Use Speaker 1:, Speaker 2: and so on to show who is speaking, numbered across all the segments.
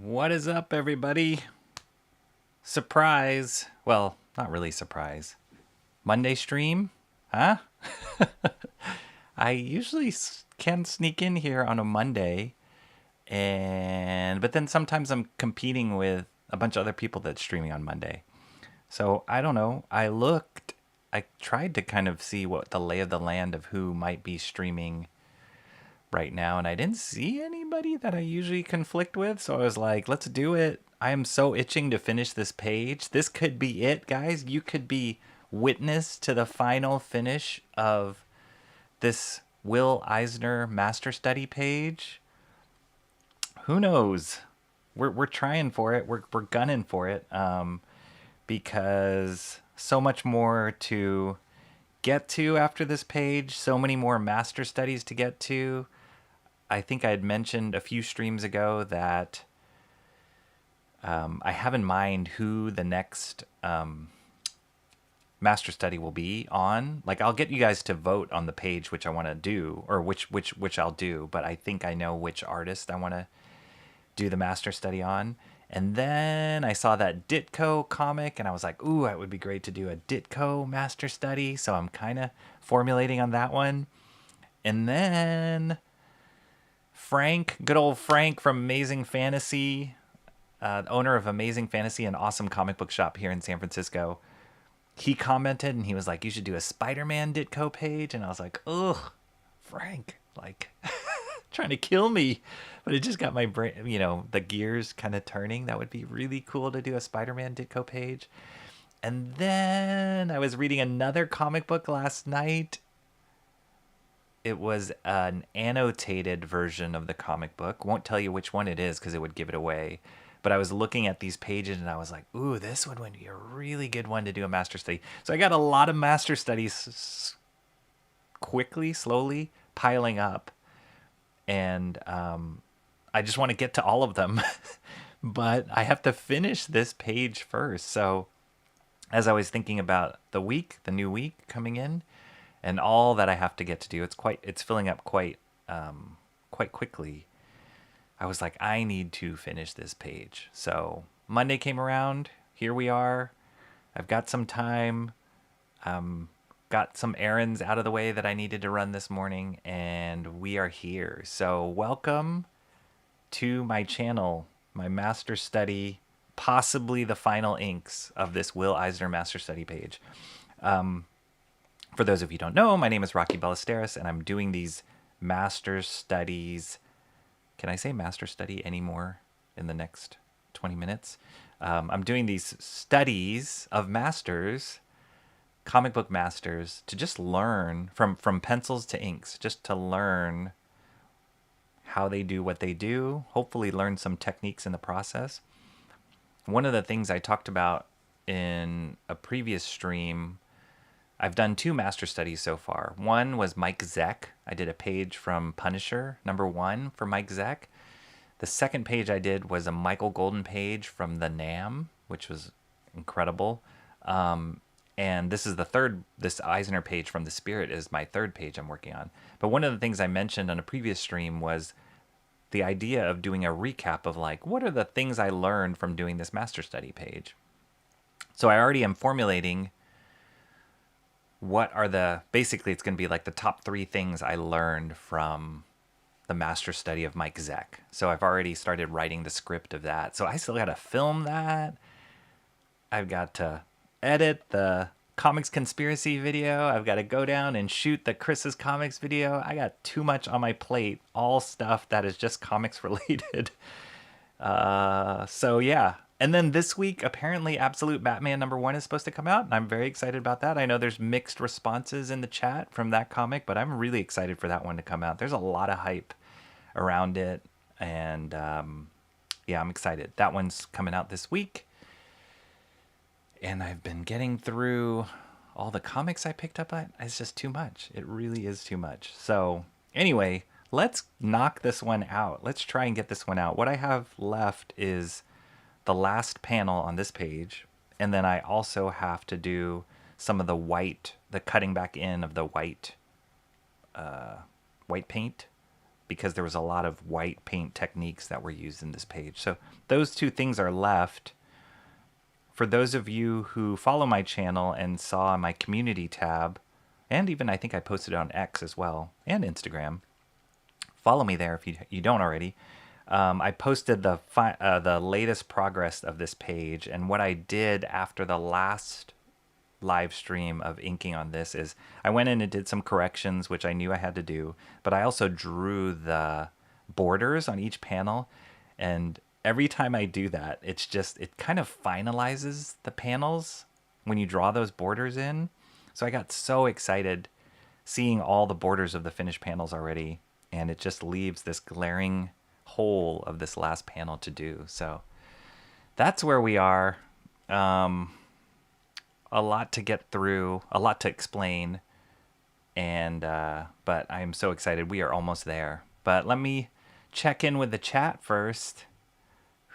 Speaker 1: What is up, everybody? Surprise. Well, not really surprise. Monday stream? Huh? I usually can sneak in here on a Monday, but then sometimes I'm competing with a bunch of other people that's streaming on Monday. So I don't know. I tried to kind of see what the lay of the land of who might be streaming right now, and I didn't see anybody that I usually conflict with, so I was like, let's do it. I am so itching to finish this page. This could be it, guys. You could be witness to the final finish of this Will Eisner Master Study page. Who knows? We're trying for it. We're gunning for it, because so much more to get to after this page. So many more master studies to get to. I think I had mentioned a few streams ago that I have in mind who the next master study will be on. Like, I'll get you guys to vote on the page which I want to do, or which I'll do, but I think I know which artist I want to do the master study on. And then I saw that Ditko comic, and I was like, ooh, it would be great to do a Ditko master study, so I'm kind of formulating on that one. And then Frank, good old Frank from Amazing Fantasy, owner of Amazing Fantasy, an awesome comic book shop here in San Francisco, he commented and he was like, you should do a Spider-Man Ditko page. And I was like, ugh, Frank, like, trying to kill me. But it just got my brain, the gears kind of turning. That would be really cool to do a Spider-Man Ditko page. And then I was reading another comic book last night. It was an annotated version of the comic book. Won't tell you which one it is because it would give it away. But I was looking at these pages and I was like, ooh, this one would be a really good one to do a master study. So I got a lot of master studies slowly piling up. And I just want to get to all of them. But I have to finish this page first. So as I was thinking about the new week coming in, and all that I have to get to do, it's filling up quite quickly. I was like, I need to finish this page. So Monday came around. Here we are. I've got some time. Got some errands out of the way that I needed to run this morning, and we are here. So welcome to my channel, my master study, possibly the final inks of this Will Eisner master study page. For those of you who don't know, my name is Rocky Ballesteros, and I'm doing these master studies. Can I say master study anymore in the next 20 minutes? I'm doing these studies of masters, comic book masters, to just learn from pencils to inks, just to learn how they do what they do, hopefully learn some techniques in the process. One of the things I talked about in a previous stream, I've done 2 master studies so far. One was Mike Zeck. I did a page from Punisher, #1 for Mike Zeck. The second page I did was a Michael Golden page from the NAM, which was incredible. And this is this Eisner page from the Spirit is my third page I'm working on. But one of the things I mentioned on a previous stream was the idea of doing a recap of like, what are the things I learned from doing this master study page? So I already am formulating basically it's going to be like the top 3 things I learned from the master study of Mike Zeck. So I've already started writing the script of that. So I still got to film that. I've got to edit the comics conspiracy video. I've got to go down and shoot the Chris's comics video. I got too much on my plate, all stuff that is just comics related. So yeah. And then this week, apparently Absolute Batman #1 is supposed to come out, and I'm very excited about that. I know there's mixed responses in the chat from that comic, but I'm really excited for that one to come out. There's a lot of hype around it, and yeah, I'm excited. That one's coming out this week. And I've been getting through all the comics I picked up. It's just too much. It really is too much. So anyway, let's knock this one out. Let's try and get this one out. What I have left is the last panel on this page. And then I also have to do some of the cutting back in of the white paint, because there was a lot of white paint techniques that were used in this page. So those 2 things are left. For those of you who follow my channel and saw my community tab, and even I think I posted it on X as well, and Instagram, follow me there if you don't already. I posted the latest progress of this page, and what I did after the last live stream of inking on this is I went in and did some corrections, which I knew I had to do, but I also drew the borders on each panel, and every time I do that, it kind of finalizes the panels when you draw those borders in. So I got so excited seeing all the borders of the finished panels already, and it just leaves this glaring hole of this last panel to do. So that's where we are. A lot to get through, a lot to explain, and but I am so excited. We are almost there. But let me check in with the chat first.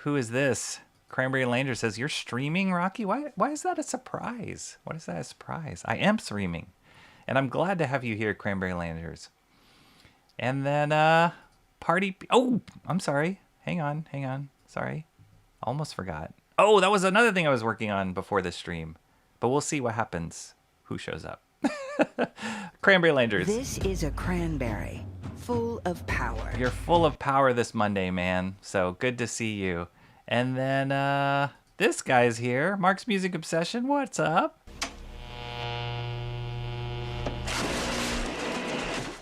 Speaker 1: Who is this? Cranberry Lander says, "You're streaming, Rocky? Why is that a surprise? What is that a surprise? I am streaming. And I'm glad to have you here, Cranberry Landers." And then oh, I'm sorry. Hang on. Sorry. Almost forgot. Oh, that was another thing I was working on before this stream. But we'll see what happens. Who shows up? Cranberry Landers.
Speaker 2: This is a cranberry full of power.
Speaker 1: You're full of power this Monday, man. So good to see you. And then this guy's here. Mark's Music Obsession. What's up?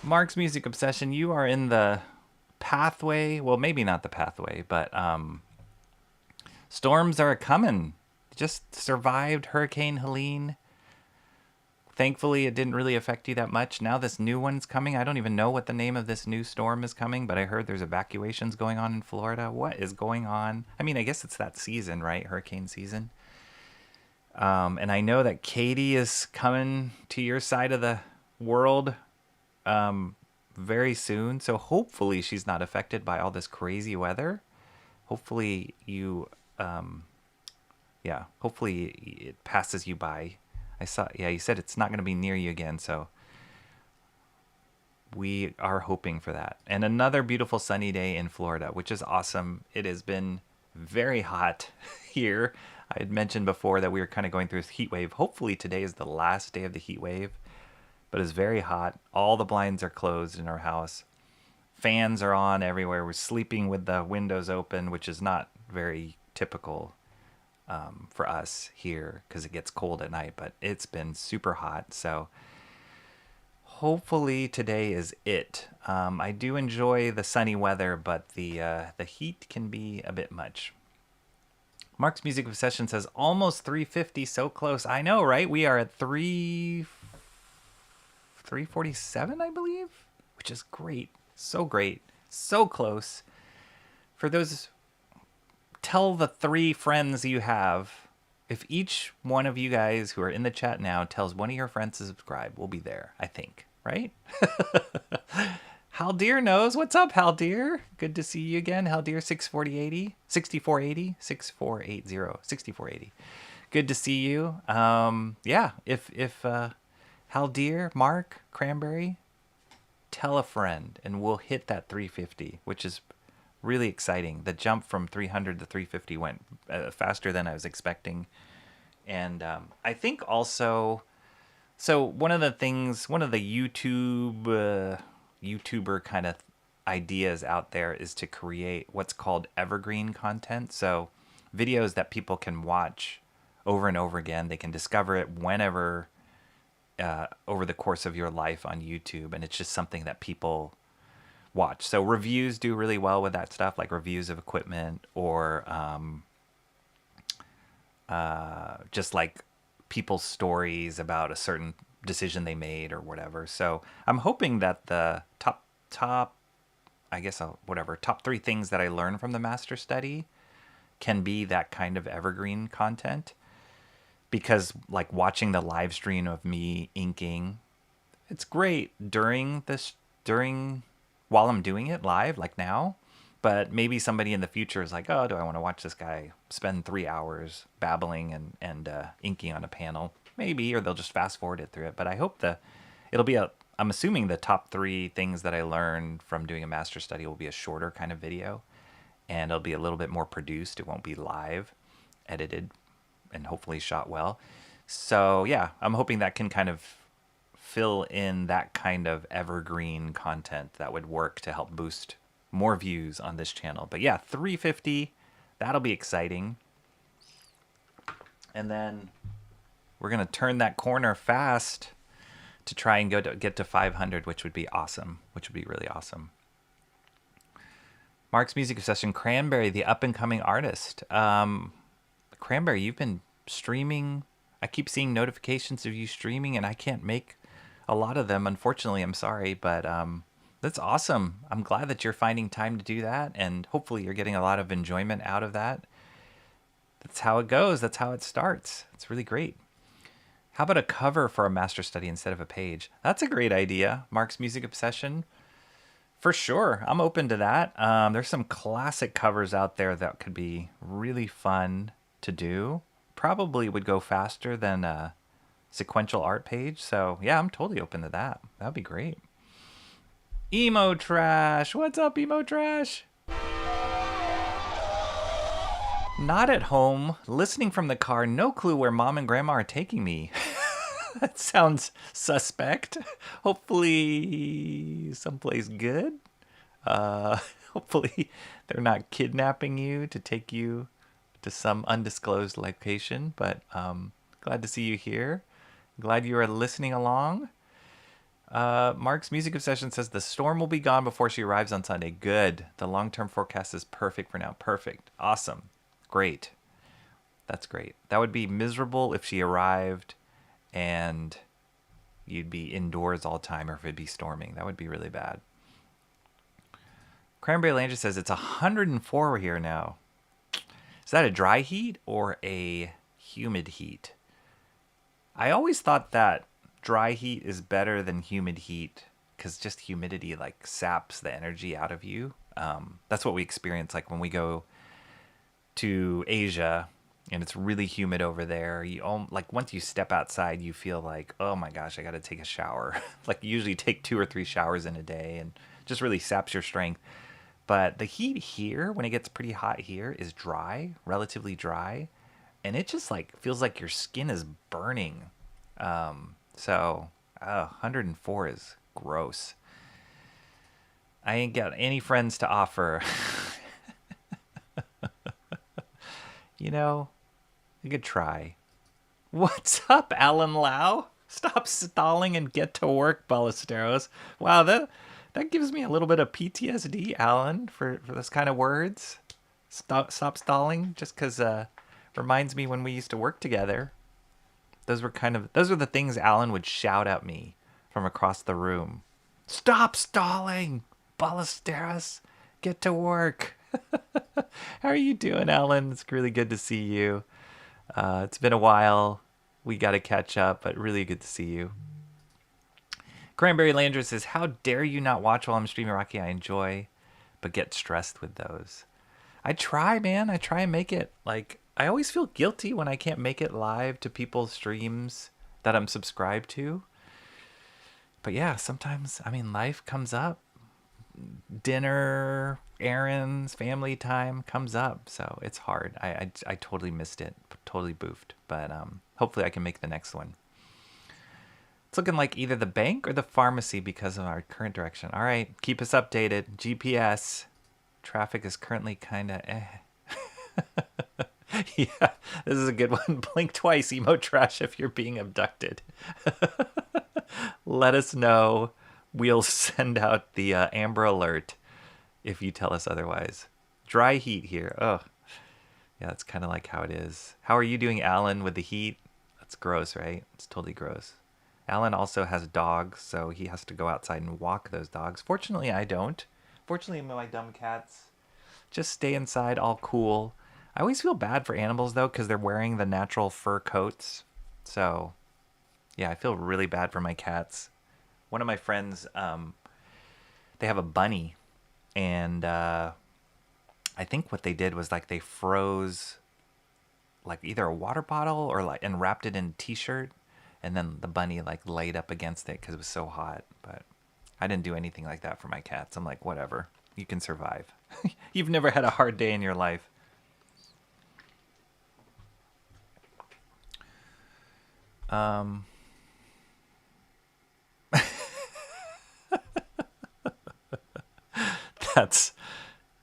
Speaker 1: Mark's Music Obsession, you are in the pathway. Well, maybe not the pathway, but storms are coming. Just survived Hurricane Helene. Thankfully, it didn't really affect you that much. Now this new one's coming. I don't even know what the name of this new storm is coming, but I heard there's evacuations going on in Florida. What is going on? I mean, I guess it's that season, right? Hurricane season. And I know that Katie is coming to your side of the world very soon. So hopefully she's not affected by all this crazy weather. Hopefully you, hopefully it passes you by. You said it's not going to be near you again, so we are hoping for that. And another beautiful sunny day in Florida, which is awesome. It has been very hot here. I had mentioned before that we were kind of going through this heat wave. Hopefully today is the last day of the heat wave, but it's very hot. All the blinds are closed in our house. Fans are on everywhere. We're sleeping with the windows open, which is not very typical for us here because it gets cold at night, but it's been super hot. So hopefully today is it. I do enjoy the sunny weather, but the heat can be a bit much. Mark's Music Obsession says almost 350, so close. I know, right? We are at 347, I believe, which is great. So great. So close. For those, tell the 3 friends you have. If each one of you guys who are in the chat now tells one of your friends to subscribe, we'll be there, I think, right? Haldir knows. What's up, Haldir? Good to see you again. Haldir 64080, 6480, 6480, 6480. Good to see you. Yeah, if Haldir, Mark, Cranberry, tell a friend, and we'll hit that 350, which is really exciting. The jump from 300 to 350 went faster than I was expecting. And I think also, so one of the YouTuber kind of ideas out there is to create what's called evergreen content. So videos that people can watch over and over again. They can discover it whenever over the course of your life on YouTube, and it's just something that people watch. So reviews do really well with that stuff, like reviews of equipment, or just like people's stories about a certain decision they made or whatever. So I'm hoping that the top I guess whatever top 3 things that I learned from the master study can be that kind of evergreen content, because like watching the live stream of me inking, it's great during while I'm doing it live, like now. But maybe somebody in the future is like, oh, do I want to watch this guy spend 3 hours babbling and inking on a panel? Maybe, or they'll just fast forward it through it. But I hope I'm assuming the top 3 things that I learned from doing a master study will be a shorter kind of video, and it'll be a little bit more produced. It won't be live, edited, and hopefully shot well. So yeah, I'm hoping that can kind of fill in that kind of evergreen content that would work to help boost more views on this channel. But yeah, 350, that'll be exciting. And then we're gonna turn that corner fast to try and get to 500, which would be awesome, which would be really awesome. Mark's Music Obsession, Cranberry, the up-and-coming artist. Cranberry, you've been streaming. I keep seeing notifications of you streaming, and I can't make a lot of them, unfortunately. I'm sorry, but that's awesome. I'm glad that you're finding time to do that, and hopefully you're getting a lot of enjoyment out of that. That's how it goes. That's how it starts. It's really great. How about a cover for a master study instead of a page? That's a great idea. Mark's Music Obsession. For sure. I'm open to that. There's some classic covers out there that could be really fun to do. Probably would go faster than a sequential art page. So yeah, I'm totally open to that. That'd be great. Emo Trash. What's up, Emo Trash? Not at home, listening from the car, no clue where mom and grandma are taking me. That sounds suspect. Hopefully someplace good. Hopefully they're not kidnapping you to take you to some undisclosed location, but glad to see you here. Glad you are listening along. Mark's Music Obsession says the storm will be gone before she arrives on Sunday. Good. The long-term forecast is perfect for now. Perfect. Awesome. Great. That's great. That would be miserable if she arrived and you'd be indoors all the time, or if it'd be storming. That would be really bad. Cranberry Landry says it's 104 here now. Is that a dry heat or a humid heat? I always thought that dry heat is better than humid heat, because just humidity like saps the energy out of you. That's what we experience like when we go to Asia and it's really humid over there. Like once you step outside, you feel like, oh my gosh, I got to take a shower. Like you usually take 2 or 3 showers in a day, and just really saps your strength. But the heat here, when it gets pretty hot here, is dry, relatively dry, and it just like feels like your skin is burning. 104 is gross. I ain't got any friends to offer. You know, I could try. What's up, Alan Lau? Stop stalling and get to work, Ballesteros. Wow, that gives me a little bit of PTSD, Alan, for those kind of words. Stop stalling, just because reminds me when we used to work together. Those were the things Alan would shout at me from across the room. Stop stalling, Ballesteros. Get to work. How are you doing, Alan? It's really good to see you. It's been a while. We got to catch up, but really good to see you. Cranberry Landry says, how dare you not watch while I'm streaming, Rocky? I enjoy, but get stressed with those. I try, man. I try and make it. Like, I always feel guilty when I can't make it live to people's streams that I'm subscribed to. But yeah, sometimes, I mean, life comes up. Dinner, errands, family time comes up. So it's hard. I totally missed it. Totally boofed. But hopefully I can make the next one. It's looking like either the bank or the pharmacy because of our current direction. All right, keep us updated. GPS. Traffic is currently kind of Yeah, this is a good one. Blink twice, emo trash, if you're being abducted. Let us know. We'll send out the Amber Alert if you tell us otherwise. Dry heat here. Oh, yeah, that's kind of like how it is. How are you doing, Alan, with the heat? That's gross, right? It's totally gross. Alan also has dogs, so he has to go outside and walk those dogs. Fortunately, I don't. Fortunately, my dumb cats just stay inside all cool. I always feel bad for animals, though, because they're wearing the natural fur coats. So, yeah, I feel really bad for my cats. One of my friends, they have a bunny, and I think what they did was like they froze like either a water bottle or like and wrapped it in a t-shirt, and then the bunny like laid up against it because it was so hot. But I didn't do anything like that for my cats. I'm like, whatever, you can survive. You've never had a hard day in your life.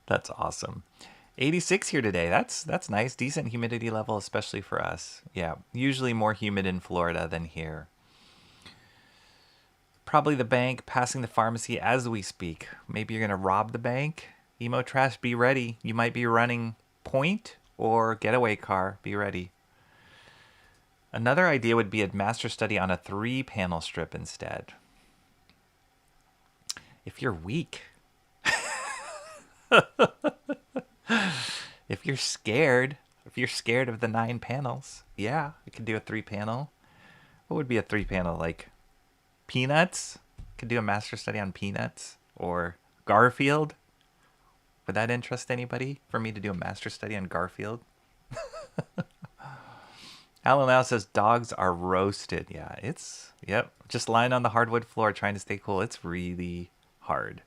Speaker 1: That's awesome. 86 here today. That's nice. Decent humidity level, especially for us. Yeah, usually more humid in Florida than here. Probably the bank, passing the pharmacy as we speak. Maybe you're gonna rob the bank. Emo trash, be ready. You might be running point or getaway car. Be ready. Another idea would be a master study on a 3-panel strip instead. If you're weak. If you're scared of the 9 panels, yeah, we could do a 3-panel. What would be a 3-panel? Like Peanuts? Could do a master study on Peanuts or Garfield. Would that interest anybody for me to do a master study on Garfield? Alan now says dogs are roasted. Yeah, yep. Just lying on the hardwood floor trying to stay cool. It's really hard.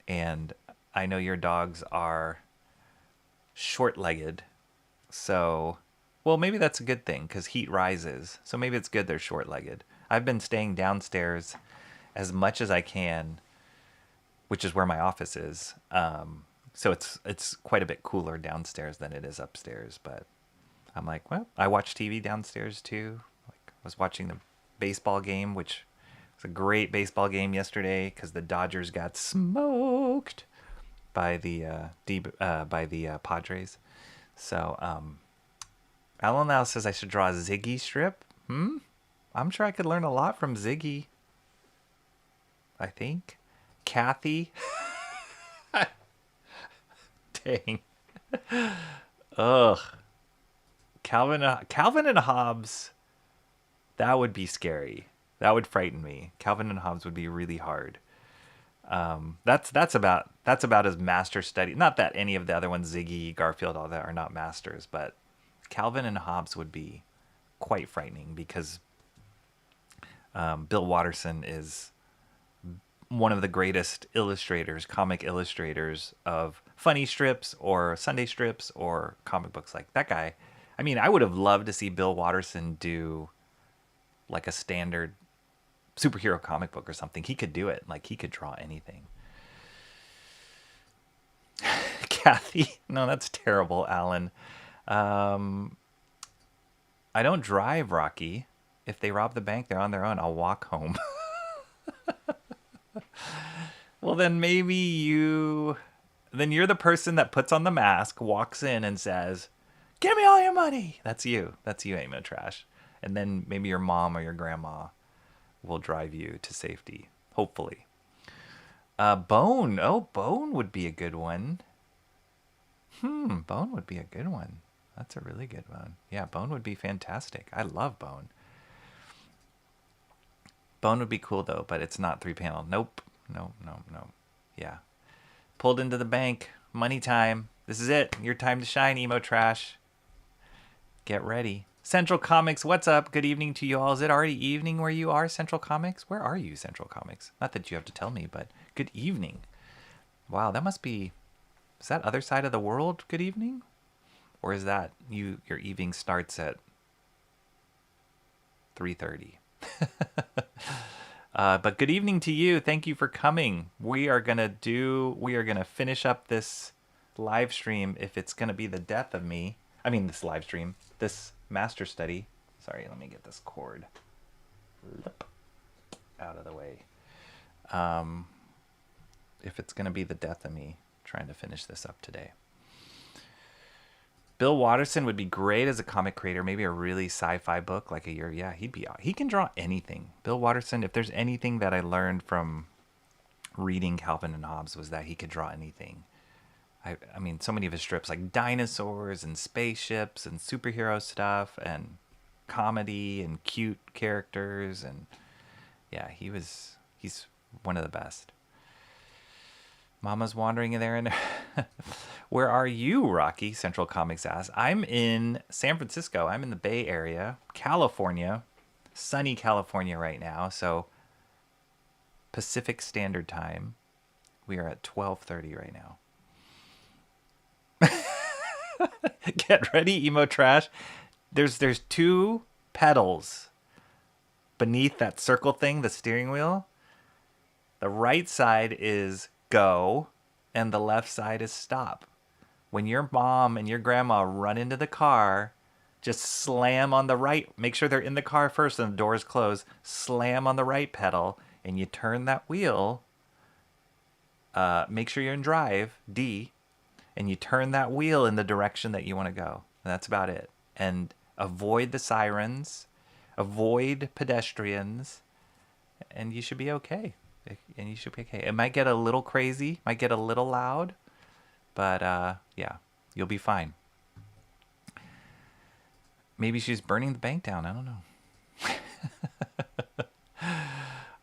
Speaker 1: And I know your dogs are short-legged. So, well, maybe that's a good thing because heat rises. So maybe it's good they're short-legged. I've been staying downstairs as much as I can, which is where my office is. So it's quite a bit cooler downstairs than it is upstairs. But I'm like, well, I watch TV downstairs too. Like I was watching the baseball game, which was a great baseball game yesterday because the Dodgers got smoked by the Padres. So Alan now says I should draw a Ziggy strip. I'm sure I could learn a lot from Ziggy. I think. Kathy. Dang. Ugh. Calvin and Hobbes. That would be scary. That would frighten me. Calvin and Hobbes would be really hard. That's about as master study. Not that any of the other ones, Ziggy, Garfield, all that are not masters, but Calvin and Hobbes would be quite frightening because Bill Watterson is one of the greatest illustrators, comic illustrators of funny strips or Sunday strips or comic books. Like that guy. I mean, I would have loved to see Bill Watterson do like a standard superhero comic book or something. He could do it. Like he could draw anything. Kathy, no, that's terrible, Alan. I don't drive, Rocky. If they rob the bank, they're on their own. I'll walk home. Well, then maybe you're the person that puts on the mask, walks in and says, "Give me all your money." That's you. That's you, Amo Trash. And then maybe your mom or your grandma will drive you to safety, hopefully. Bone. Oh, Bone would be a good one. Bone would be a good one. That's a really good one. Yeah, Bone would be fantastic. I love Bone. Bone would be cool though, but it's not 3-panel. Nope. No. Yeah. Pulled into the bank. Money time. This is it. Your time to shine, emo trash. Get ready. Central Comics, what's up? Good evening to you all. Is it already evening where you are, Central Comics? Where are you, Central Comics? Not that you have to tell me, but good evening. Wow, that must be... Is that other side of the world good evening? Or is that your evening starts at 3:30? But good evening to you. Thank you for coming. We are gonna finish up this live stream if it's gonna be the death of me. I mean this live stream. This master study. Sorry, let me get this cord out of the way. If it's gonna be the death of me trying to finish this up today. Bill Watterson would be great as a comic creator. Maybe a really sci-fi book like a year. Yeah, he can draw anything. Bill Watterson, if there's anything that I learned from reading Calvin and Hobbes was that he could draw anything. I mean, so many of his strips like dinosaurs and spaceships and superhero stuff and comedy and cute characters, and yeah, he's one of the best. Mama's wandering in there. And where are you, Rocky? Central Comics asks. I'm in San Francisco. I'm in the Bay Area, California, sunny California right now. So Pacific Standard Time. We are at 12:30 right now. Get ready, emo trash. There's 2 pedals beneath that circle thing, the steering wheel. The right side is go, and the left side is stop. When your mom and your grandma run into the car, just slam on the right. Make sure they're in the car first and the doors close. Slam on the right pedal, and you turn that wheel. Make sure you're in drive, D, and you turn that wheel in the direction that you want to go. And that's about it. And avoid the sirens, avoid pedestrians, and you should be okay. It might get a little crazy, might get a little loud, but yeah, you'll be fine. Maybe she's burning the bank down. I don't know.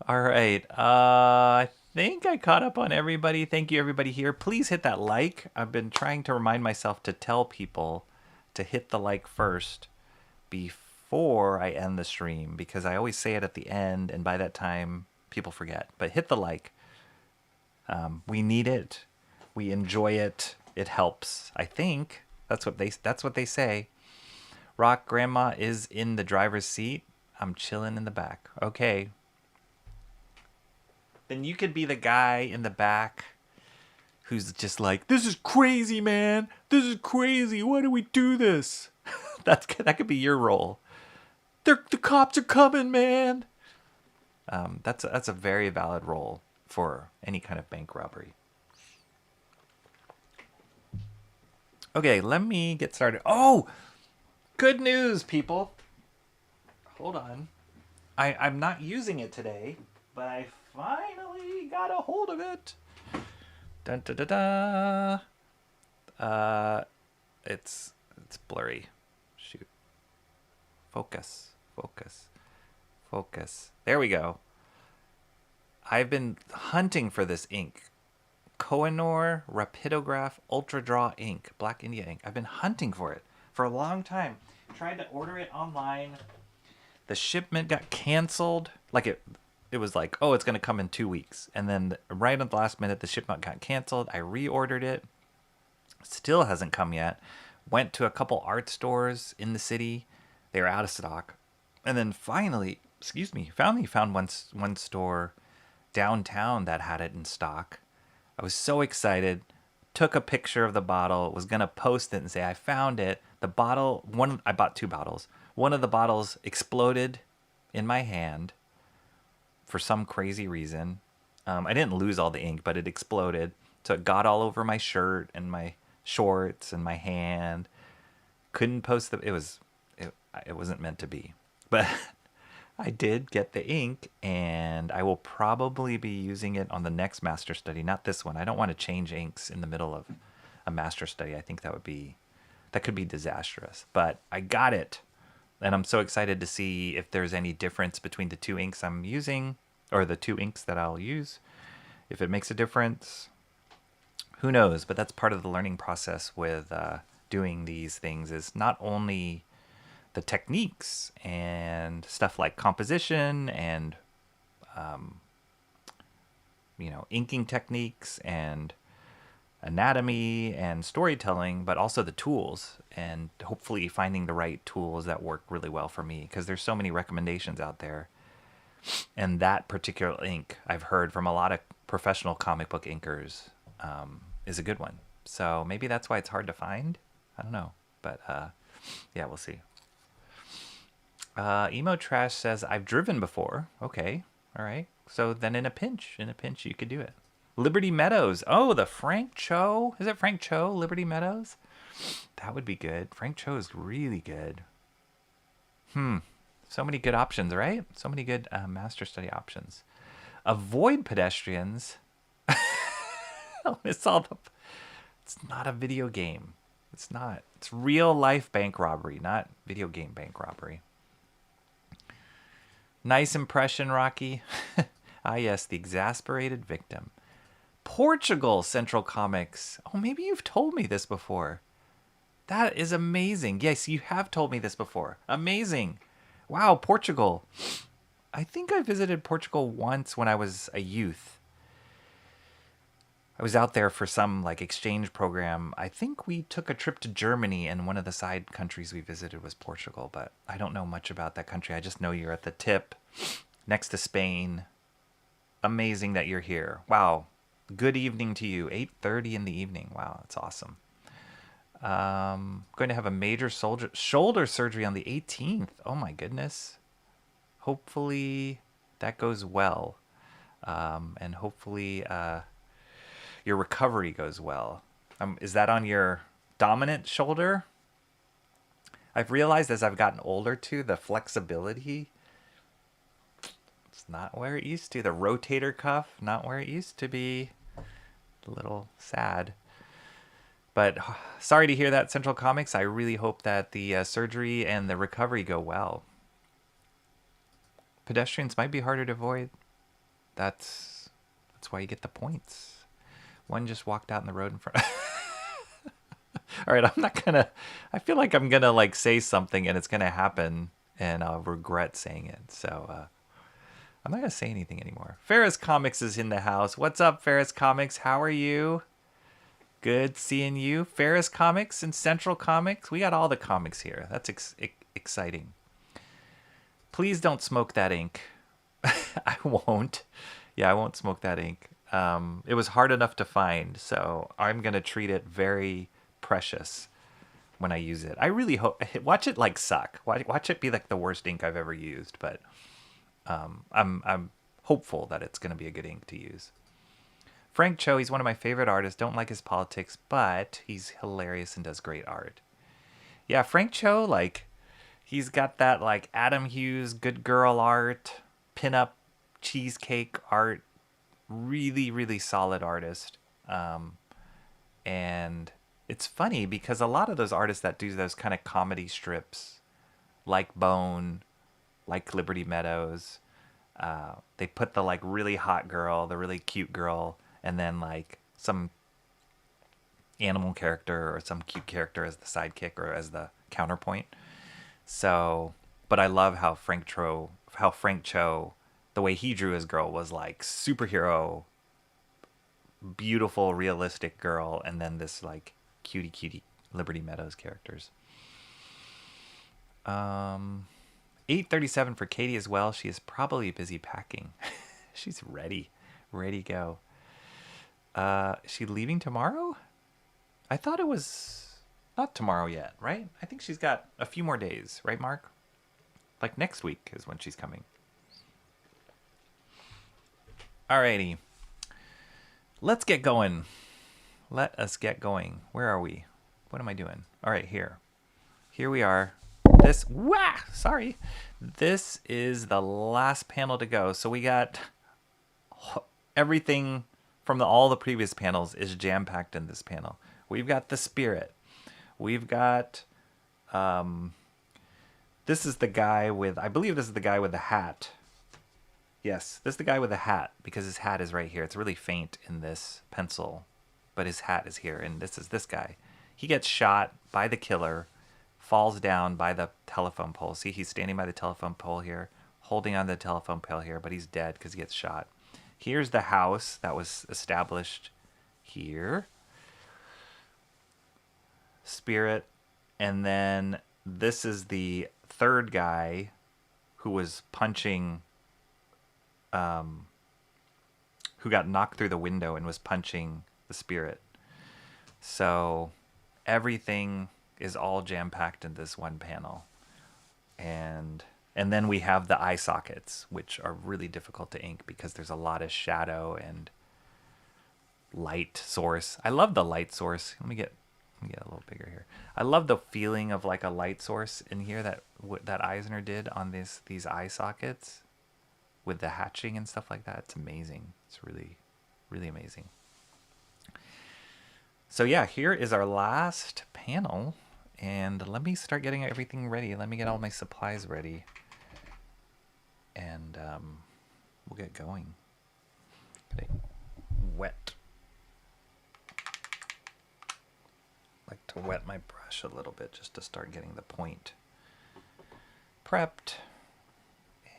Speaker 1: All right. I think I caught up on everybody. Thank you, everybody here. Please hit that like. I've been trying to remind myself to tell people to hit the like first before I end the stream, because I always say it at the end, and by that time, people forget. But hit the like. We need it. We enjoy it. It helps. I think that's what they say. Rock, Grandma is in the driver's seat. I'm chilling in the back. Okay. Then you could be the guy in the back who's just like, this is crazy, man. This is crazy. Why do we do this? That could be your role. The cops are coming, man. That's a very valid role for any kind of bank robbery. Okay, let me get started. Oh, good news, people. Hold on. I'm not using it today, but I finally got a hold of it. Dun da da da. It's blurry. Shoot. Focus. There we go. I've been hunting for this ink. Kohinoor Rapidograph Ultra Draw ink. Black India ink. I've been hunting for it for a long time. Tried to order it online. The shipment got canceled. Like it was like, oh, it's going to come in 2 weeks. And then right at the last minute, the shipment got canceled. I reordered it. Still hasn't come yet. Went to a couple art stores in the city. They were out of stock. And then finally found one store downtown that had it in stock. I was so excited. Took a picture of the bottle. Was going to post it and say, I found it. The bottle, I bought 2 bottles. One of the bottles exploded in my hand for some crazy reason. I didn't lose all the ink, but it exploded. So it got all over my shirt and my shorts and my hand. Couldn't post it wasn't meant to be. But I did get the ink, and I will probably be using it on the next master study, not this one. I don't want to change inks in the middle of a master study. I think that could be disastrous. But I got it. And I'm so excited to see if there's any difference between the two inks I'm using, or the two inks that I'll use. If it makes a difference, who knows? But that's part of the learning process with doing these things, is not only the techniques and stuff like composition and inking techniques and anatomy and storytelling, but also the tools, and hopefully finding the right tools that work really well for me, because there's so many recommendations out there. And that particular ink, I've heard from a lot of professional comic book inkers, is a good one. So maybe that's why it's hard to find. I don't know. But yeah, we'll see. Emo Trash says, I've driven before. Okay. All right. So then in a pinch, you could do it. Liberty Meadows. Oh, the Frank Cho. Is it Frank Cho, Liberty Meadows? That would be good. Frank Cho is really good. So many good options, right? So many good master study options. Avoid pedestrians. It's not a video game. It's not. It's real life bank robbery, not video game bank robbery. Nice impression, Rocky. Ah, yes, the exasperated victim. Portugal, Central Comics. Oh, maybe you've told me this before. That is amazing. Yes, you have told me this before. Amazing. Wow, Portugal. I think I visited Portugal once when I was a youth. I was out there for some like exchange program. I think we took a trip to Germany, and one of the side countries we visited was Portugal, but I don't know much about that country. I just know you're at the tip next to Spain. Amazing that you're here. Wow. Good evening to you. 8:30 in the evening. Wow, that's awesome. Going to have a major shoulder surgery on the 18th. Oh my goodness. Hopefully that goes well. And hopefully your recovery goes well. Is that on your dominant shoulder? I've realized as I've gotten older too, the flexibility, it's not where it used to. The rotator cuff, not where it used to be. A little sad. But sorry to hear that, Central Comics. I really hope that the surgery and the recovery go well. Pedestrians might be harder to avoid. That's why you get the points. One just walked out in the road in front. All right, I feel like I'm gonna like say something and it's gonna happen and I'll regret saying it. So I'm not gonna say anything anymore. Ferris Comics is in the house. What's up, Ferris Comics? How are you? Good seeing you. Ferris Comics and Central Comics. We got all the comics here. That's exciting. Please don't smoke that ink. I won't. Yeah, I won't smoke that ink. It was hard enough to find, so I'm going to treat it very precious when I use it. I really hope... Watch it, like, suck. Watch it be, like, the worst ink I've ever used, but I'm hopeful that it's going to be a good ink to use. Frank Cho, he's one of my favorite artists. Don't like his politics, but he's hilarious and does great art. Yeah, Frank Cho, like, he's got that, like, Adam Hughes, good girl art, pin-up cheesecake art. Really, really solid artist. And it's funny because a lot of those artists that do those kind of comedy strips, like Bone, like Liberty Meadows, they put the, like, really hot girl, the really cute girl, and then, like, some animal character or some cute character as the sidekick or as the counterpoint. So, but I love how Frank Cho, the way he drew his girl was like superhero, beautiful, realistic girl, and then this like cutie Liberty Meadows characters. 8:37 for Katie as well. She is probably busy packing. She's ready to go. Is she leaving tomorrow? I thought it was not tomorrow yet, right? I think she's got a few more days, right, Mark? Like next week is when she's coming. Alrighty. Let's get going. Let us get going. Where are we? What am I doing? All right, here. Here we are. This is the last panel to go. So we got everything from all the previous panels is jam-packed in this panel. We've got the spirit. We've got this This is the guy with, I believe this is the guy with the hat. Yes, this is the guy with the hat, because his hat is right here. It's really faint in this pencil, but his hat is here, and this is this guy. He gets shot by the killer, falls down by the telephone pole. See, he's standing by the telephone pole here, holding on the telephone pole here, but he's dead because he gets shot. Here's the house that was established here. Spirit. And then this is the third guy who was punching, who got knocked through the window and was punching the spirit. So everything is all jam-packed in this one panel. And then we have the eye sockets, which are really difficult to ink because there's a lot of shadow and light source. I love the light source. Let me get a little bigger here. I love the feeling of like a light source in here that EISNER did on these eye sockets with the hatching and stuff like that. It's amazing. It's really, really amazing. So yeah, here is our last panel, and let me start getting everything ready. Let me get all my supplies ready, and we'll get going. Okay. Wet. Like to wet my brush a little bit just to start getting the point prepped.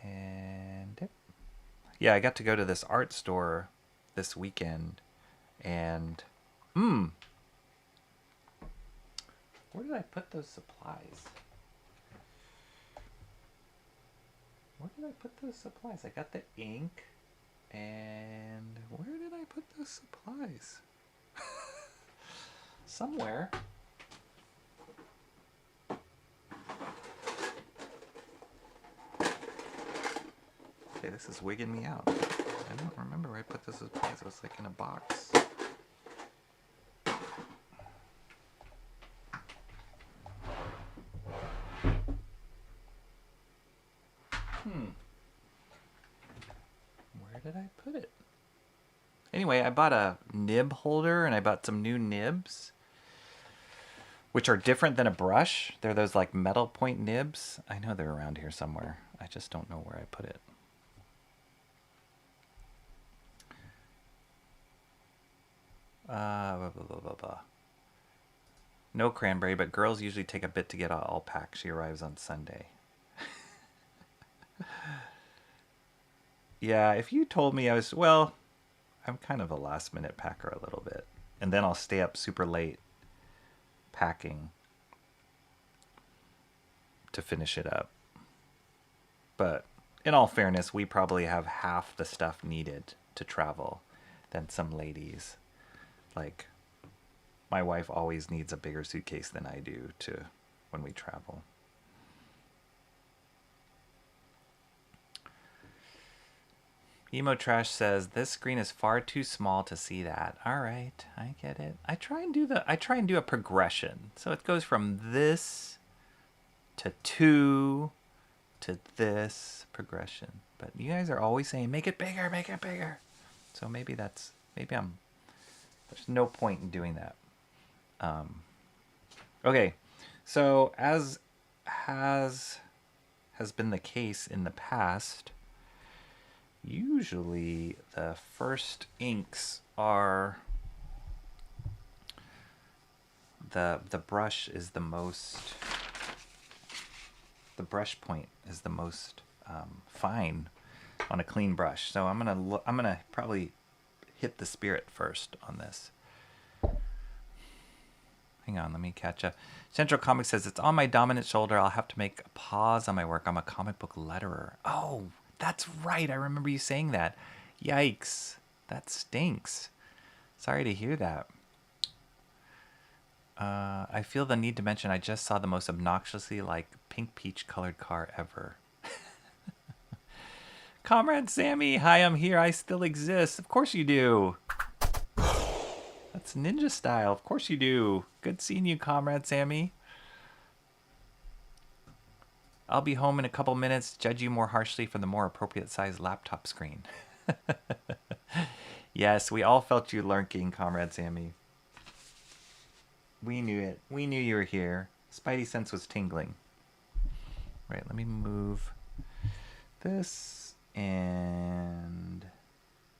Speaker 1: And yeah, I got to go to this art store this weekend, and where did I put those supplies? Where did I put those supplies? I got the ink, and where did I put those supplies? Somewhere. Okay, this is wigging me out. I don't remember where I put those supplies. It was like in a box. Where did I put it? Anyway, I bought a nib holder and I bought some new nibs, which are different than a brush. They're those like metal point nibs. I know they're around here somewhere. I just don't know where I put it. Blah, blah, blah, blah. No cranberry, but girls usually take a bit to get all packed. She arrives on Sunday. Yeah, if you told me well, I'm kind of a last minute packer a little bit. And then I'll stay up super late packing to finish it up. But in all fairness, we probably have half the stuff needed to travel than some ladies. Like, my wife always needs a bigger suitcase than I do when we travel. Emo Trash says this screen is far too small to see that. All right, I get it. I try and do a progression. So it goes from this to 2 to this progression. But you guys are always saying make it bigger, make it bigger. So maybe there's no point in doing that. Okay, so as has been the case in the past, usually the first inks are the brush is the most, the brush point is the most fine on a clean brush. So I'm gonna probably hit the spirit first on this. Hang on, let me catch up. Central Comics says, it's on my dominant shoulder. I'll have to make a pause on my work. I'm a comic book letterer. Oh, that's right. I remember you saying that. Yikes. That stinks. Sorry to hear that. I feel the need to mention I just saw the most obnoxiously like pink peach colored car ever. Comrade Sammy, hi, I'm here. I still exist. Of course you do. That's ninja style. Of course you do. Good seeing you, Comrade Sammy. I'll be home in a couple minutes. Judge you more harshly for the more appropriate sized laptop screen. Yes, we all felt you lurking, Comrade Sammy. We knew it. We knew you were here. Spidey sense was tingling. Right, let me move this and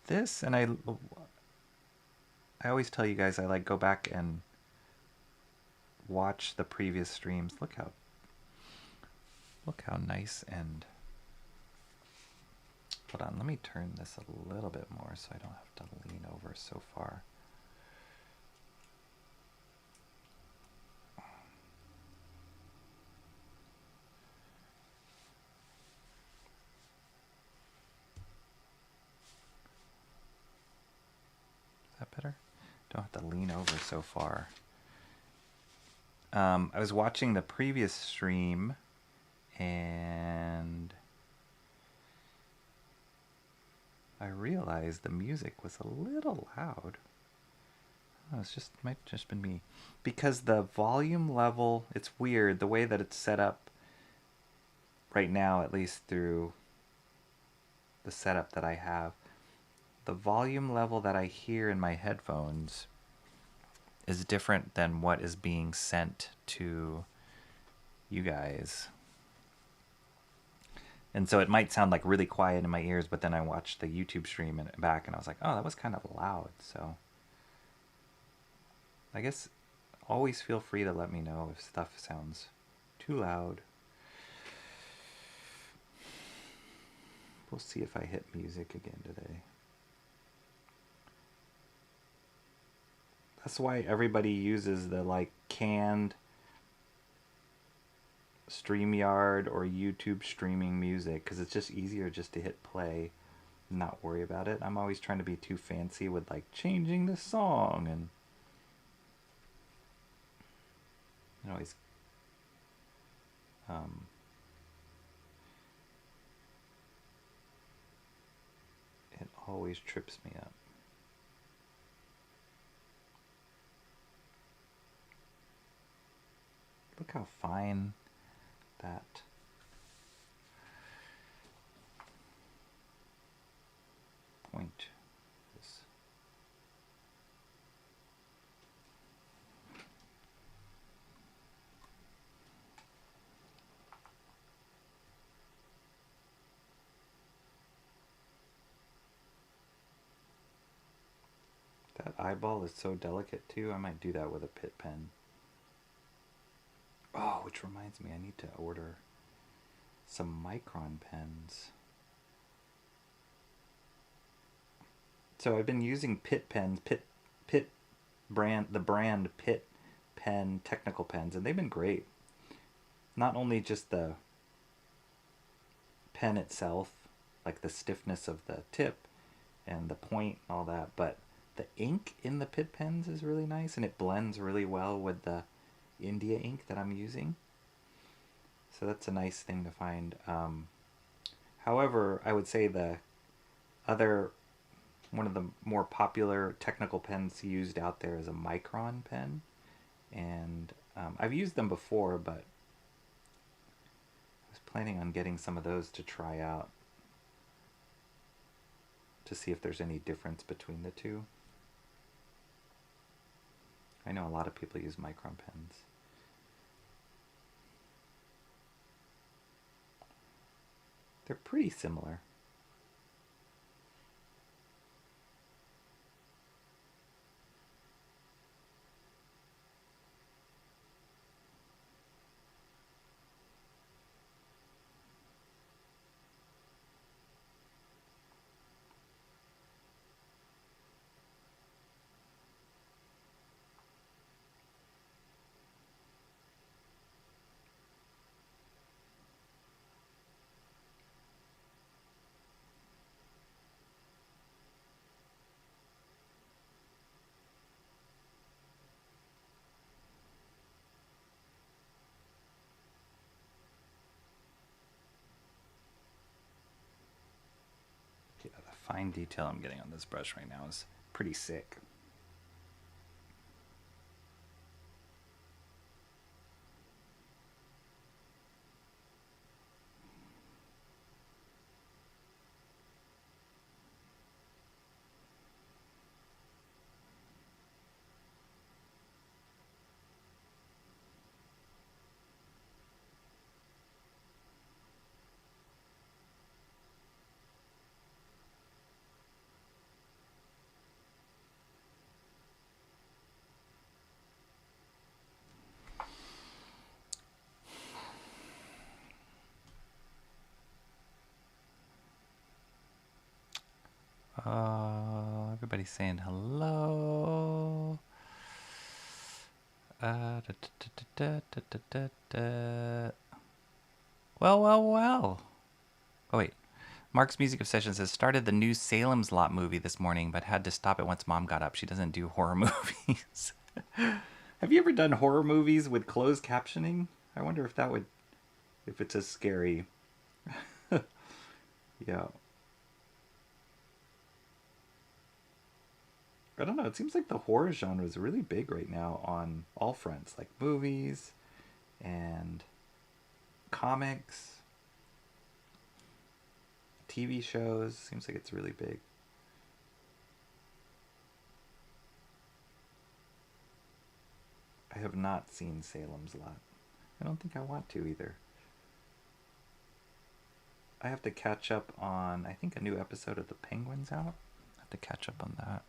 Speaker 1: this, and I always tell you guys I like go back and watch the previous streams. Look how nice. And hold on, let me turn this a little bit more so I don't have to lean over so far. Is that better? Don't have to lean over so far. I was watching the previous stream and I realized the music was a little loud. Oh, might just been me. Because the volume level, it's weird the way that it's set up right now, at least through the setup that I have. The volume level that I hear in my headphones is different than what is being sent to you guys. And so it might sound like really quiet in my ears, but then I watched the YouTube stream and back and I was like, oh, that was kind of loud. So I guess always feel free to let me know if stuff sounds too loud. We'll see if I hit music again today. That's why everybody uses the like canned StreamYard or YouTube streaming music, because it's just easier just to hit play and not worry about it. I'm always trying to be too fancy with like changing the song, and it always it always trips me up. Look how fine that point is. That eyeball is so delicate too. I might do that with a Pitt pen. Oh, which reminds me, I need to order some Micron pens. So I've been using Pitt pens, Pitt brand, the brand Pitt pen technical pens, and they've been great. Not only just the pen itself, like the stiffness of the tip and the point and all that, but the ink in the Pitt pens is really nice, and it blends really well with the India ink that I'm using. So that's a nice thing to find. However, I would say the other, one of the more popular technical pens used out there is a Micron pen. And I've used them before, but I was planning on getting some of those to try out to see if there's any difference between the two. I know a lot of people use Micron pens. They're pretty similar. Yeah, the fine detail I'm getting on this brush right now is pretty sick. Everybody's saying hello. Da, da, da, da, da, da, da. Well, well, well. Oh, wait. Mark's Music Obsession says, started the new Salem's Lot movie this morning, but had to stop it once Mom got up. She doesn't do horror movies. Have you ever done horror movies with closed captioning? I wonder if that would, if it's as scary. Yeah. I don't know. It seems like the horror genre is really big right now on all fronts, like movies and comics, TV shows. Seems like it's really big. I have not seen Salem's Lot. I don't think I want to either. I have to catch up on, I think, a new episode of The Penguin's out. I have to catch up on that.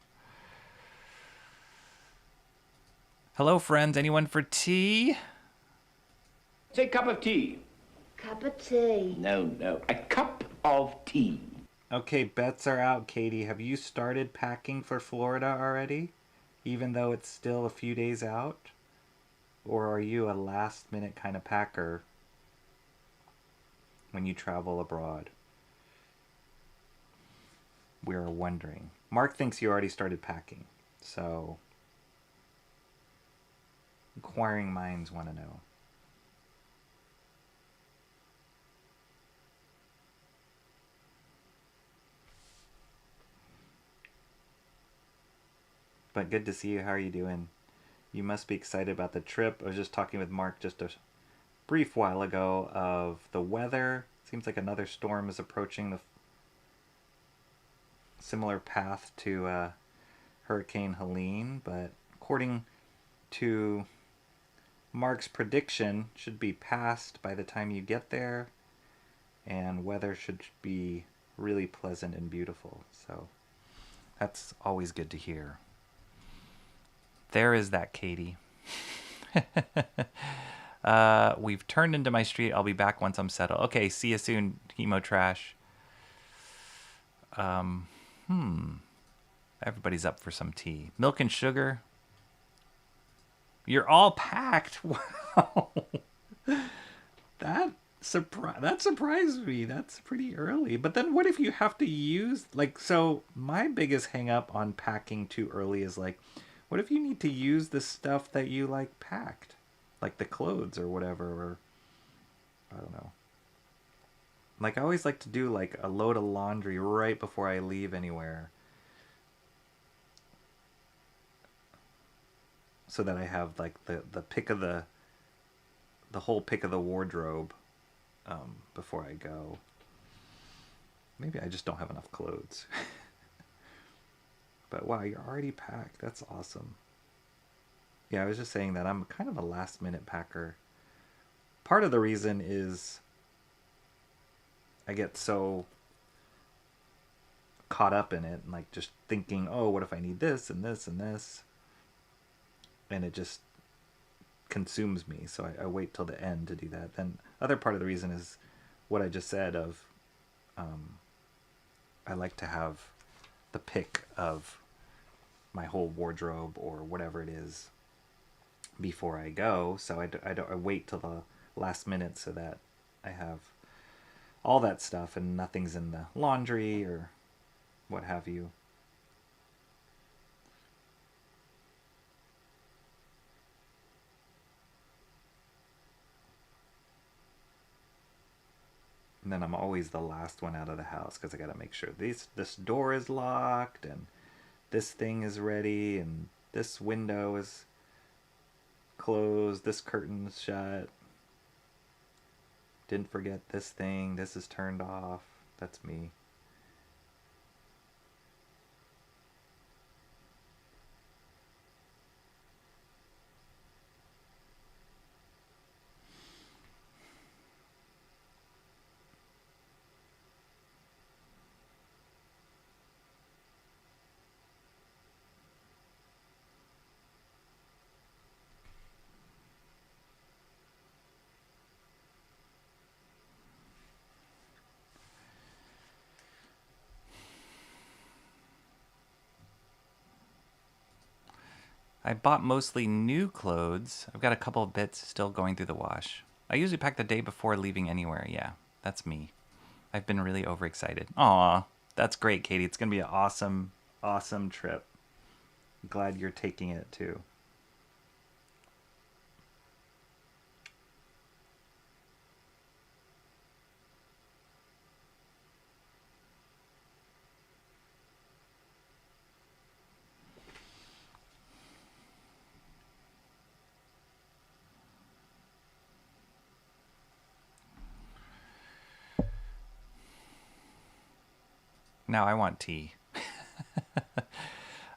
Speaker 1: Hello, friends. Anyone for tea?
Speaker 3: Say cup of tea.
Speaker 4: Cup of tea.
Speaker 3: No. A cup of tea.
Speaker 1: Okay, bets are out, Katie. Have you started packing for Florida already? Even though it's still a few days out? Or are you a last minute kind of packer when you travel abroad? We're wondering. Mark thinks you already started packing. So, inquiring minds want to know. But good to see you. How are you doing? You must be excited about the trip. I was just talking with Mark just a brief while ago of the weather. Seems like another storm is approaching the similar path to Hurricane Helene, but according to Mark's prediction, should be passed by the time you get there, and weather should be really pleasant and beautiful. So that's always good to hear. There is that, Katie. We've turned into my street. I'll be back once I'm settled. Okay, see you soon, Hemo Trash. Everybody's up for some tea. Milk and sugar. You're all packed. Wow. That surprised me. That's pretty early. But then what if you have to use, like, so my biggest hang up on packing too early is like, what if you need to use the stuff that you like packed? Like the clothes or whatever, or I don't know. Like I always like to do like a load of laundry right before I leave anywhere. So that I have like the pick of the whole pick of the wardrobe before I go. Maybe I just don't have enough clothes. But wow, you're already packed. That's awesome. Yeah, I was just saying that I'm kind of a last minute packer. Part of the reason is I get so caught up in it and like just thinking, oh, what if I need this and this and this? And it just consumes me. So I wait till the end to do that. Then other part of the reason is what I just said of I like to have the pick of my whole wardrobe or whatever it is before I go. So I wait till the last minute so that I have all that stuff and nothing's in the laundry or what have you. And then I'm always the last one out of the house because I got to make sure this door is locked and this thing is ready and this window is closed, this curtain's shut. Didn't forget this thing, this is turned off. That's me. I bought mostly new clothes. I've got a couple of bits still going through the wash. I usually pack the day before leaving anywhere. Yeah, that's me. I've been really overexcited. Aw, that's great, Katie. It's going to be an awesome, awesome trip. Glad you're taking it too. Now I want tea.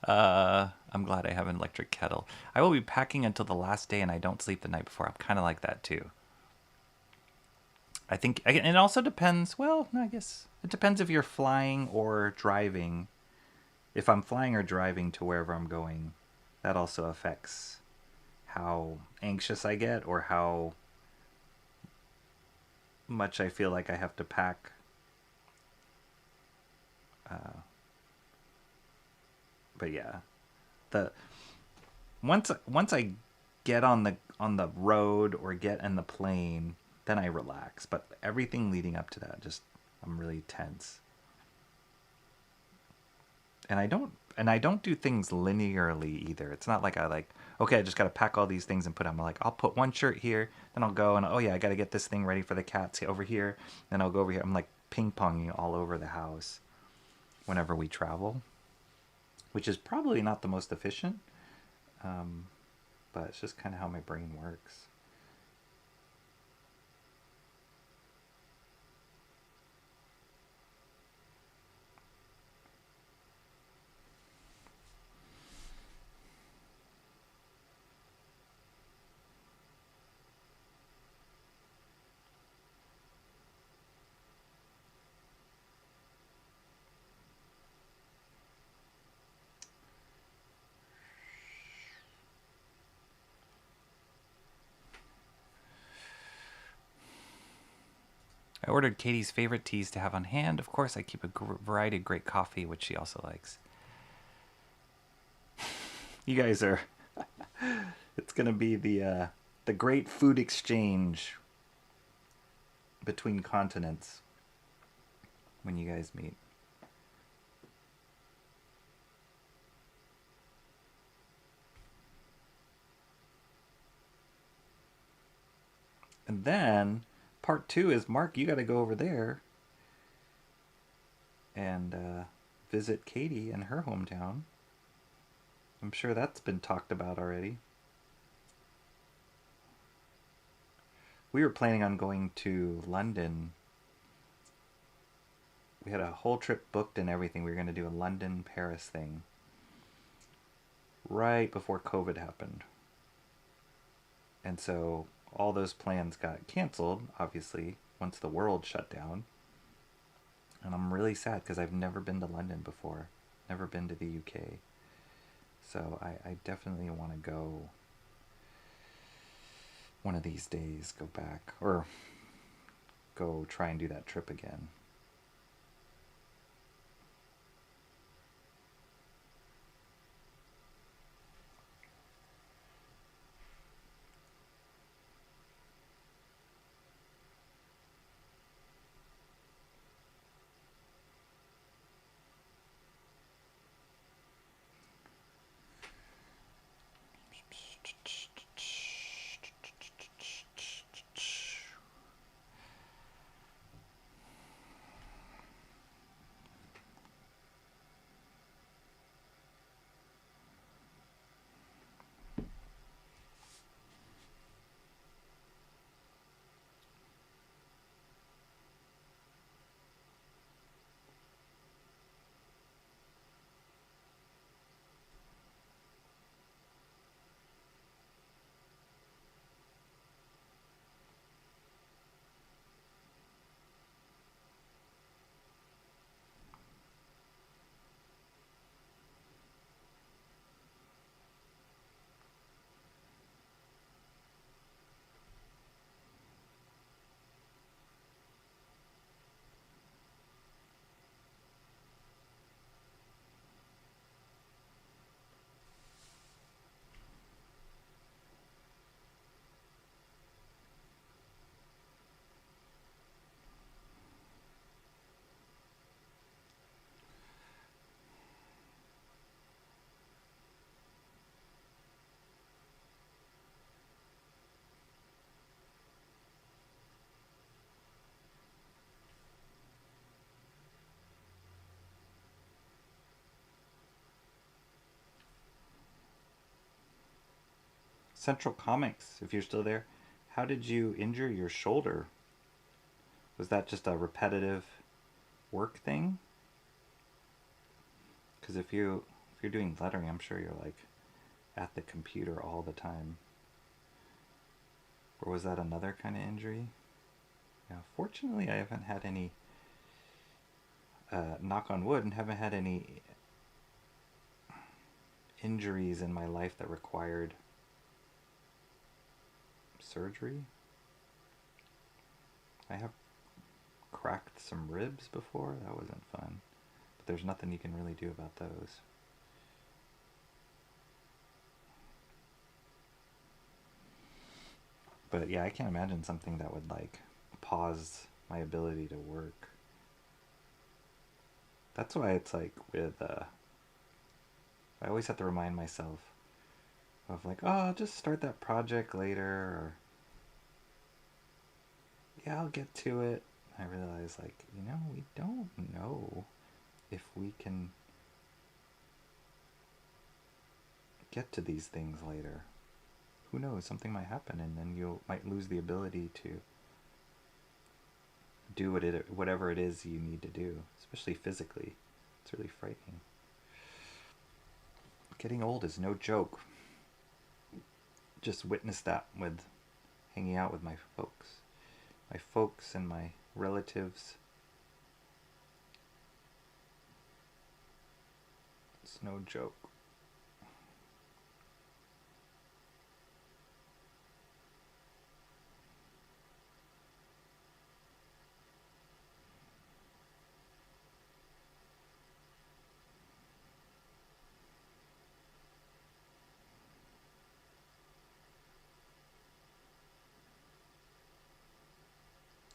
Speaker 1: I'm glad I have an electric kettle. I will be packing until the last day and I don't sleep the night before. I'm kind of like that too. I think, and it also depends, well, I guess it depends if you're flying or driving. If I'm flying or driving to wherever I'm going, that also affects how anxious I get or how much I feel like I have to pack. But yeah, the once I get on the road or get in the plane, then I relax. But everything leading up to that, just I'm really tense. And I don't do things linearly either. It's not like I like, okay, I just got to pack all these things and put them. Like I'll put one shirt here, then I'll go and oh yeah, I got to get this thing ready for the cats over here, then I'll go over here. I'm like ping-ponging all over the house whenever we travel, which is probably not the most efficient, but it's just kind of how my brain works. I ordered Katie's favorite teas to have on hand. Of course, I keep a variety of great coffee, which she also likes. You guys are... it's going to be the great food exchange between continents when you guys meet. And then part 2 is, Mark, you got to go over there and visit Katie in her hometown. I'm sure that's been talked about already. We were planning on going to London. We had a whole trip booked and everything. We were going to do a London-Paris thing right before COVID happened. And so all those plans got canceled, obviously, once the world shut down. And I'm really sad because I've never been to London before. Never been to the UK. So I definitely want to go one of these days, go back, or go try and do that trip again. Central Comics, if you're still there, how did you injure your shoulder? Was that just a repetitive work thing? Because if you're doing lettering, I'm sure you're like at the computer all the time. Or was that another kind of injury? Yeah, fortunately I haven't had any, knock on wood, and haven't had any injuries in my life that required surgery. I have cracked some ribs before. That wasn't fun. But there's nothing you can really do about those. But yeah, I can't imagine something that would like pause my ability to work. That's why it's like with, I always have to remind myself of like, oh, I'll just start that project later, or yeah, I'll get to it. I realize like, we don't know if we can get to these things later. Who knows? Something might happen, and then you might lose the ability to do whatever it is you need to do, especially physically. It's really frightening. Getting old is no joke. Just witnessed that with hanging out with my folks and my relatives. It's no joke.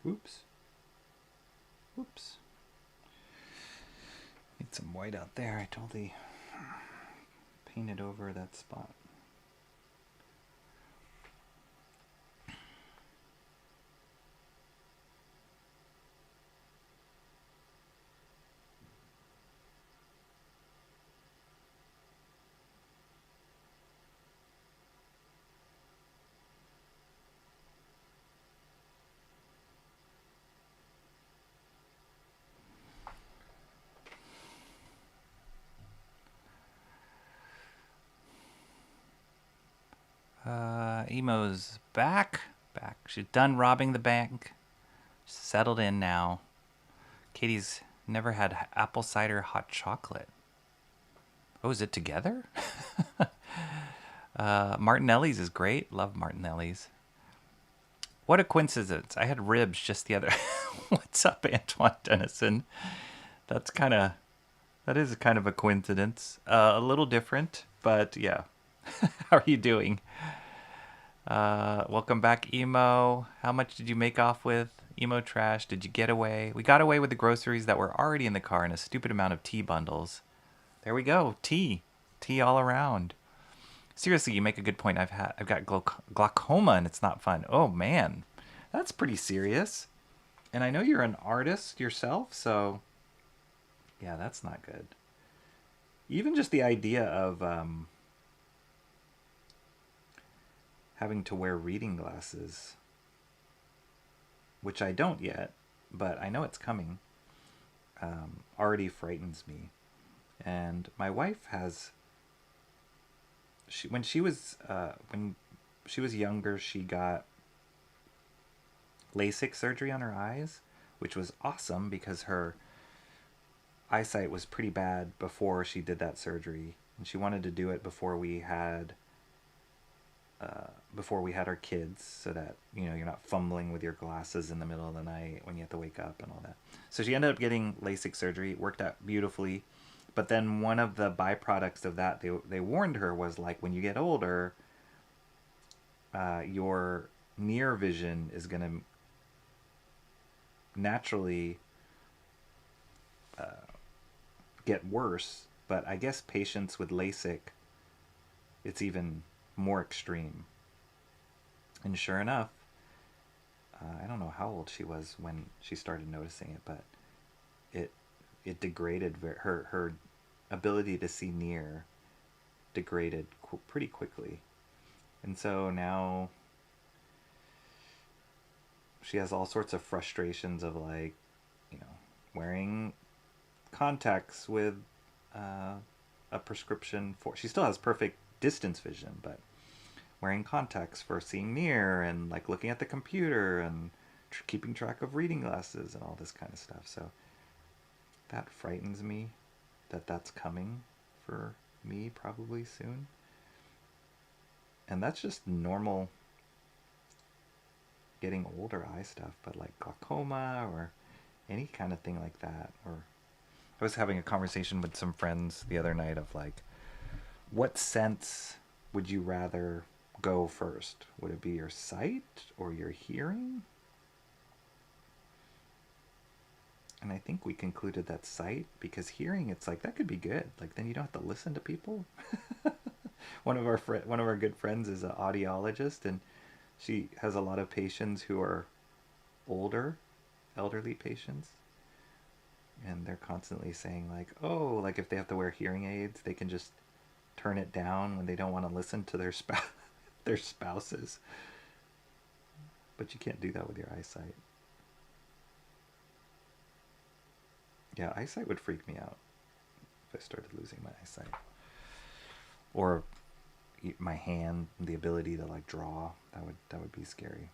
Speaker 1: Oops. Oops. Need some white out there. I totally painted over that spot. Emo's back. She's done robbing the bank. She's settled in now. Katie's never had apple cider hot chocolate. Oh, is it together? Martinelli's is great. Love Martinelli's. What a coincidence. I had ribs just the other... What's up, Antoine Dennison? That is kind of a coincidence. A little different, but yeah. How are you doing? Welcome back, Emo. How much did you make off with Emo Trash? Did you get away? We got away with the groceries that were already in the car and a stupid amount of tea bundles. There we go. Tea all around. Seriously, you make a good point. I've got glaucoma and it's not fun. Oh man, that's pretty serious. And I know you're an artist yourself, so yeah, that's not good. Even just the idea of having to wear reading glasses, which I don't yet, but I know it's coming, already frightens me. And my wife has, when she was younger, she got LASIK surgery on her eyes, which was awesome because her eyesight was pretty bad before she did that surgery, and she wanted to do it before we had our kids, so that you're not fumbling with your glasses in the middle of the night when you have to wake up and all that. So she ended up getting LASIK surgery. It worked out beautifully, but then one of the byproducts of that, they warned her, was like, when you get older, your near vision is going to naturally get worse. But I guess patients with LASIK, it's even more extreme. And sure enough, I don't know how old she was when she started noticing it, but it degraded her ability to see near degraded pretty quickly. And so now she has all sorts of frustrations of like, you know, wearing contacts with a prescription for. She still has perfect distance vision, but wearing contacts for seeing near and like looking at the computer and keeping track of reading glasses and all this kind of stuff. So that frightens me that that's coming for me probably soon. And that's just normal getting older eye stuff, but like glaucoma or any kind of thing like that. Or I was having a conversation with some friends the other night of like, what sense would you rather go first? Would it be your sight or your hearing? And I think we concluded that sight, because hearing, it's like that could be good. Like then you don't have to listen to people. One of our good friends is an audiologist, and she has a lot of patients who are older, elderly patients, and they're constantly saying like, oh, like if they have to wear hearing aids, they can just turn it down when they don't want to listen to their their spouses. But you can't do that with your eyesight. Yeah, eyesight would freak me out if I started losing my eyesight. Or my hand, the ability to like draw, that would be scary.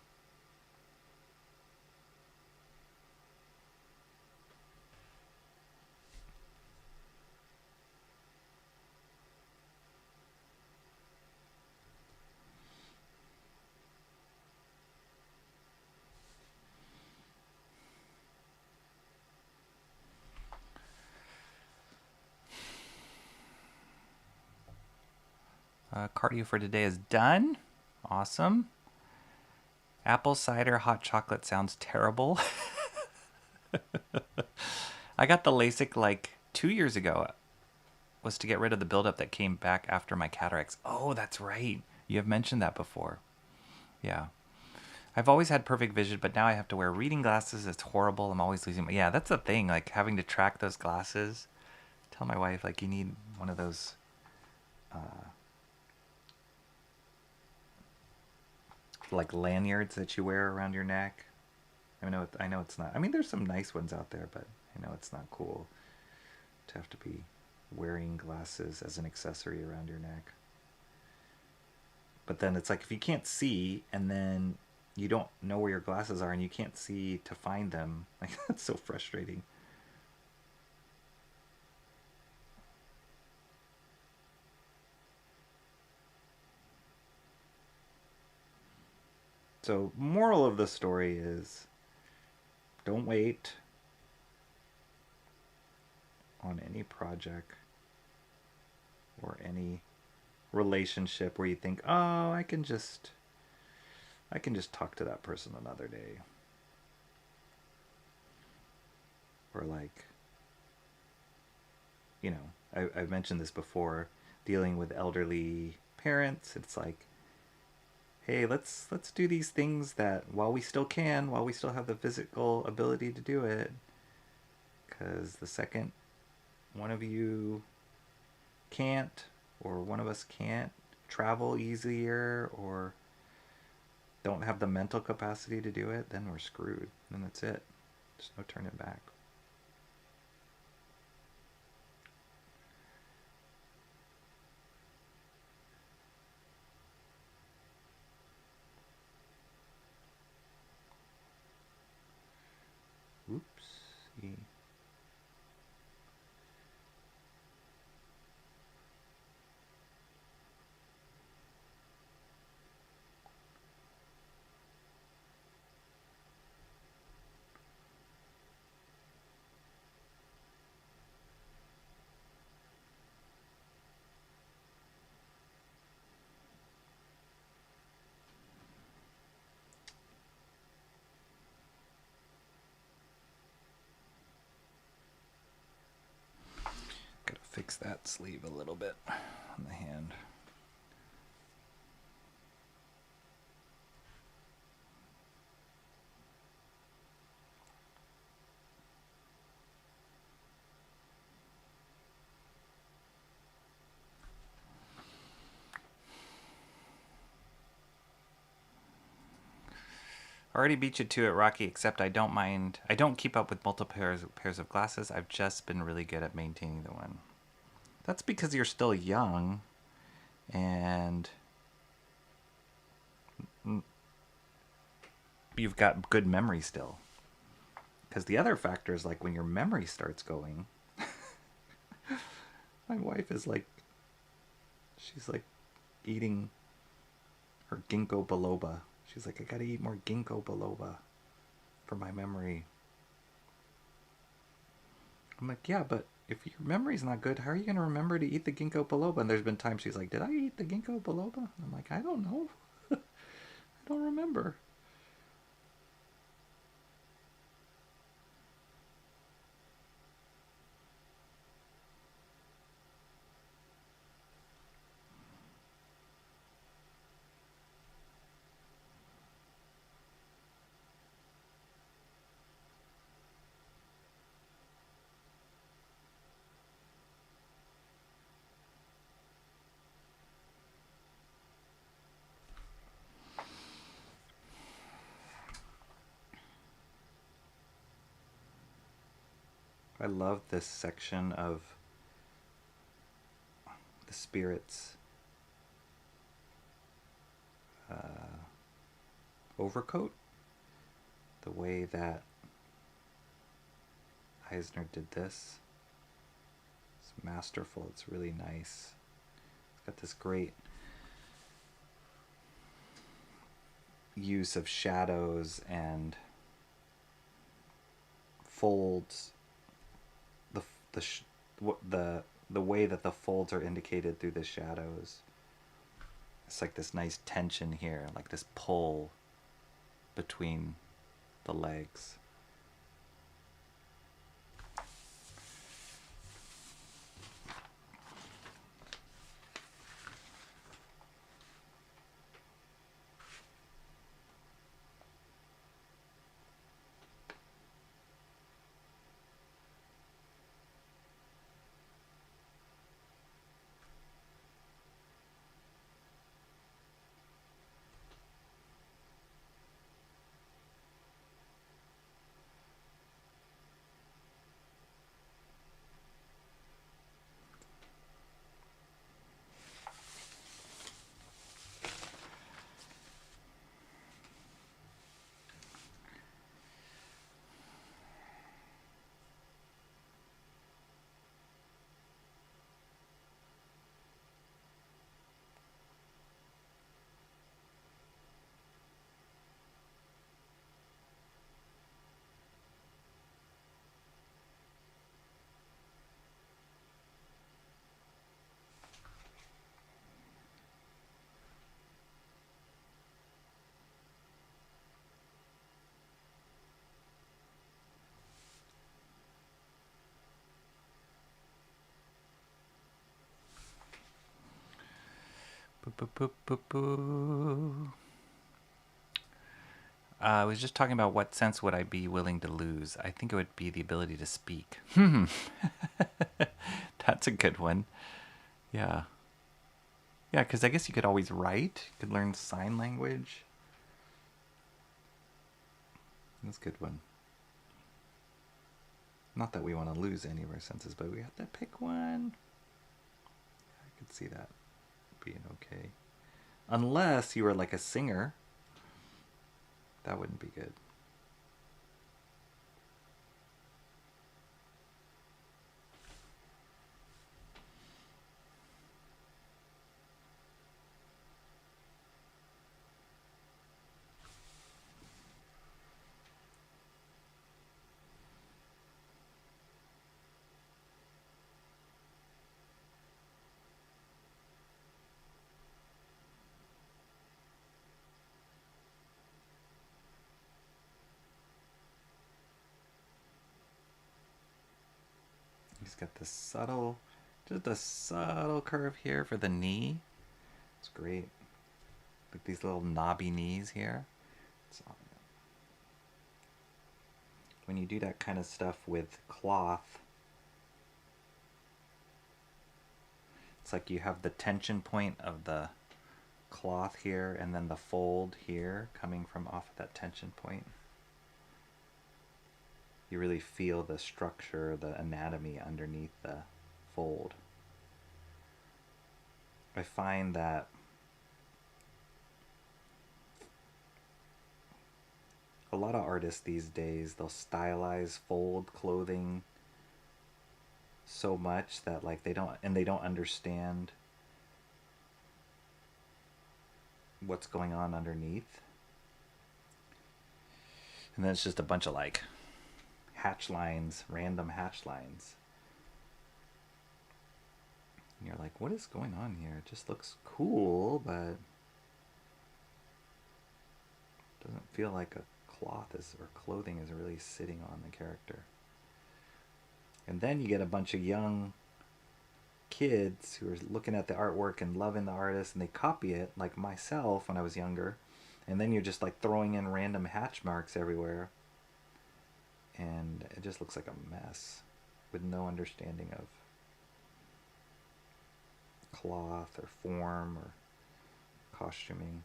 Speaker 1: Cardio for today is done. Awesome. Apple cider hot chocolate sounds terrible. I got the LASIK like 2 years ago. Was to get rid of the buildup that came back after my cataracts. Oh, that's right. You have mentioned that before. Yeah. I've always had perfect vision, but now I have to wear reading glasses. It's horrible. I'm always losing my... Yeah, that's the thing. Like having to track those glasses. Tell my wife, like, you need one of those... like lanyards that you wear around your neck. I know it's not. I mean, there's some nice ones out there, but I know it's not cool to have to be wearing glasses as an accessory around your neck. But then it's like if you can't see and then you don't know where your glasses are and you can't see to find them, like that's so frustrating. So, moral of the story is don't wait on any project or any relationship where you think, "Oh, I can just talk to that person another day." Or like, you know, I've mentioned this before, dealing with elderly parents. It's like, hey, let's do these things that while we still can, while we still have the physical ability to do it, because the second one of you can't, or one of us can't travel easier, or don't have the mental capacity to do it, then we're screwed. Then that's it. There's no turning back. Oopsie. Gotta fix that sleeve a little bit on the hand. Already beat you to it, Rocky, except I don't mind. I don't keep up with multiple pairs of glasses. I've just been really good at maintaining the one. That's because you're still young and you've got good memory still. Because the other factor is like when your memory starts going. My wife is like, she's like eating her ginkgo biloba. She's like, I gotta eat more ginkgo biloba for my memory. I'm like, yeah, but if your memory's not good, how are you gonna remember to eat the ginkgo biloba? And there's been times she's like, did I eat the ginkgo biloba? And I'm like, I don't know. I don't remember. I love this section of the spirits overcoat. The way that Eisner did this. It's masterful. It's really nice. It's got this great use of shadows and folds. The way that the folds are indicated through the shadows. It's like this nice tension here, like this pull between the legs. I was just talking about what sense would I be willing to lose. I think it would be the ability to speak. That's a good one. Yeah. Yeah, because I guess you could always write. You could learn sign language. That's a good one. Not that we want to lose any of our senses, but we have to pick one. I could see that being okay. Unless you were like a singer. That wouldn't be good. He's got this subtle, just a subtle curve here for the knee. It's great. Like these little knobby knees here. When you do that kind of stuff with cloth, it's like you have the tension point of the cloth here and then the fold here coming from off of that tension point. You really feel the structure, the anatomy underneath the fold. I find that a lot of artists these days, they'll stylize fold clothing so much that like they don't understand what's going on underneath. And then it's just a bunch of like hatch lines, random hatch lines. And you're like, what is going on here? It just looks cool, but doesn't feel like a cloth is or clothing is really sitting on the character. And then you get a bunch of young kids who are looking at the artwork and loving the artist, and they copy it, like myself when I was younger. And then you're just like throwing in random hatch marks everywhere. And it just looks like a mess with no understanding of cloth or form or costuming.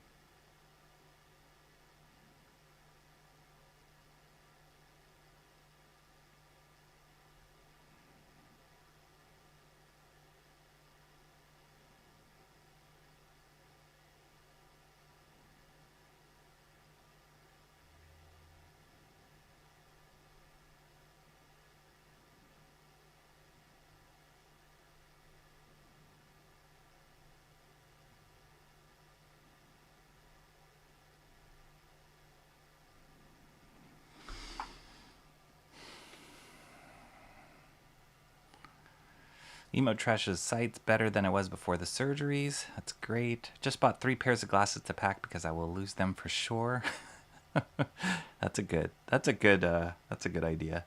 Speaker 1: Emo Trash's site's better than it was before the surgeries. That's great. Just bought 3 pairs of glasses to pack because I will lose them for sure. That's a good idea.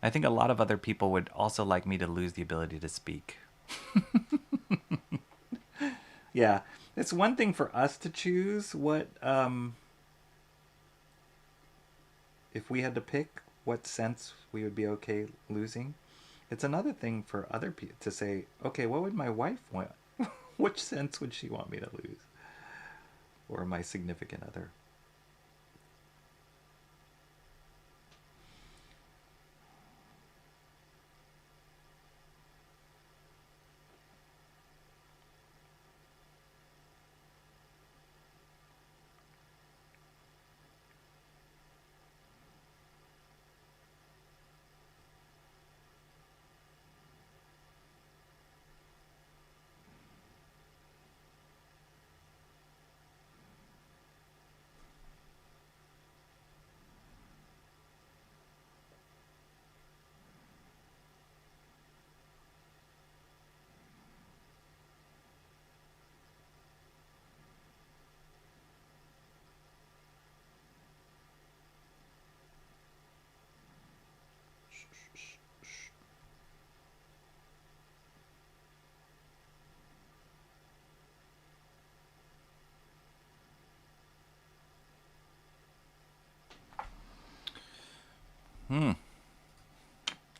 Speaker 1: I think a lot of other people would also like me to lose the ability to speak. Yeah, it's one thing for us to choose what if we had to pick what sense we would be okay losing. It's another thing for other people to say, okay, what would my wife want? Which sense would she want me to lose? Or my significant other?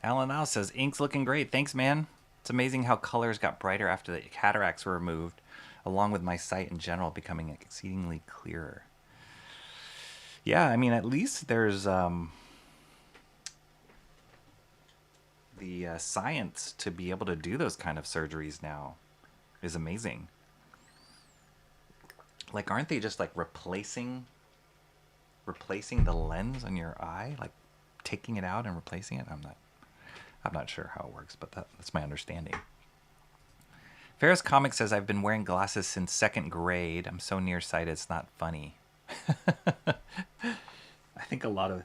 Speaker 1: Alan Lau says, ink's looking great. Thanks, man. It's amazing how colors got brighter after the cataracts were removed, along with my sight in general becoming exceedingly clearer. Yeah, I mean, at least there's the science to be able to do those kind of surgeries now is amazing. Like, aren't they just like replacing the lens on your eye, like taking it out and replacing it? I'm not sure how it works, but that's my understanding. Ferris Comic says, I've been wearing glasses since 2nd grade. I'm so nearsighted, it's not funny. I think a lot of,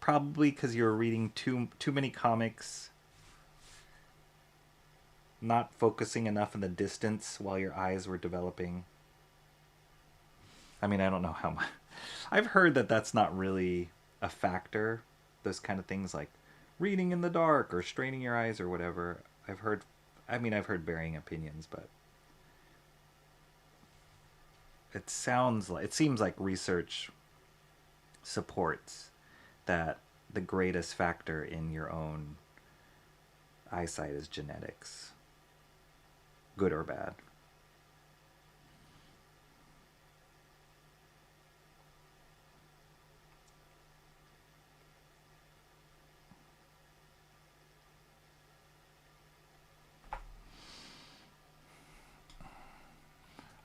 Speaker 1: probably because you were reading too many comics, not focusing enough in the distance while your eyes were developing. I mean, I don't know how much. I've heard that that's not really a factor. Those kind of things like reading in the dark or straining your eyes or whatever. I've heard varying opinions, but it seems like research supports that the greatest factor in your own eyesight is genetics, good or bad.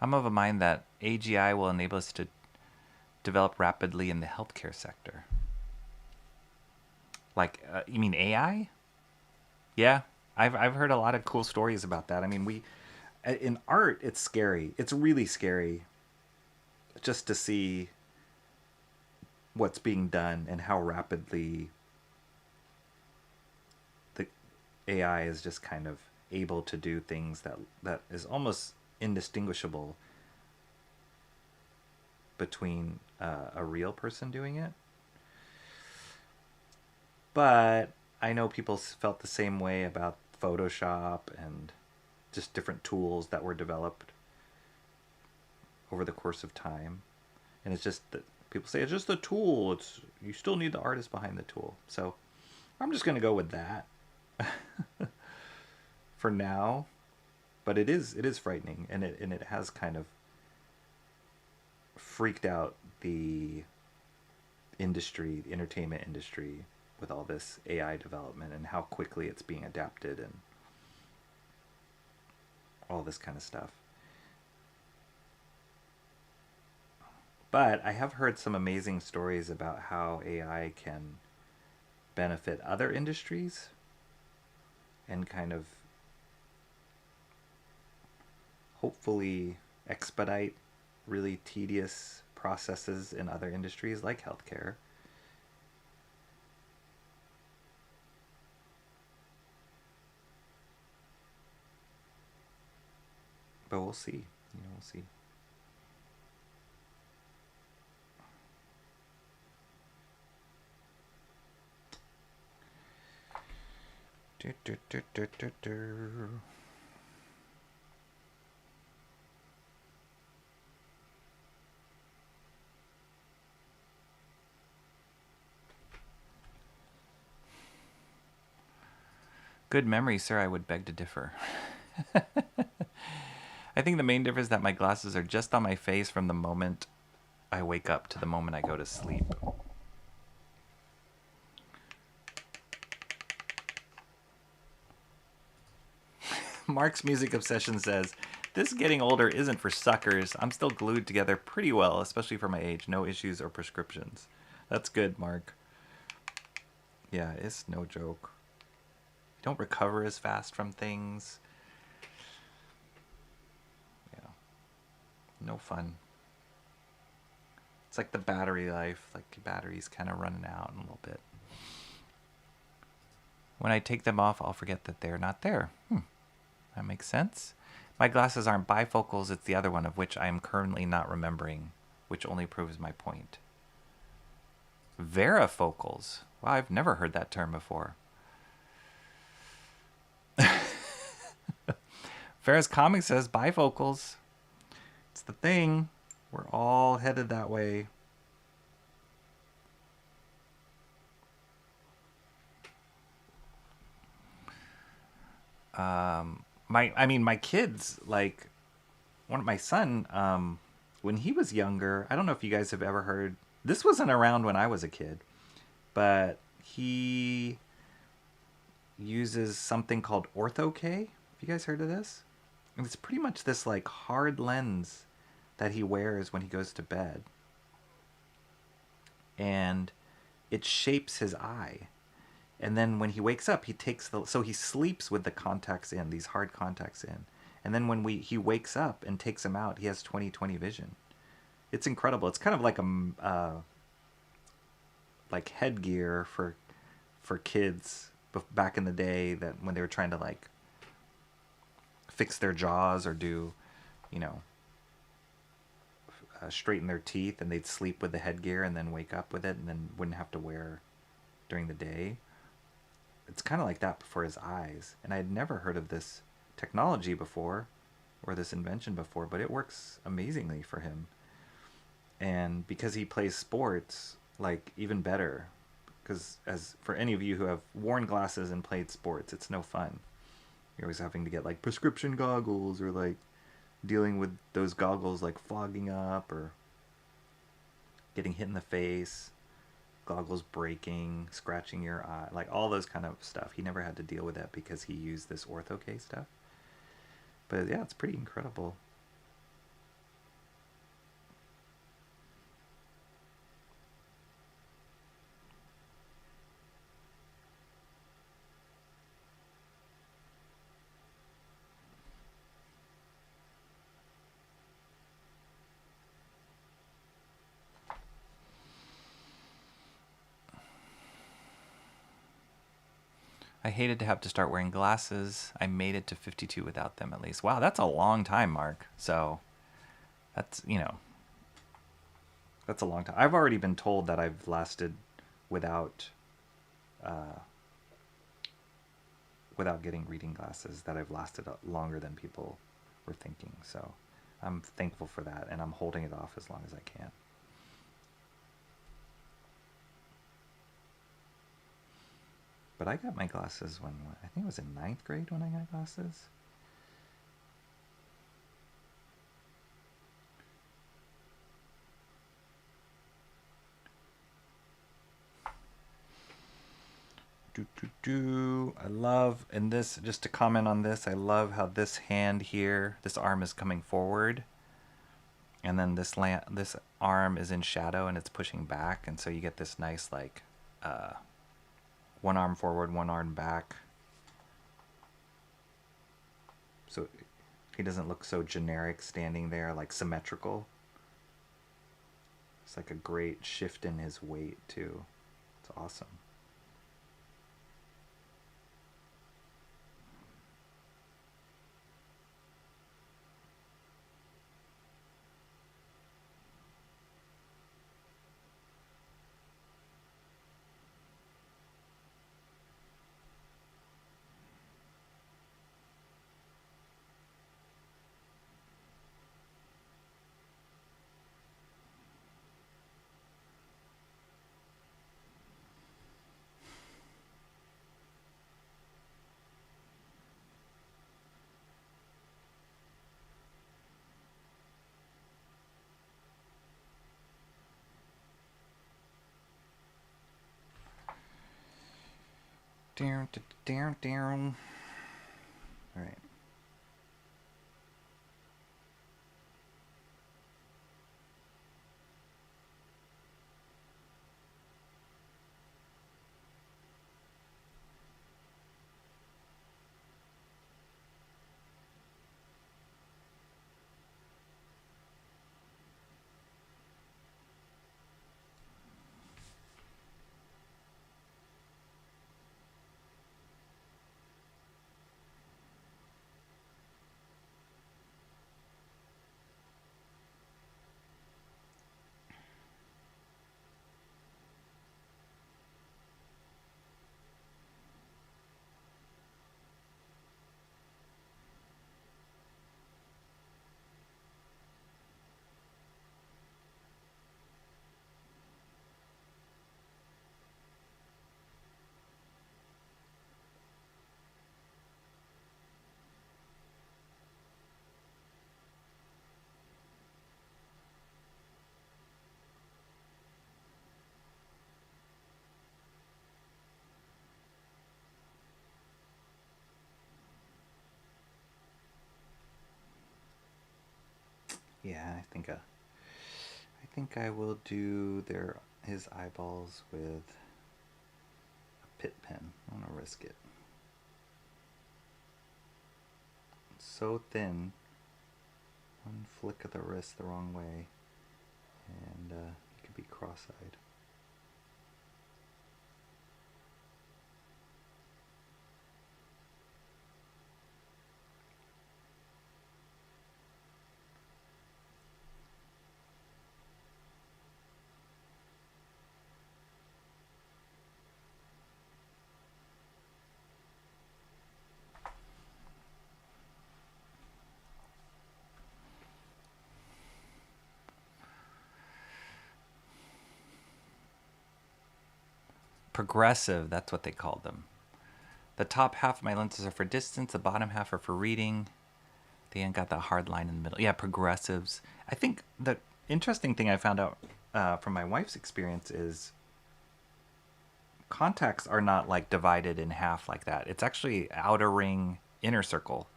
Speaker 1: I'm of a mind that AGI will enable us to develop rapidly in the healthcare sector. Like, you mean AI? Yeah, I've heard a lot of cool stories about that. I mean, in art, it's scary. It's really scary just to see what's being done and how rapidly the AI is just kind of able to do things that is almost indistinguishable between a real person doing it. But I know people felt the same way about Photoshop and just different tools that were developed over the course of time. And it's just that people say it's just a tool. It's you still need the artist behind the tool. So I'm just gonna go with that for now. But it is frightening, and it has kind of freaked out the industry, the entertainment industry, with all this AI development and how quickly it's being adapted and all this kind of stuff. But I have heard some amazing stories about how AI can benefit other industries and kind of hopefully expedite really tedious processes in other industries like healthcare. But we'll see. We'll see. Good memory, sir. I would beg to differ. I think the main difference is that my glasses are just on my face from the moment I wake up to the moment I go to sleep. Mark's Music Obsession says, this getting older isn't for suckers. I'm still glued together pretty well, especially for my age. No issues or prescriptions. That's good, Mark. Yeah, it's no joke. You don't recover as fast from things. Yeah. No fun. It's like the battery life. Like battery's kind of running out in a little bit. When I take them off, I'll forget that they're not there. That makes sense. My glasses aren't bifocals, it's the other one, of which I am currently not remembering, which only proves my point. Varifocals. Wow, I've never heard that term before. Ferris Comics says bifocals. It's the thing. We're all headed that way. My kids, like my son, when he was younger, I don't know if you guys have ever heard, this wasn't around when I was a kid, but he uses something called Ortho-K. Have you guys heard of this? And it's pretty much this like hard lens that he wears when he goes to bed. And it shapes his eye. And then when he wakes up, he sleeps with the contacts in, these hard contacts in. And then when he wakes up and takes them out, he has 20/20 vision. It's incredible. It's kind of like a like headgear for kids back in the day, that when they were trying to like fix their jaws or do, straighten their teeth, and they'd sleep with the headgear and then wake up with it and then wouldn't have to wear during the day. It's kind of like that for his eyes. And I had never heard of this technology before, or this invention before, but it works amazingly for him. And because he plays sports, like even better. Because as for any of you who have worn glasses and played sports, it's no fun. You're always having to get like prescription goggles, or like dealing with those goggles like fogging up or getting hit in the face, goggles breaking, scratching your eye, like all those kind of stuff. He never had to deal with that because he used this Ortho-K stuff. But yeah, it's pretty incredible. I hated to have to start wearing glasses. I made it to 52 without them at least. Wow, that's a long time, Mark. So that's, that's a long time. I've already been told that I've lasted without without getting reading glasses, that I've lasted longer than people were thinking. So I'm thankful for that, and I'm holding it off as long as I can. But I got my glasses when, I think it was in ninth grade when I got glasses. I love, and this, just to comment on this, I love how this hand here, this arm is coming forward, and then this arm is in shadow and it's pushing back, and so you get this nice like one arm forward, one arm back. So he doesn't look so generic standing there, like symmetrical. It's like a great shift in his weight too. It's awesome. Down. All right. Yeah, I think I will do his eyeballs with a pit pen. I'm gonna risk it. It's so thin. One flick of the wrist the wrong way, and you could be cross-eyed. Progressive, that's what they call them. The top half of my lenses are for distance, the bottom half are for reading. The end got the hard line in the middle. Yeah, progressives. I think the interesting thing I found out from my wife's experience is contacts are not like divided in half like that. It's actually outer ring, inner circle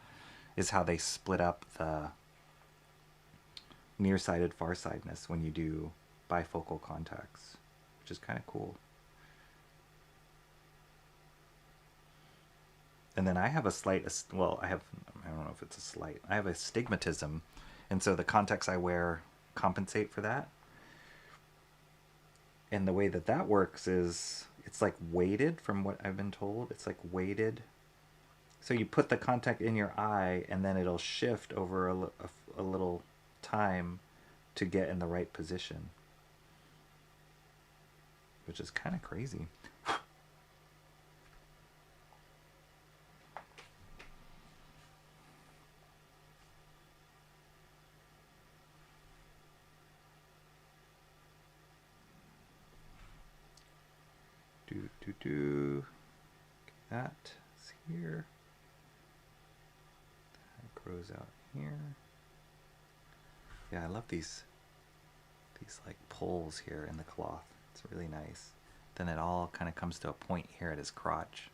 Speaker 1: is how they split up the nearsighted, farsightedness when you do bifocal contacts, which is kind of cool. And then I have a slight, well, I don't know if it's a slight, I have astigmatism. And so the contacts I wear compensate for that. And the way that that works is it's like weighted from what I've been told. It's like weighted. So you put the contact in your eye and then it'll shift over a little time to get in the right position, which is kind of crazy. That is here. That grows out here. Yeah, I love these like pulls here in the cloth. It's really nice. Then it all kind of comes to a point here at his crotch.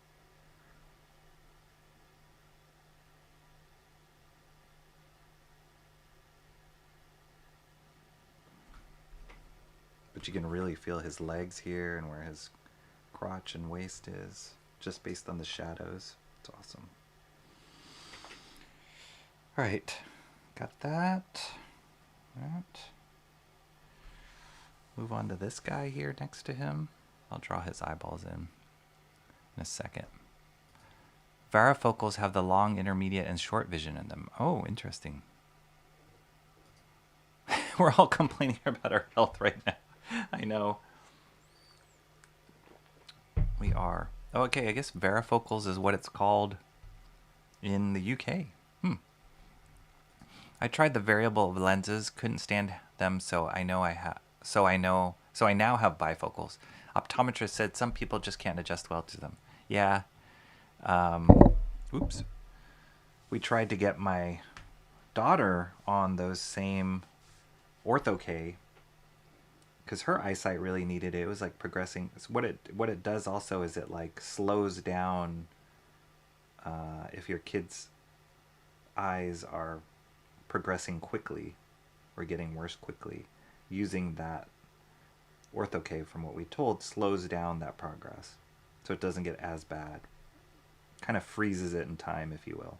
Speaker 1: But you can really feel his legs here and where his crotch and waist is, just based on the shadows. It's awesome. All right, got that. Move on to this guy here next to him. I'll draw his eyeballs in a second. Varifocals have the long, intermediate, and short vision in them. Oh, interesting. We're all complaining about our health right now. I know. We are. Oh, okay, I guess varifocals is what it's called in the UK. I tried the variable lenses, couldn't stand them, so I now have bifocals. Optometrist said some people just can't adjust well to them. Yeah. Oops. We tried to get my daughter on those same Ortho-K because her eyesight really needed it. It was like progressing. So what it does also is it like slows down if your kid's eyes are progressing quickly or getting worse quickly. Using that Ortho-K, from what we told, slows down that progress so it doesn't get as bad. Kind of freezes it in time, if you will.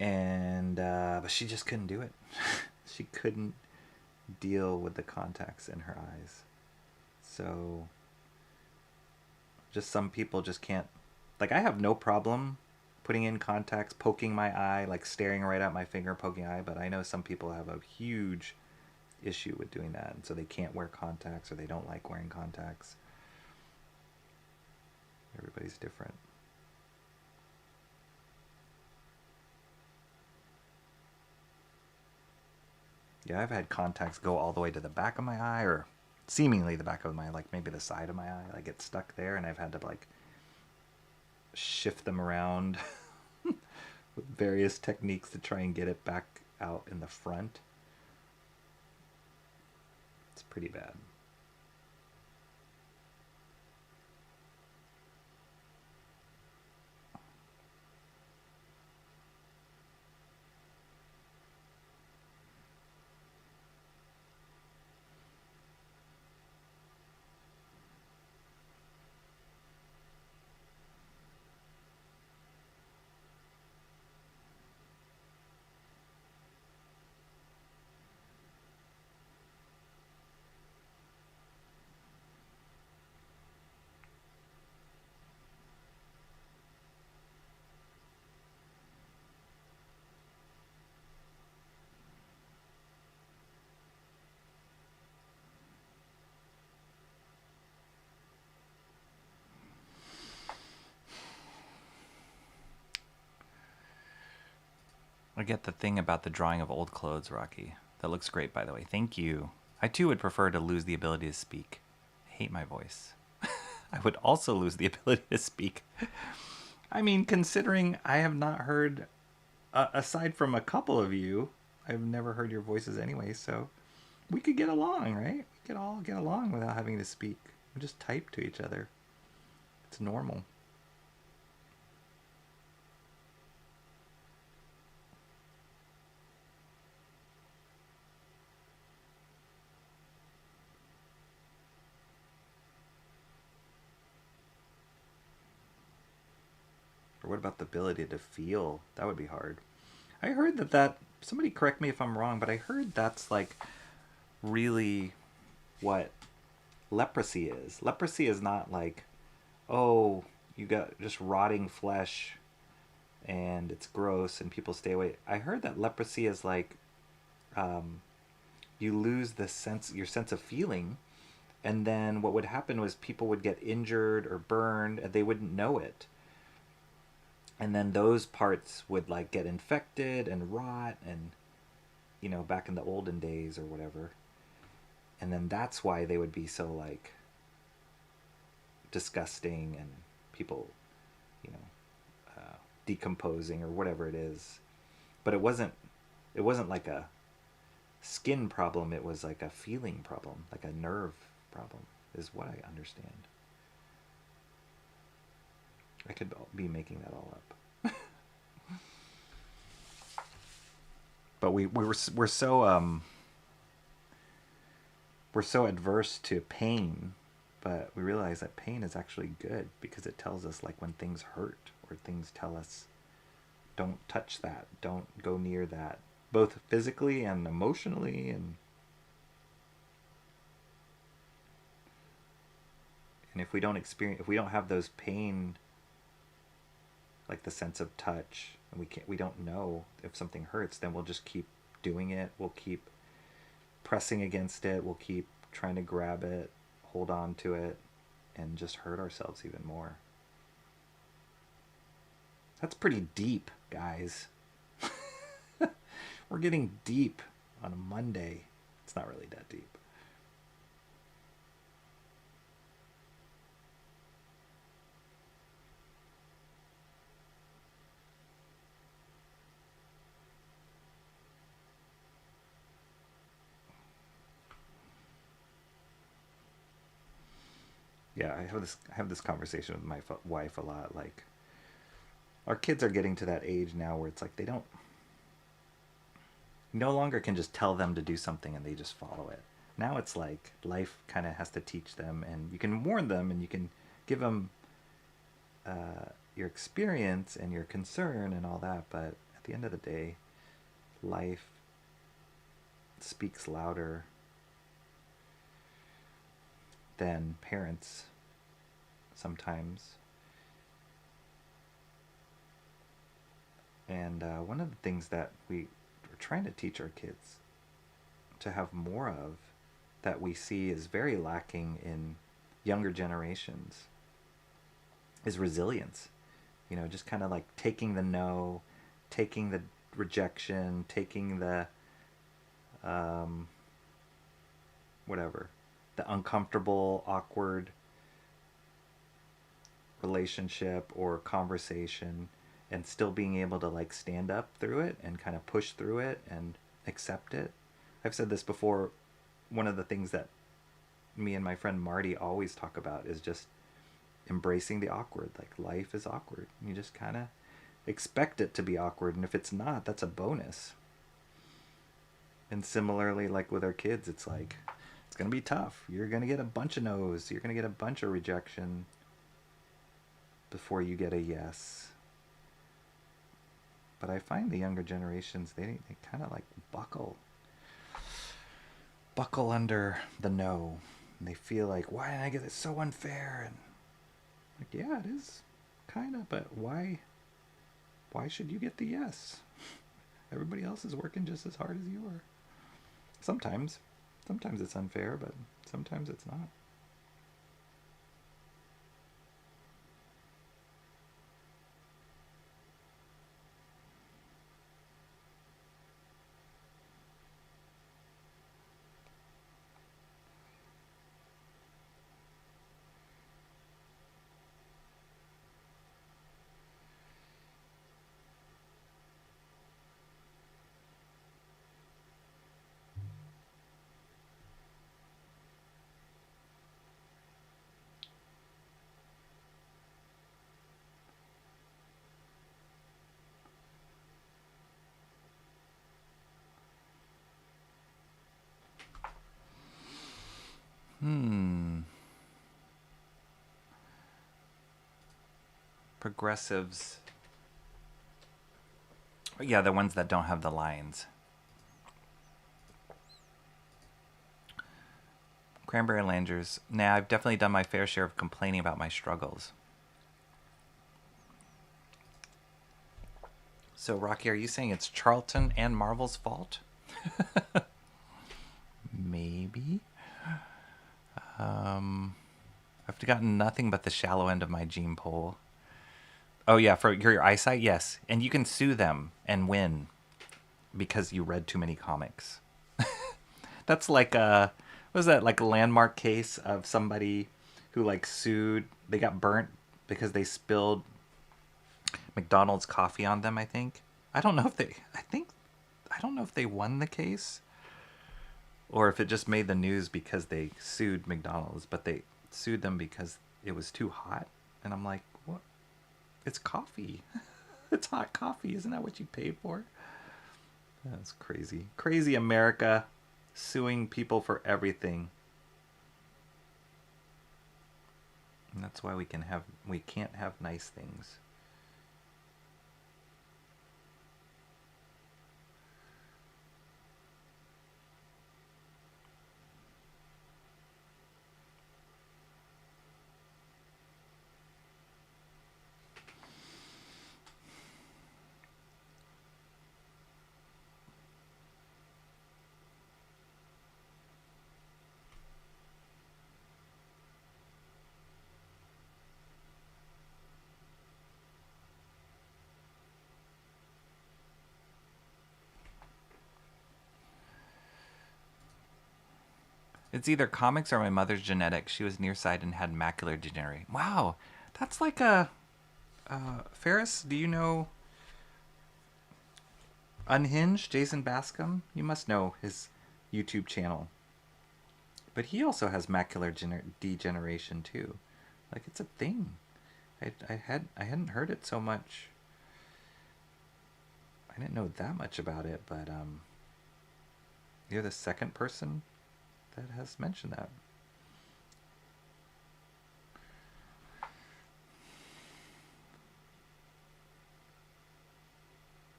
Speaker 1: And but she just couldn't do it. She couldn't deal with the contacts in her eyes. So just some people just can't. Like, I have no problem putting in contacts, poking my eye, like staring right at my finger, poking eye, but I know some people have a huge issue with doing that, and so they can't wear contacts or they don't like wearing contacts. Everybody's different. Yeah, I've had contacts go all the way to the back of my eye, or seemingly the back of my, like maybe the side of my eye. I get stuck there, and I've had to like shift them around with various techniques to try and get it back out in the front. It's pretty bad. I get the thing about the drawing of old clothes, Rocky. That looks great, by the way. Thank you. I too would prefer to lose the ability to speak. I hate my voice. I would also lose the ability to speak. I mean, considering I have not heard, aside from a couple of you, I've never heard your voices anyway, so we could get along, right? We could all get along without having to speak. We just type to each other. It's normal. Or what about the ability to feel? That would be hard. I heard that somebody correct me if I'm wrong, but I heard that's like really what leprosy is. Leprosy is not like, oh, you got just rotting flesh and it's gross and people stay away. I heard that leprosy is like, you lose your sense of feeling, and then what would happen was people would get injured or burned and they wouldn't know it, and then those parts would like get infected and rot, and back in the olden days or whatever, and then that's why they would be so like disgusting and people decomposing or whatever it is. But it wasn't like a skin problem, it was like a feeling problem, like a nerve problem, is what I understand. I could be making that all up. But we're so we're so adverse to pain, but we realize that pain is actually good because it tells us like when things hurt, or things tell us don't touch that, don't go near that, both physically and emotionally. And if we don't have those pain, like the sense of touch, and we don't know if something hurts, then we'll just keep doing it, we'll keep pressing against it, we'll keep trying to grab it, hold on to it, and just hurt ourselves even more. That's pretty deep, guys. We're getting deep on a Monday. It's not really that deep. Yeah, I have this conversation with my wife a lot. Like, our kids are getting to that age now where it's like they don't no longer can just tell them to do something and they just follow it. Now it's like life kind of has to teach them, and you can warn them and you can give them your experience and your concern and all that, but at the end of the day, life speaks louder than parents sometimes. And one of the things that we're trying to teach our kids to have more of, that we see is very lacking in younger generations, is resilience. Just kind of like taking the no, taking the rejection, taking the whatever, the uncomfortable, awkward relationship or conversation, and still being able to like stand up through it and kind of push through it and accept it. I've said this before, one of the things that me and my friend Marty always talk about is just embracing the awkward. Like, life is awkward. You just kind of expect it to be awkward, and if it's not, that's a bonus. And similarly, like with our kids, it's like, it's going to be tough. You're going to get a bunch of no's. You're going to get a bunch of rejection before you get a yes. But I find the younger generations, they kind of like buckle under the no. And they feel like, why did I get it? It's so unfair. And like, yeah, it is kind of, but why should you get the yes? Everybody else is working just as hard as you are. Sometimes it's unfair, but sometimes it's not. Progressives. Yeah, the ones that don't have the lines. Cranberry Langers. Nah, I've definitely done my fair share of complaining about my struggles. So, Rocky, are you saying it's Charlton and Marvel's fault? Maybe. I've gotten nothing but the shallow end of my gene pool. Oh, yeah, for your eyesight? Yes. And you can sue them and win because you read too many comics. That's like a, what was that, like a landmark case of somebody who like sued, they got burnt because they spilled McDonald's coffee on them, I think. I don't know if they, I don't know if they won the case or if it just made the news because they sued McDonald's, but they sued them because it was too hot. And I'm like, what? It's coffee. It's hot coffee. Isn't that what you paid for? That's crazy. Crazy America, suing people for everything. And that's why we can't have nice things. It's either comics or my mother's genetics. She was nearsighted and had macular degeneration. Wow, that's like a... Ferris, do you know Unhinged, Jason Bascom? You must know his YouTube channel. But he also has macular degeneration too. Like, it's a thing. I hadn't heard it so much. I didn't know that much about it, but you're the second person that has mentioned that.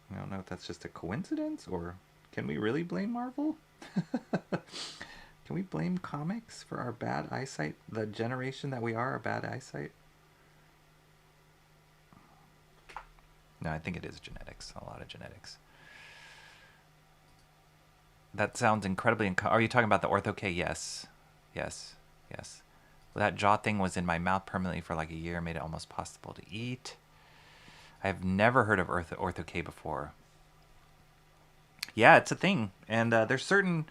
Speaker 1: I don't know if that's just a coincidence, or can we really blame Marvel? Can we blame comics for our bad eyesight? The generation that we are, our bad eyesight? No, I think it is genetics. A lot of genetics. That sounds incredibly... Are you talking about the Ortho-K? Yes. Yes. Yes. Well, that jaw thing was in my mouth permanently for like a year. Made it almost possible to eat. I've never heard of Ortho-K before. Yeah, it's a thing. And there's certain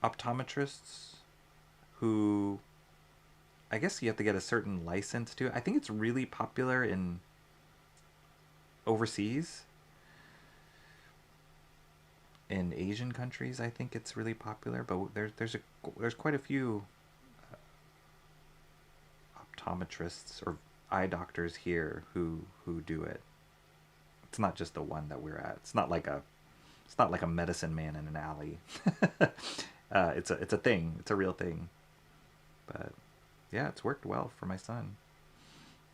Speaker 1: optometrists who... I guess you have to get a certain license to. I think it's really popular in overseas. In Asian countries, I think it's really popular, but there's quite a few optometrists or eye doctors here who do it. It's not just the one that we're at. It's not like a medicine man in an alley. It's a thing. It's a real thing. But yeah, it's worked well for my son,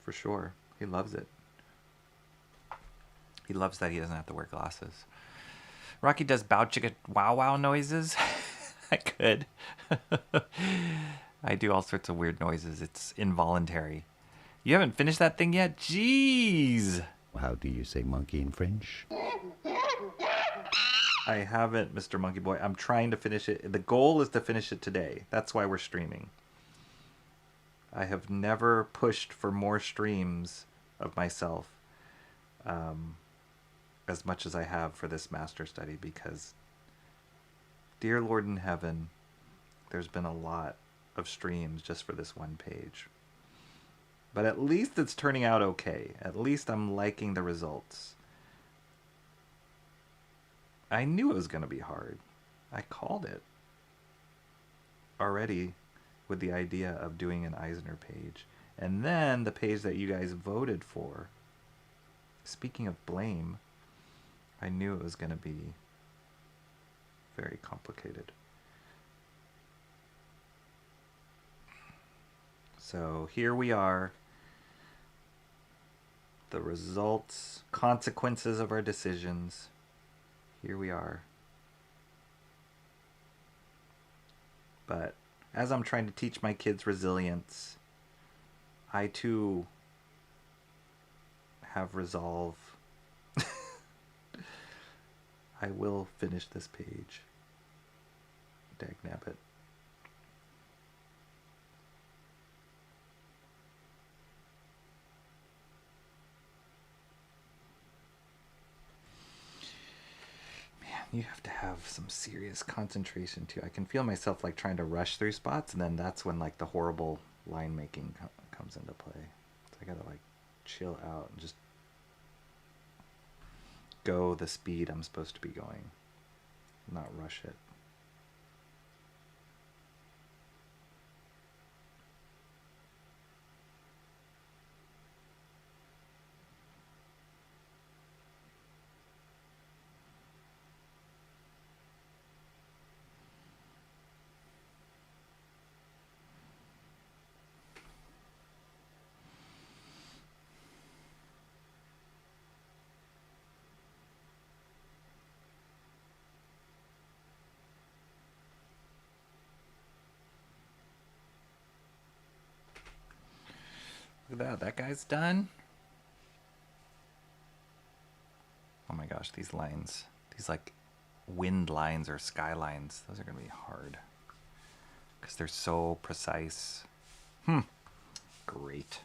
Speaker 1: for sure. He loves it. He loves that he doesn't have to wear glasses. Rocky does bow chicka wow wow noises. I could. I do all sorts of weird noises. It's involuntary. You haven't finished that thing yet? Jeez.
Speaker 5: How do you say monkey in French?
Speaker 1: I haven't, Mr. Monkey Boy. I'm trying to finish it. The goal is to finish it today. That's why we're streaming. I have never pushed for more streams of myself as much as I have for this master study, because, dear Lord in heaven, there's been a lot of streams just for this one page. But at least it's turning out okay. At least I'm liking the results. I knew it was going to be hard. I called it already with the idea of doing an EISNER page. And then the page that you guys voted for. Speaking of blame, I knew it was going to be very complicated. So here we are. The results, consequences of our decisions. Here we are. But as I'm trying to teach my kids resilience, I too have resolve. I will finish this page. Dagnabbit. You have to have some serious concentration too. I can feel myself like trying to rush through spots, and then that's when like the horrible line making comes into play. So I gotta like chill out and just go the speed I'm supposed to be going, not rush it. Look at that. That guy's done. Oh my gosh, these lines. These like wind lines or sky lines. Those are going to be hard. Because they're so precise. Great.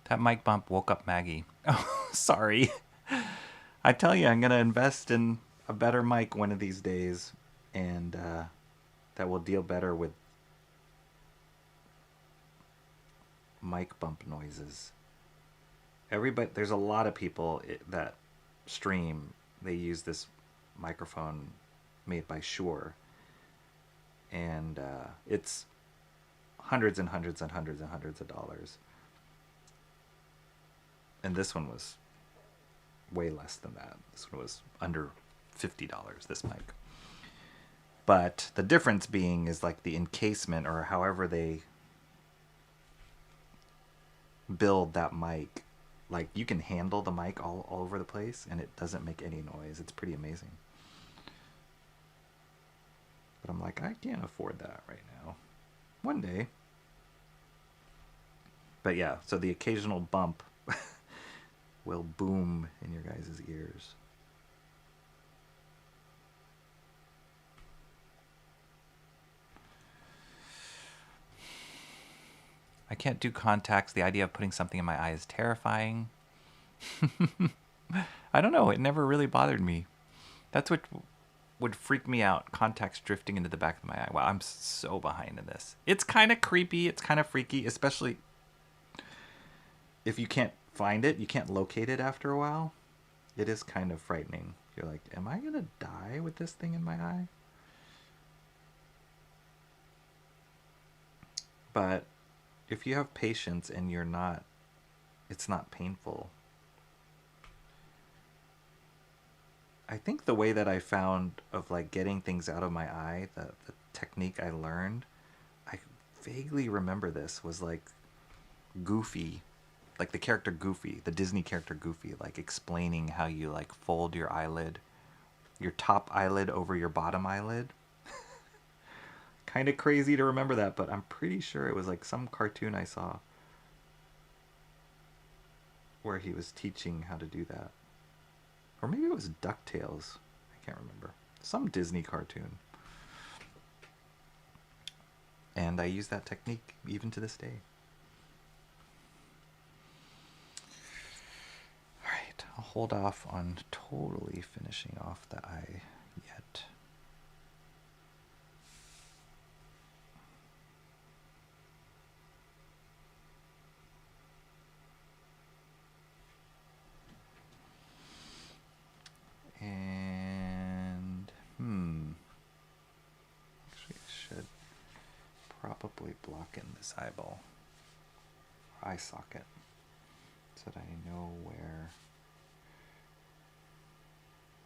Speaker 1: That mic bump woke up Maggie. Oh, sorry. I tell you, I'm going to invest in a better mic one of these days, and that will deal better with mic bump noises. Everybody, there's a lot of people that stream. They use this microphone made by Shure, and it's hundreds and hundreds and hundreds and hundreds of dollars. And this one was way less than that. This one was under $50, this mic. But the difference being is like the encasement, or however they build that mic. Like you can handle the mic all over the place and it doesn't make any noise. It's pretty amazing. But I'm like, I can't afford that right now. One day. But yeah, so the occasional bump will boom in your guys' ears. I can't do contacts. The idea of putting something in my eye is terrifying. I don't know. It never really bothered me. That's what would freak me out. Contacts drifting into the back of my eye. Wow, I'm so behind in this. It's kind of creepy. It's kind of freaky, especially if you can't find it. You can't locate it after a while. It is kind of frightening. You're like, am I going to die with this thing in my eye? But if you have patience and you're not, it's not painful. I think the way that I found of like getting things out of my eye, the technique I learned, I vaguely remember this, was like Goofy, like the character Goofy, the Disney character Goofy, like explaining how you like fold your eyelid, your top eyelid over your bottom eyelid. Kind of crazy to remember that, but I'm pretty sure it was like some cartoon I saw where he was teaching how to do that. Or maybe it was DuckTales. I can't remember. Some Disney cartoon. And I use that technique even to this day. Alright, I'll hold off on totally finishing off the eye yet. And really blocking this eyeball, eye socket, so that I know where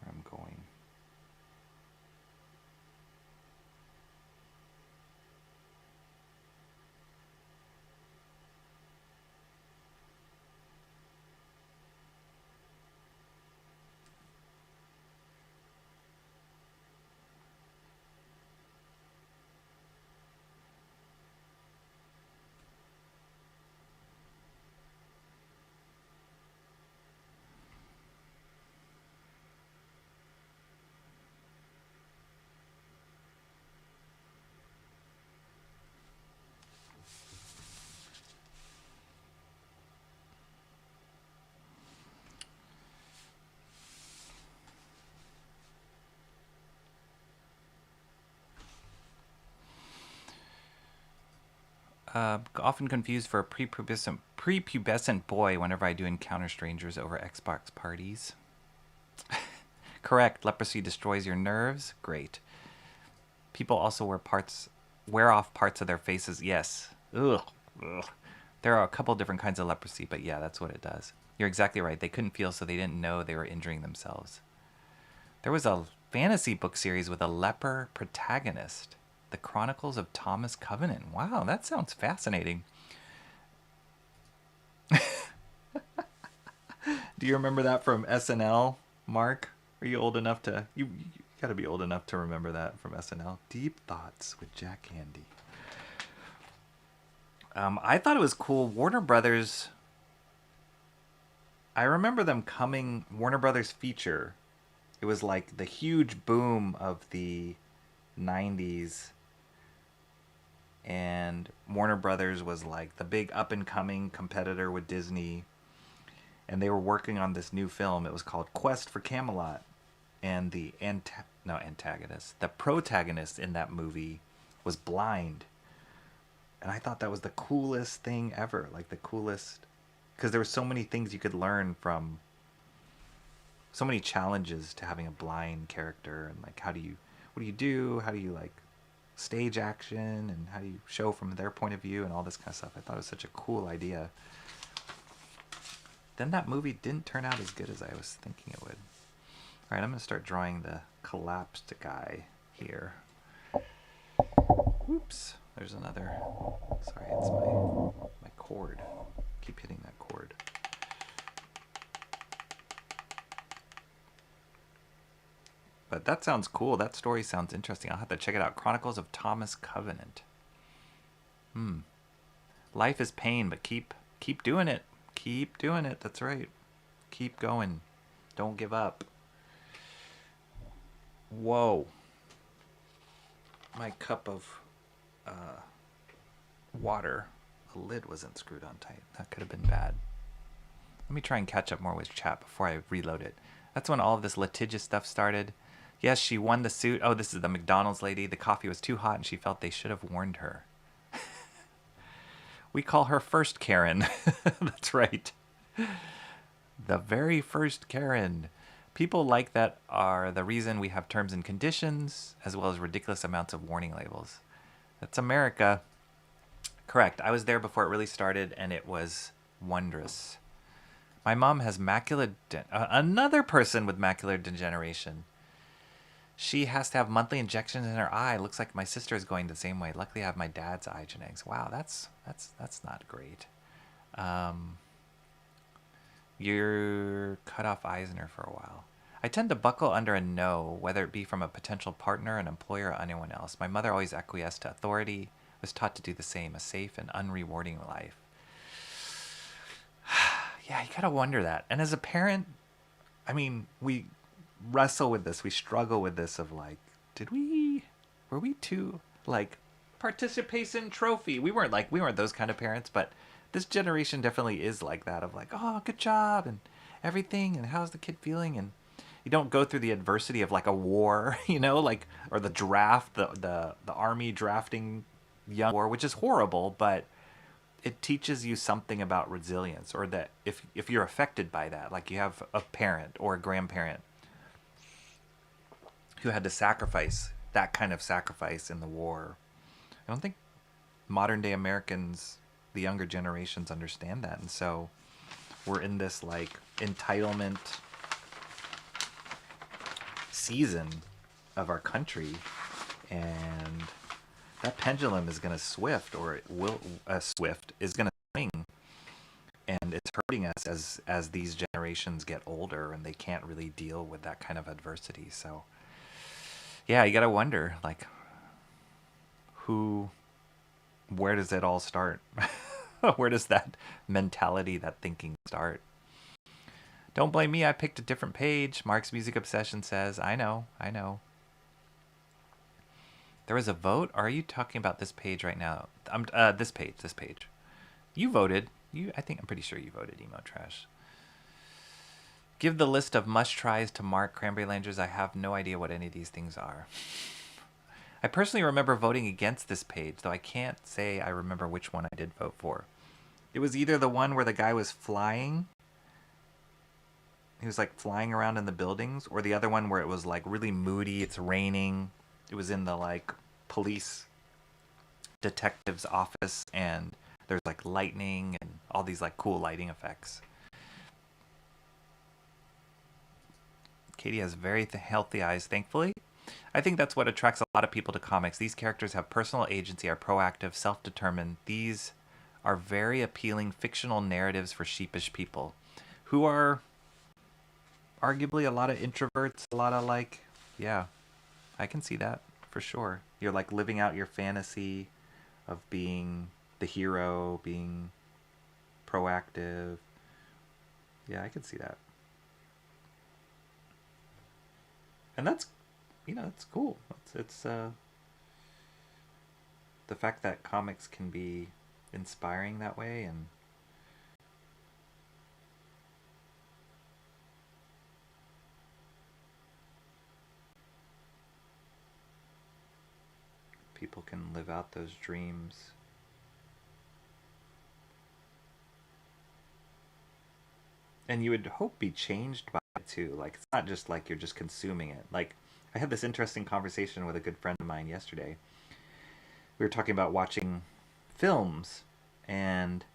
Speaker 1: I'm going. Often confused for a prepubescent boy whenever I do encounter strangers over Xbox parties. Correct. Leprosy destroys your nerves. Great. People also wear off parts of their faces. Yes. Ugh. Ugh. There are a couple different kinds of leprosy, but yeah, that's what it does. You're exactly right. They couldn't feel, so they didn't know they were injuring themselves. There was a fantasy book series with a leper protagonist. The Chronicles of Thomas Covenant. Wow, that sounds fascinating. Do you remember that from SNL, Mark? Are you old enough to... You got to be old enough to remember that from SNL. Deep Thoughts with Jack Handy. I thought it was cool. Warner Brothers... I remember them coming... Warner Brothers feature. It was like the huge boom of the 90s. And Warner Brothers was like the big up-and-coming competitor with Disney. And they were working on this new film. It was called Quest for Camelot. And the the protagonist in that movie was blind. And I thought that was the coolest thing ever. Like the coolest... Because there were so many things you could learn from... So many challenges to having a blind character. And like, what do you do? How do you like... stage action, and how do you show from their point of view and all this kind of stuff. I thought it was such a cool idea. Then that movie didn't turn out as good as I was thinking it would. Alright, I'm going to start drawing the collapsed guy here. Oops, there's another. Sorry, it's my cord. Keep hitting that cord. But that sounds cool. That story sounds interesting. I'll have to check it out. Chronicles of Thomas Covenant. Life is pain, but keep doing it. Keep doing it. That's right. Keep going. Don't give up. Whoa. My cup of water. The lid wasn't screwed on tight. That could have been bad. Let me try and catch up more with chat before I reload it. That's when all of this litigious stuff started. Yes, she won the suit. Oh, this is the McDonald's lady. The coffee was too hot and she felt they should have warned her. We call her First Karen. That's right. The very first Karen. People like that are the reason we have terms and conditions, as well as ridiculous amounts of warning labels. That's America. Correct. I was there before it really started, and it was wondrous. My mom has another person with macular degeneration. She has to have monthly injections in her eye. Looks like my sister is going the same way. Luckily, I have my dad's eye genetics. Wow, that's not great. You're cut off EISNER for a while. I tend to buckle under a no, whether it be from a potential partner, an employer, or anyone else. My mother always acquiesced to authority, was taught to do the same, a safe and unrewarding life. Yeah, you gotta wonder that. And as a parent, I mean, we wrestle with this, we struggle with this of like, were we too, like, participation trophy? We weren't those kind of parents, but this generation definitely is like that of like, oh, good job and everything, and how's the kid feeling? And you don't go through the adversity of like a war, like, or the draft, the army drafting young war, which is horrible, but it teaches you something about resilience, or that if you're affected by that, like you have a parent or a grandparent who had to sacrifice that kind of sacrifice in the war. I don't think modern day Americans, the younger generations understand that. And so we're in this like entitlement season of our country, and that pendulum is going to swift, or it will swift is going to swing, and it's hurting us as these generations get older and they can't really deal with that kind of adversity. So yeah, you got to wonder, like, where does it all start? Where does that mentality, that thinking start? Don't blame me, I picked a different page. Mark's Music Obsession says, I know. There was a vote? Or are you talking about this page right now? This page. You voted. I'm pretty sure you voted, Emo Trash. Give the list of must-tries to Mark. Cranberry Langers. I have no idea what any of these things are. I personally remember voting against this page, though I can't say I remember which one I did vote for. It was either the one where the guy was flying. He was like flying around in the buildings, or the other one where it was like really moody, it's raining. It was in the like police detective's office, and there's like lightning and all these like cool lighting effects. Katie has very healthy eyes, thankfully. I think that's what attracts a lot of people to comics. These characters have personal agency, are proactive, self-determined. These are very appealing fictional narratives for sheepish people who are arguably a lot of introverts, a lot of like, yeah, I can see that for sure. You're like living out your fantasy of being the hero, being proactive. Yeah, I can see that. And that's, it's cool. It's the fact that comics can be inspiring that way, and people can live out those dreams. And you would hope be changed by it too. Like, it's not just like you're just consuming it. Like, I had this interesting conversation with a good friend of mine yesterday. We were talking about watching films, and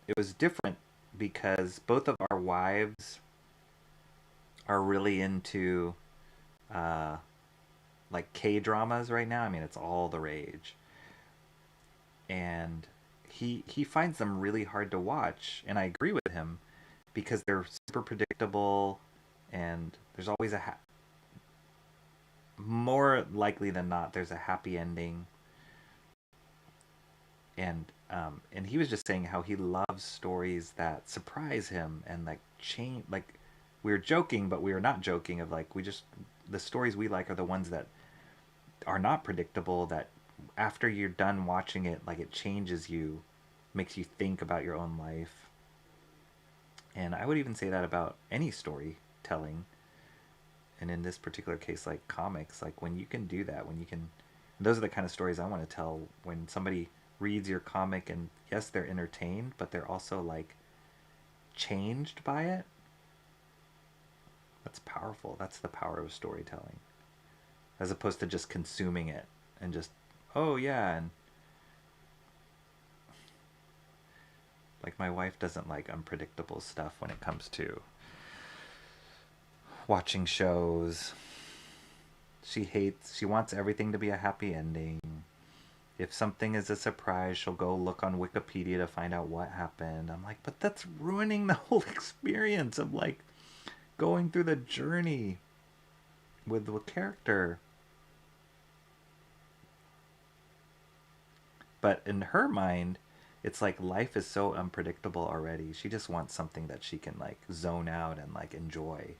Speaker 1: it was different because both of our wives are really into like K-dramas right now. I mean, it's all the rage. And he finds them really hard to watch, and I agree with him, because they're super predictable, and there's always more likely than not there's a happy ending. And he was just saying how he loves stories that surprise him and like change, like, we were joking but we were not joking, of like, the stories we like are the ones that are not predictable, that after you're done watching it, like, it changes you, makes you think about your own life. And I would even say that about any storytelling. And in this particular case, like comics, like when you can do that, those are the kind of stories I want to tell. When somebody reads your comic and yes, they're entertained, but they're also like changed by it. That's powerful. That's the power of storytelling. As opposed to just consuming it and just, oh yeah, and like, my wife doesn't like unpredictable stuff when it comes to watching shows. She wants everything to be a happy ending. If something is a surprise, she'll go look on Wikipedia to find out what happened. I'm like, but that's ruining the whole experience of like going through the journey with the character. But in her mind, it's like life is so unpredictable already. She just wants something that she can like zone out and like enjoy.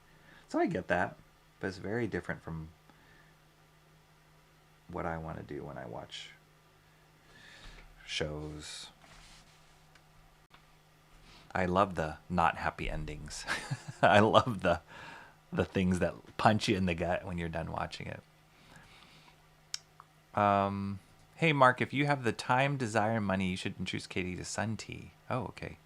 Speaker 1: So I get that, but it's very different from what I want to do when I watch shows. I love the not happy endings. I love the things that punch you in the gut when you're done watching it. Hey, Mark, if you have the time, desire, and money, you should introduce Katie to Sun Tea. Oh, okay.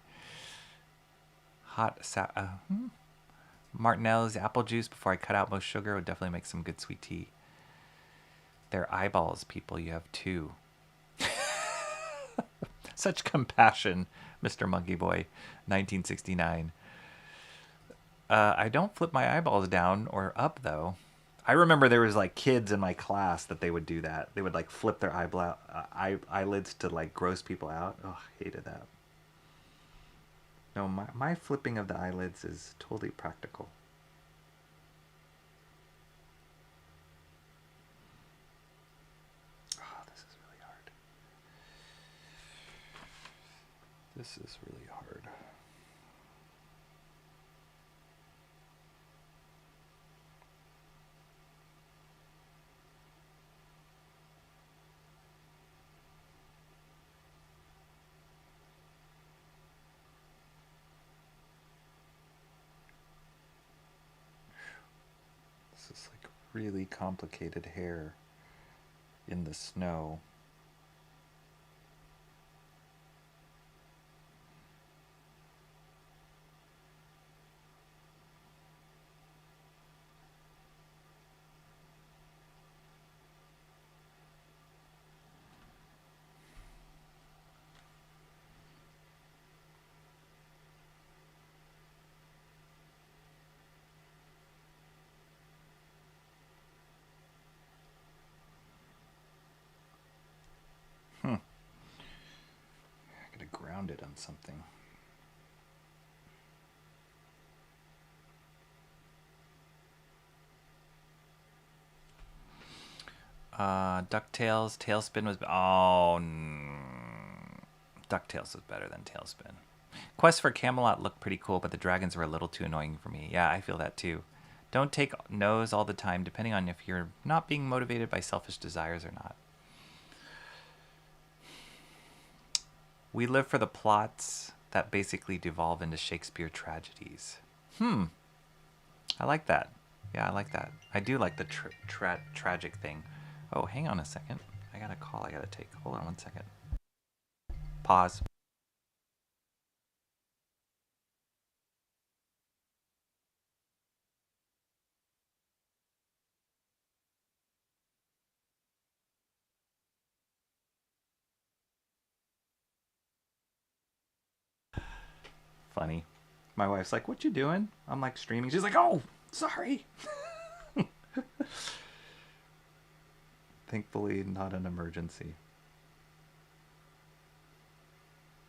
Speaker 1: Martinelli's apple juice before I cut out most sugar would definitely make some good sweet tea. They're eyeballs, people. You have two. Such compassion, Mr. Monkey Boy, 1969. I don't flip my eyeballs down or up, though. I remember there was like kids in my class that they would do that. They would like flip their eyelids to like gross people out. Oh, hated that. No, my flipping of the eyelids is totally practical. Oh, this is really hard. This is really hard. This is like really complicated hair in the snow. I gotta ground it on something. DuckTales, Tailspin was... Oh, DuckTales was better than Tailspin. Quest for Camelot looked pretty cool, but the dragons were a little too annoying for me. Yeah, I feel that too. Don't take no's all the time, depending on if you're not being motivated by selfish desires or not. We live for the plots that basically devolve into Shakespeare tragedies. I like that. Yeah, I like that. I do like the tragic thing. Oh, hang on a second. I got a call I gotta take. Hold on one second. Pause. Funny. My wife's like, "What you doing?" I'm like, streaming. She's like, "Oh, sorry." Thankfully, not an emergency.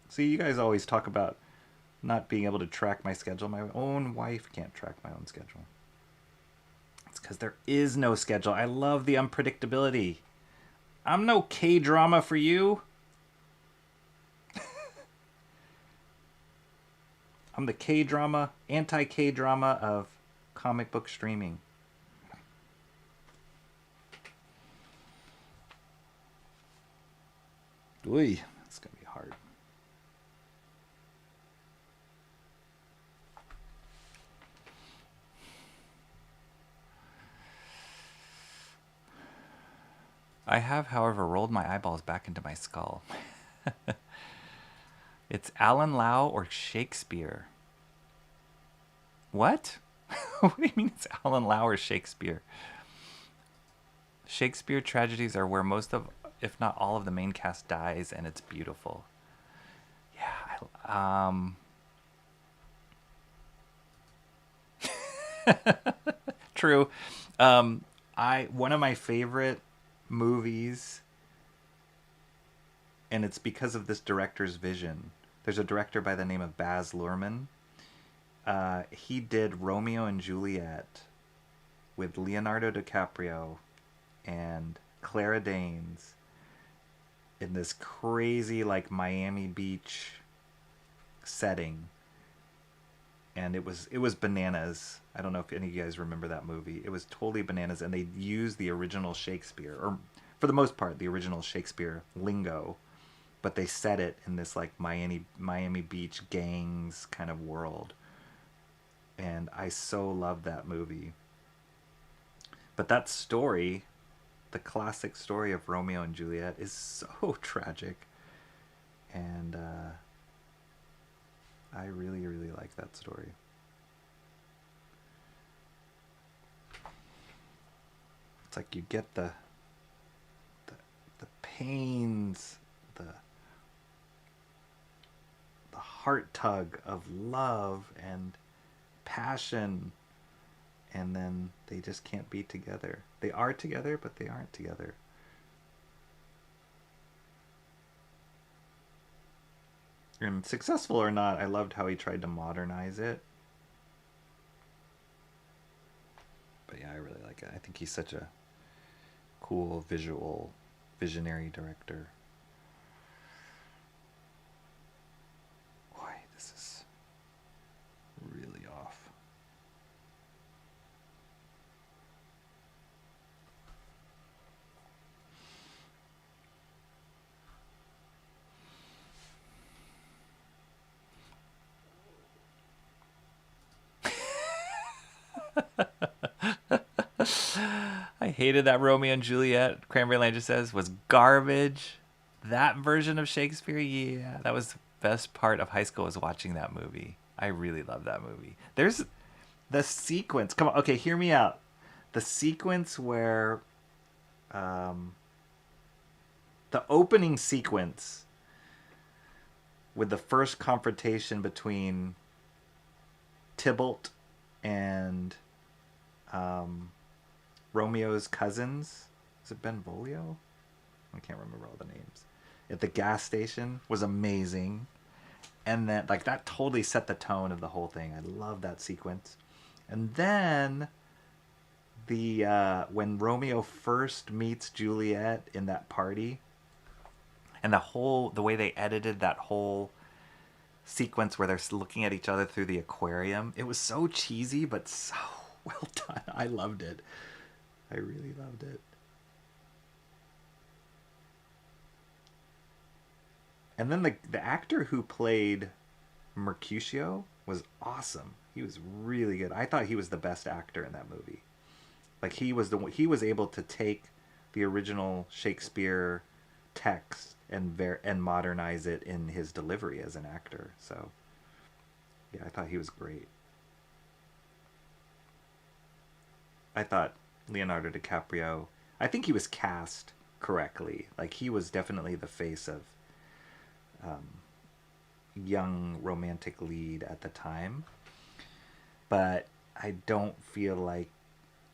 Speaker 1: See, you guys always talk about not being able to track my schedule. My own wife can't track my own schedule. It's because there is no schedule. I love the unpredictability. I'm no K-drama for you. I'm the K-drama, anti-K-drama of comic book streaming. Oy, that's gonna be hard. I have, however, rolled my eyeballs back into my skull. It's Alan Lau or Shakespeare. What? What do you mean it's Alan Lau or Shakespeare? Shakespeare tragedies are where most of, if not all of the main cast dies, and it's beautiful. Yeah, true. One of my favorite movies, and it's because of this director's vision. There's a director by the name of Baz Luhrmann. He did Romeo and Juliet with Leonardo DiCaprio and Clara Danes in this crazy like Miami Beach setting, and it was bananas. I don't know if any of you guys remember that movie. It was totally bananas, and they used the original Shakespeare, or for the most part the original Shakespeare lingo, but they set it in this like Miami Beach gangs kind of world. And I so love that movie. But that story, the classic story of Romeo and Juliet, is so tragic. And I really, really like that story. It's like you get the pains, heart tug of love and passion, and then they just can't be together. They are together, but they aren't together. And successful or not, I loved how he tried to modernize it. But yeah, I really like it. I think he's such a cool visionary director. Boy, this is really off. I hated that Romeo and Juliet, Cranberry Land just says, was garbage. That version of Shakespeare, yeah, that was the best part of high school, was watching that movie. I really love that movie. There's the sequence. Come on, okay, hear me out. The sequence where the opening sequence with the first confrontation between Tybalt and Romeo's cousins. Is it Benvolio? I can't remember all the names. At the gas station was amazing. And then, like, that totally set the tone of the whole thing. I love that sequence. And then when Romeo first meets Juliet in that party, and the way they edited that whole sequence where they're looking at each other through the aquarium, it was so cheesy but so well done. I loved it. I really loved it. And then the actor who played Mercutio was awesome. He was really good. I thought he was the best actor in that movie. Like, he was able to take the original Shakespeare text and modernize it in his delivery as an actor. So yeah, I thought he was great. I thought Leonardo DiCaprio, I think he was cast correctly. Like, he was definitely the face of young romantic lead at the time. But I don't feel like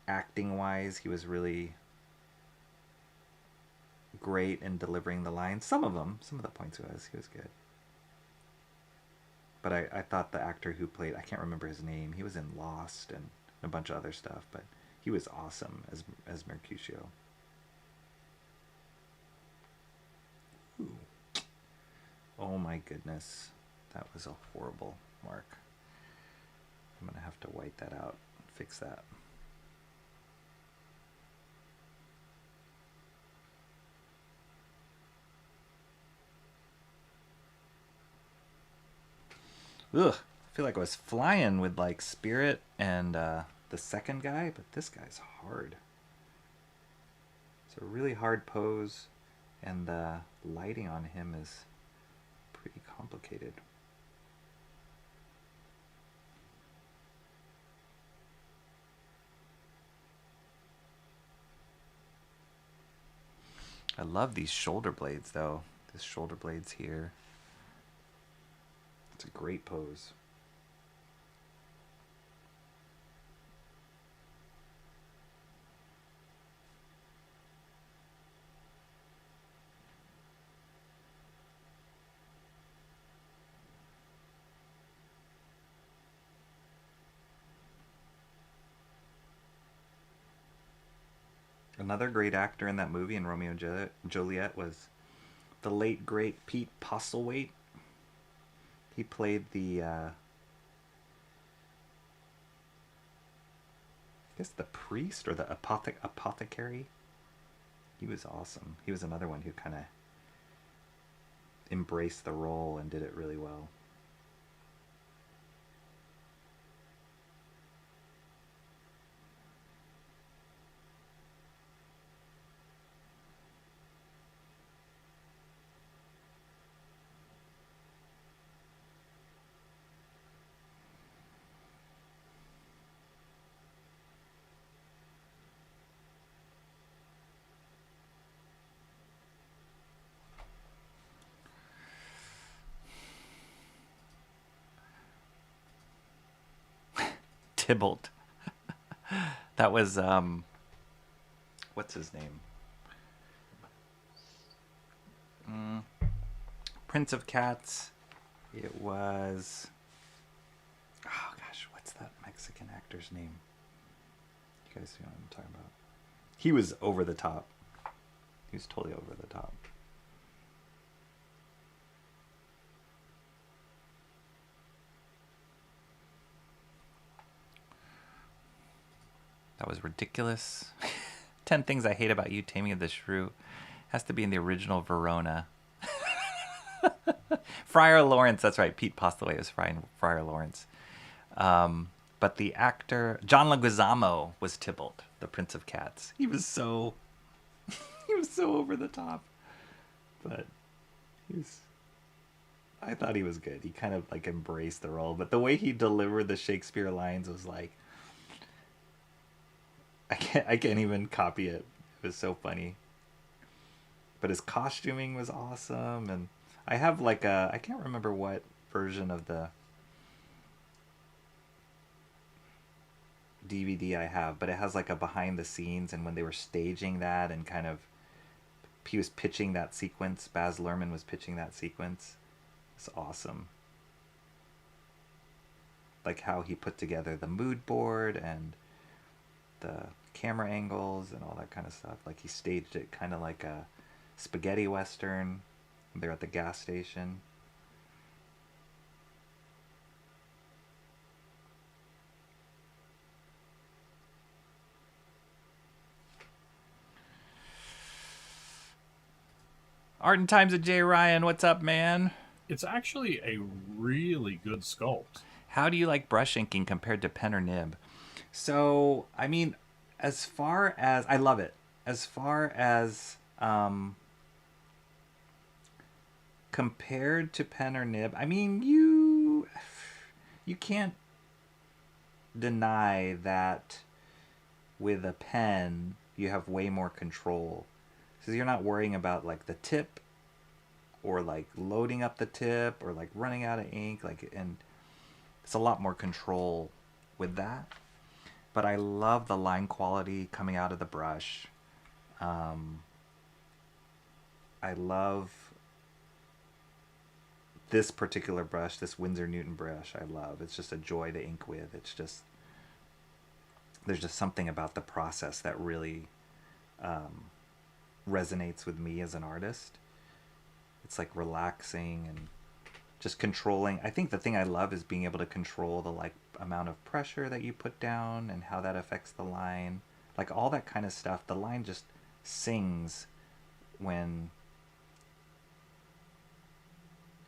Speaker 1: acting wise he was really great in delivering the lines. Some of the points he was good. But I thought the actor who played, I can't remember his name, he was in Lost and a bunch of other stuff, but he was awesome as Mercutio. Ooh. Oh my goodness. That was a horrible mark. I'm going to have to white that out, fix that. Ugh, I feel like I was flying with like Spirit and the second guy, but this guy's hard. It's a really hard pose, and the lighting on him is pretty complicated. I love these shoulder blades though. This shoulder blades here. It's a great pose. Another great actor in that movie, in Romeo and Juliet, was the late great Pete Postlethwaite. He played the I guess the priest or the apothecary. He was awesome. He was another one who kind of embraced the role and did it really well. Tybalt. That was what's his name? Prince of Cats. It was, oh gosh, what's that Mexican actor's name? You guys know what I'm talking about? He was over the top. He was totally over the top. That was ridiculous. 10 Things I Hate About You, Taming of the Shrew. Has to be in the original Verona. Friar Lawrence, that's right. Pete Postlewaite was Friar Lawrence. But the actor, John Leguizamo, was Tybalt, the Prince of Cats. He was so over the top. But I thought he was good. He kind of like embraced the role. But the way he delivered the Shakespeare lines was like, I can't even copy it. It was so funny. But his costuming was awesome, and I have like I can't remember what version of the DVD I have, but it has like a behind the scenes and when they were staging that and kind of he was pitching that sequence. Baz Luhrmann was pitching that sequence. It's awesome. Like how he put together the mood board and the camera angles and all that kind of stuff. Like he staged it kind of like a spaghetti western. They're at the gas station. Art and Times of Jay Ryan, what's up, man?
Speaker 6: It's actually a really good sculpt.
Speaker 1: How do you like brush inking compared to pen or nib? So, I mean, as far as I love it, as far as compared to pen or nib, I mean, you can't deny that with a pen you have way more control. So you're not worrying about like the tip or like loading up the tip or like running out of ink, like, and it's a lot more control with that. But I love the line quality coming out of the brush. I love this particular brush, this Winsor Newton brush. I love. It's just a joy to ink with. It's just, there's just something about the process that really resonates with me as an artist. It's like relaxing and just controlling. I think the thing I love is being able to control the like amount of pressure that you put down and how that affects the line. Like all that kind of stuff. The line just sings when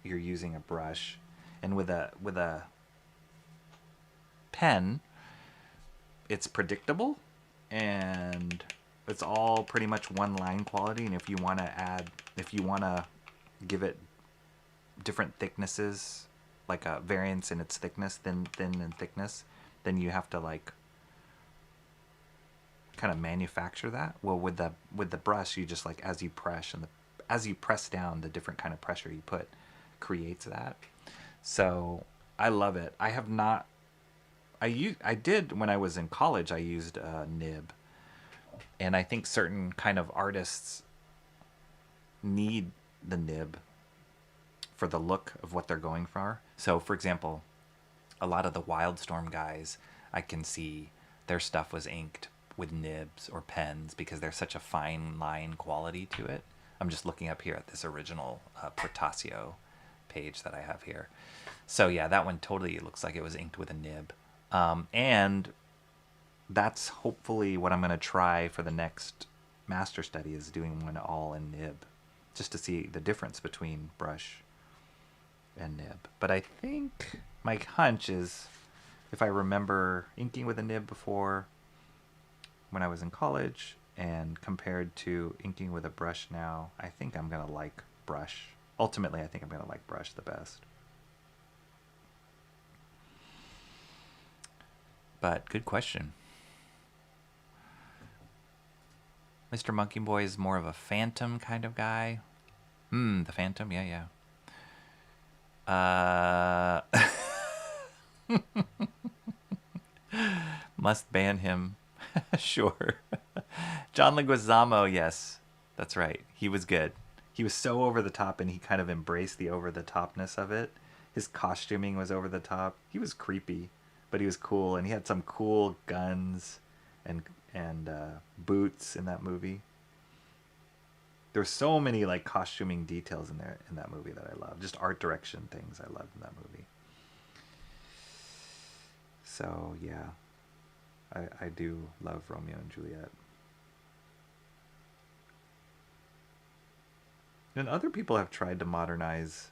Speaker 1: you're using a brush. And with a pen, it's predictable and it's all pretty much one line quality. And if you want to give it different thicknesses, like a variance in its thickness, thin and thickness, then you have to like kind of manufacture that. Well, with the brush, you just like as you press down, the different kind of pressure you put creates that. So I love it. I did when I was in college. I used a nib, and I think certain kind of artists need the nib for the look of what they're going for. So, for example, a lot of the Wildstorm guys, I can see their stuff was inked with nibs or pens because there's such a fine line quality to it. I'm just looking up here at this original Portasio page that I have here. So yeah, that one totally looks like it was inked with a nib. And that's hopefully what I'm going to try for the next master study, is doing one all in nib, just to see the difference between brush and nib. But I think my hunch is, if I remember inking with a nib before when I was in college and compared to inking with a brush now, I think I'm going to like brush. Ultimately, I think I'm going to like brush the best. But good question. Mr. Monkey Boy is more of a Phantom kind of guy. The Phantom, yeah. Must ban him. Sure. John Leguizamo, yes. That's right. He was good. He was so over the top, and he kind of embraced the over the topness of it. His costuming was over the top. He was creepy, but he was cool, and he had some cool guns and boots in that movie. There's so many like costuming details in there in that movie that I love. Just art direction things I loved in that movie. So yeah, I do love Romeo and Juliet. And other people have tried to modernize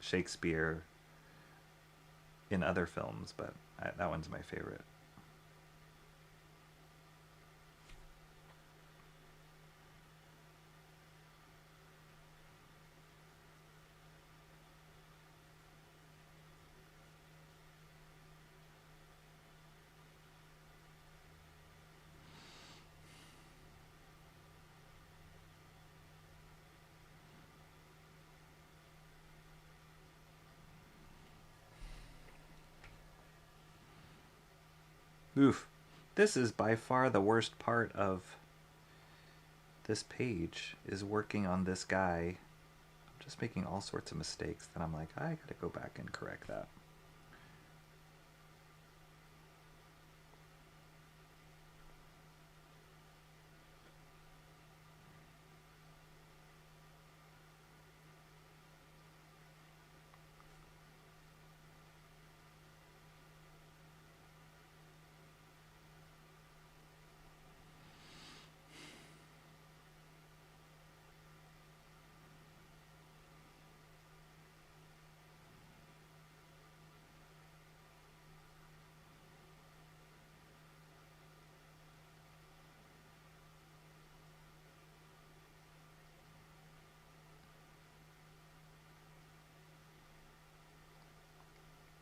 Speaker 1: Shakespeare in other films, but that one's my favorite. Oof. This is by far the worst part of this page, is working on this guy. I'm just making all sorts of mistakes that I'm like, I gotta go back and correct that.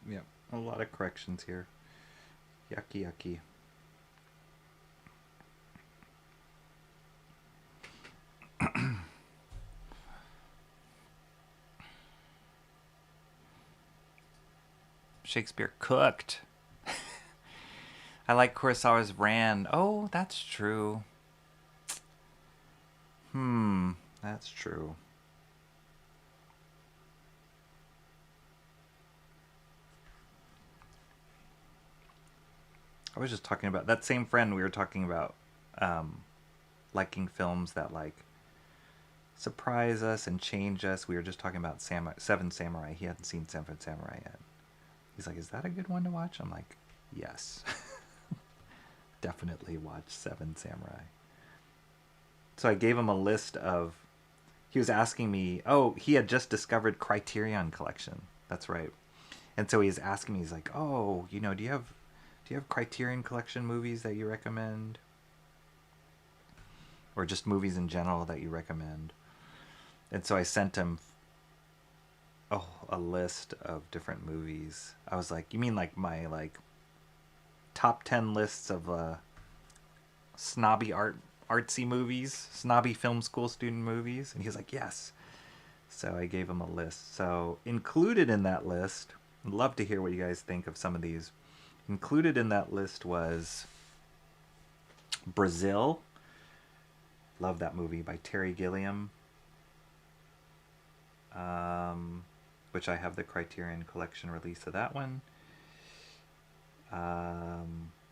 Speaker 1: Yep, a lot of corrections here. Yucky, yucky. Shakespeare cooked. I like Kurosawa's Rand. Oh, that's true. That's true. I was just talking about that same friend. We were talking about liking films that like surprise us and change us. We were just talking about Seven Samurai. He hadn't seen Seven Samurai yet. He's like, "Is that a good one to watch?" I'm like, "Yes, definitely watch Seven Samurai." So I gave him a list of. He was asking me. Oh, he had just discovered Criterion Collection. That's right. And so he's asking me. He's like, "Oh, do you have Criterion Collection movies that you recommend? Or just movies in general that you recommend?" And so I sent him a list of different movies. I was like, "You mean like my top 10 lists of snobby artsy movies, snobby film school student movies?" And he was like, "Yes." So I gave him a list. So included in that list, I'd love to hear what you guys think of some of these. Included in that list was Brazil. Love that movie by Terry Gilliam. Which I have the Criterion Collection release of that one.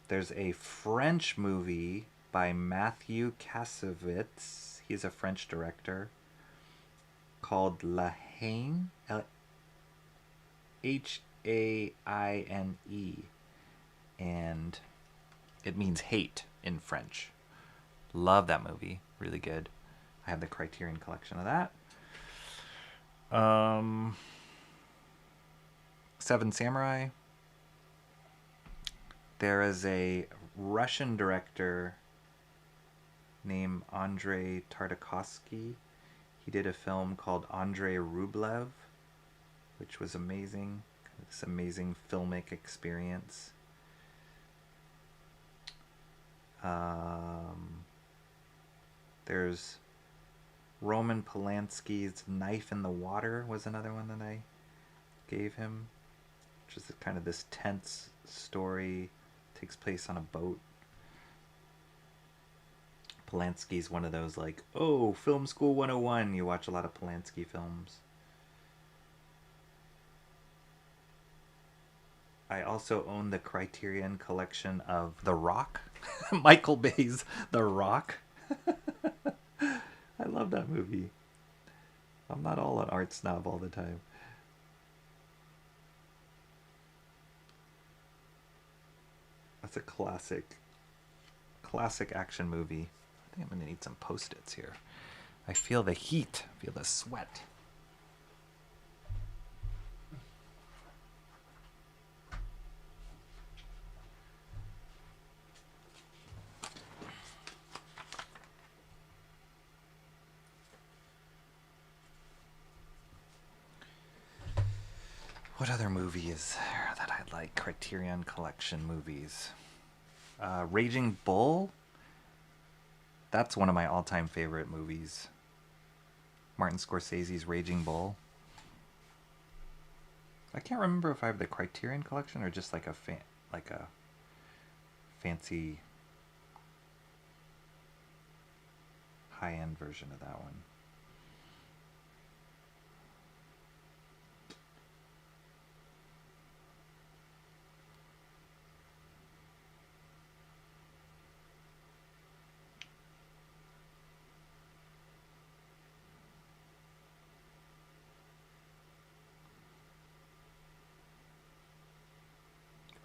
Speaker 1: There's a French movie by Matthew Kassovitz. He's a French director. Called La Haine. Haine. And it means hate in French. Love that movie. Really good. I have the Criterion Collection of that. Seven Samurai. There is a Russian director named Andrei Tartakovsky. He did a film called Andrei Rublev, which was amazing. This amazing filmic experience. There's Roman Polanski's Knife in the Water was another one that I gave him, which is kind of this tense story, Takes place on a boat. Polanski's one of those like, oh, film school 101. You watch a lot of Polanski films. I also own the Criterion collection of The Rock. Michael Bay's The Rock. I love that movie. I'm not all an art snob all the time. That's a classic action movie. I think I'm gonna need some Post-its here. I feel the heat, I feel the sweat. What other movie is there that I like? Criterion Collection movies. Raging Bull. That's one of my all-time favorite movies. Martin Scorsese's Raging Bull. I can't remember if I have the Criterion Collection or just like a fancy high-end version of that one.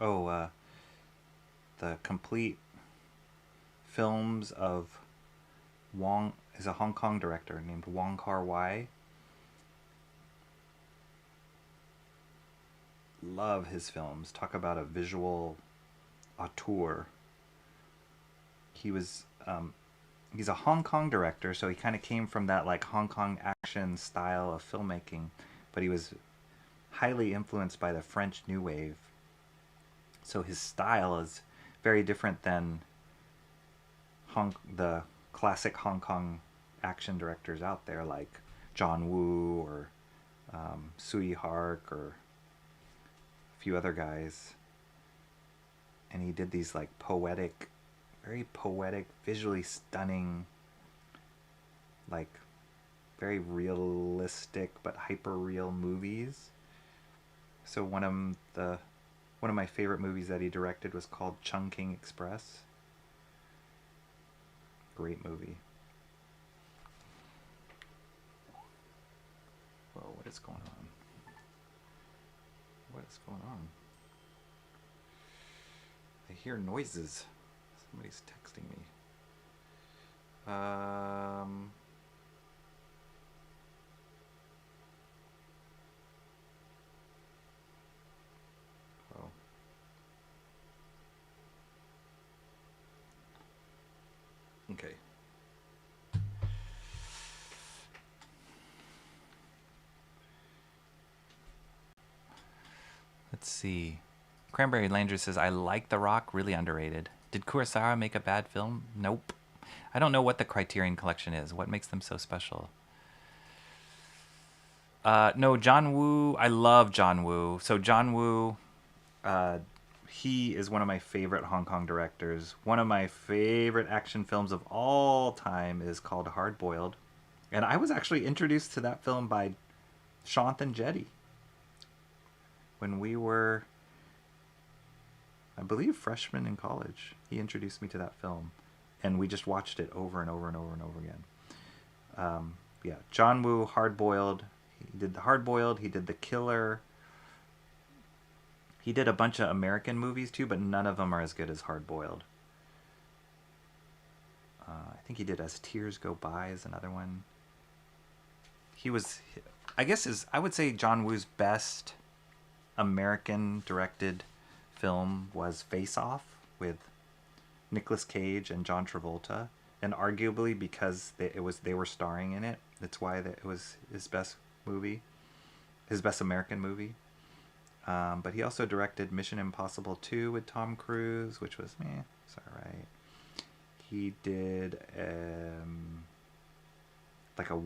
Speaker 1: Oh, the complete films of Wong is a Hong Kong director named Wong Kar-wai. Love his films. Talk about a visual auteur. He's a Hong Kong director, so he kind of came from that like Hong Kong action style of filmmaking, but he was highly influenced by the French New Wave. So his style is very different than the classic Hong Kong action directors out there like John Woo or Sui Hark or a few other guys. And he did these like very poetic, visually stunning, like very realistic but hyper real movies. So one of my favorite movies that he directed was called Chungking Express. Great movie. Whoa, what is going on? What is going on? I hear noises. Somebody's texting me. Oh. Okay. Let's see. Cranberry Landry says, I like The Rock, really underrated. Did Kurosawa make a bad film? Nope. I don't know what the Criterion Collection is. What makes them so special? No, John Woo. I love John Woo. So John Woo, he is one of my favorite Hong Kong directors. One of my favorite action films of all time is called Hard Boiled. And I was actually introduced to that film by Shanthan Jetty. When we were, I believe, freshmen in college, he introduced me to that film. And we just watched it over and over and over and over again. Yeah, John Woo, Hard Boiled. He did the Hard Boiled. He did The Killer. He did a bunch of American movies too, but none of them are as good as Hard Boiled. I think he did As Tears Go By is another one. He was, I would say John Woo's best American directed film was Face Off with Nicolas Cage and John Travolta, and arguably because they were starring in it, that's why it was his best movie, his best American movie. But he also directed Mission Impossible 2 with Tom Cruise, which was it's alright. He did like a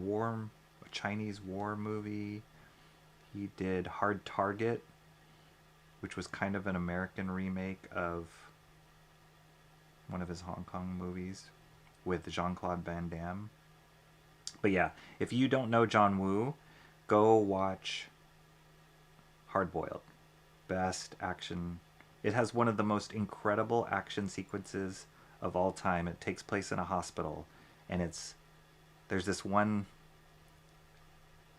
Speaker 1: Chinese war movie. He did Hard Target, which was kind of an American remake of one of his Hong Kong movies with Jean-Claude Van Damme. But yeah, if you don't know John Woo, go watch Hard Boiled. Best action. It has one of the most incredible action sequences of all time. It takes place in a hospital, and there's this one.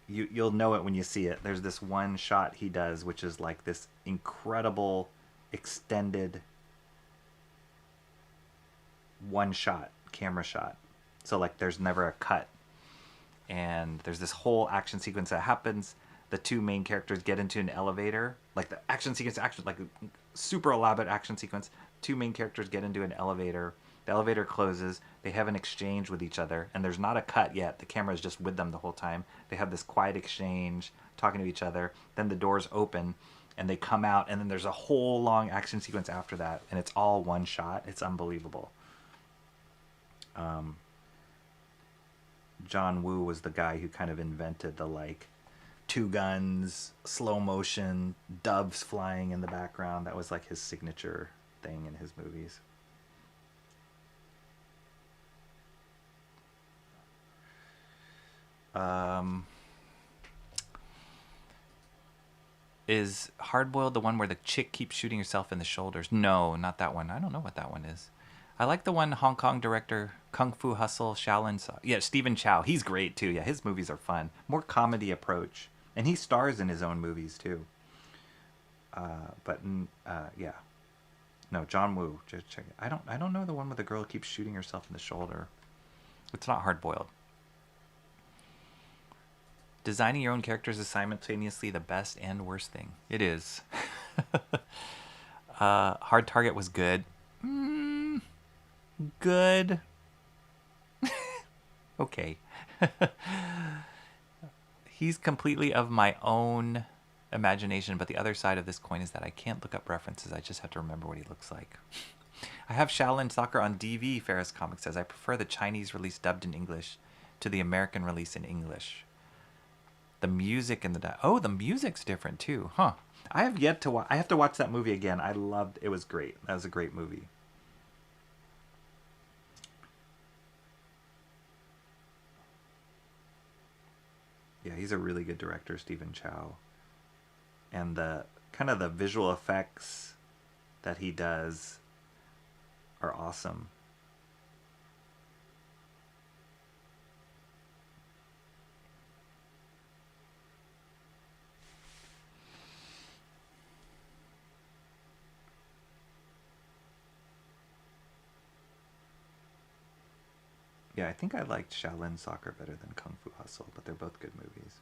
Speaker 1: You'll know it when you see it. There's this one shot he does, which is like this incredible extended one shot camera shot. So like there's never a cut, and there's this whole action sequence that happens. The two main characters get into an elevator, like the action sequence, like a super elaborate action sequence. Two main characters get into an elevator. The elevator closes. They have an exchange with each other, and there's not a cut yet. The camera is just with them the whole time. They have this quiet exchange, talking to each other. Then the doors open, and they come out, and then there's a whole long action sequence after that, and it's all one shot. It's unbelievable. John Woo was the guy who kind of invented the like two guns, slow motion, doves flying in the background. That was like his signature thing in his movies. Is Hard Boiled the one where the chick keeps shooting herself in the shoulders? No, not that one. I don't know what that one is. I like the one Hong Kong director, Kung Fu Hustle, Shaolin. Yeah, Stephen Chow. He's great too. Yeah, his movies are fun. More comedy approach. And he stars in his own movies too. Yeah. No, John Woo. Just check it. I don't know the one where the girl keeps shooting herself in the shoulder. It's not Hard Boiled. Designing your own characters is simultaneously the best and worst thing. It is. Hard Target was good. Good. Okay. He's completely of my own imagination, but the other side of this coin is that I can't look up references. I just have to remember what he looks like. I have Shaolin Soccer on DV, Ferris Comics says. I prefer the Chinese release dubbed in English to the American release in English. The music and the music's different too, huh? I have yet to I have to watch that movie again. I loved it. Was great. That was a great movie. Yeah, he's a really good director, Stephen Chow. And the kind of the visual effects that he does are awesome. Yeah, I think I liked Shaolin Soccer better than Kung Fu Hustle, but they're both good movies.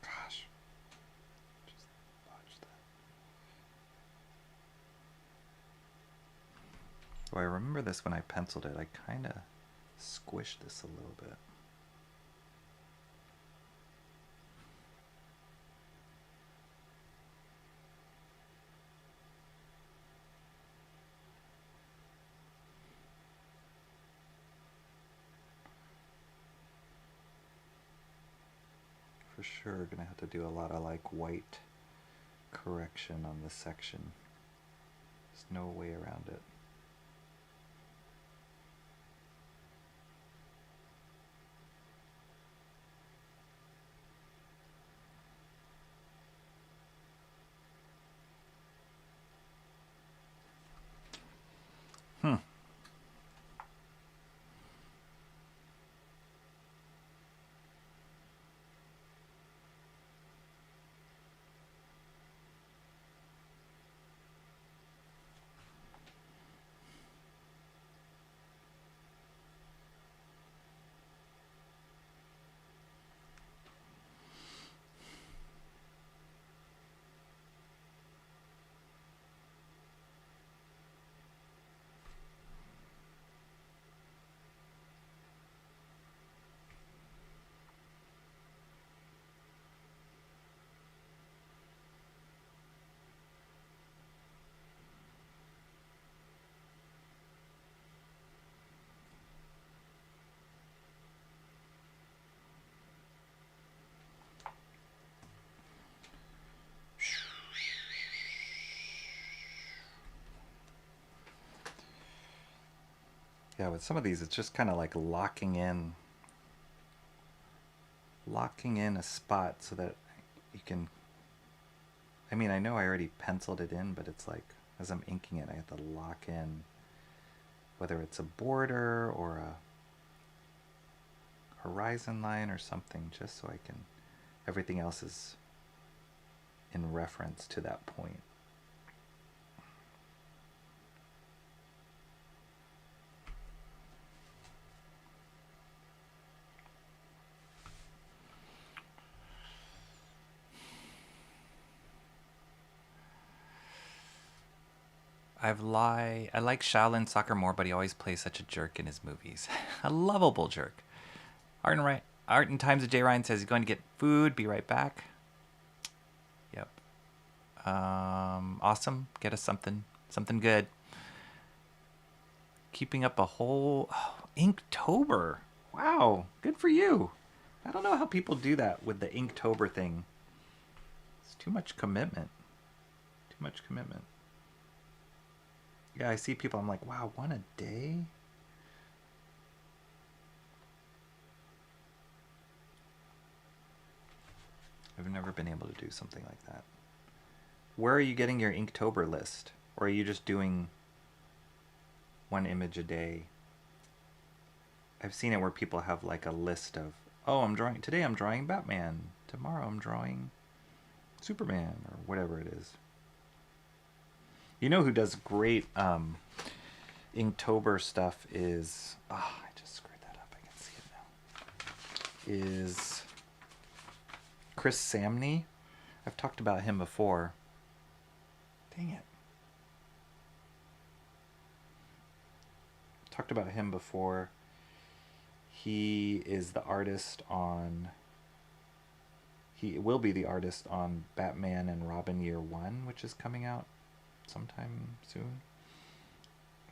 Speaker 1: Gosh. Just watch that. Oh, I remember this when I penciled it. I kind of squished this a little bit. For sure gonna have to do a lot of like white correction on this section. There's no way around it. Yeah, with some of these, it's just kind of like locking in a spot so that you can, I mean, I know I already penciled it in, but it's like as I'm inking it, I have to lock in whether it's a border or a horizon line or something, just so I can, everything else is in reference to that point. I like Shaolin Soccer more, but he always plays such a jerk in his movies. A lovable jerk. Art in Times of J. Ryan says he's going to get food. Be right back. Yep. Awesome. Get us something good. Keeping up a whole Inktober. Wow, good for you. I don't know how people do that with the Inktober thing. It's too much commitment. Too much commitment. Yeah, I see people, I'm like, wow, one a day? I've never been able to do something like that. Where are you getting your Inktober list? Or are you just doing one image a day? I've seen it where people have like a list of, oh, today I'm drawing Batman. Tomorrow I'm drawing Superman or whatever it is. You know who does great Inktober stuff is, I just screwed that up. I can see it now. Is Chris Samney. I've talked about him before. Dang it. Talked about him before. He is the artist on, he will be the artist on Batman and Robin Year One, which is coming out sometime soon.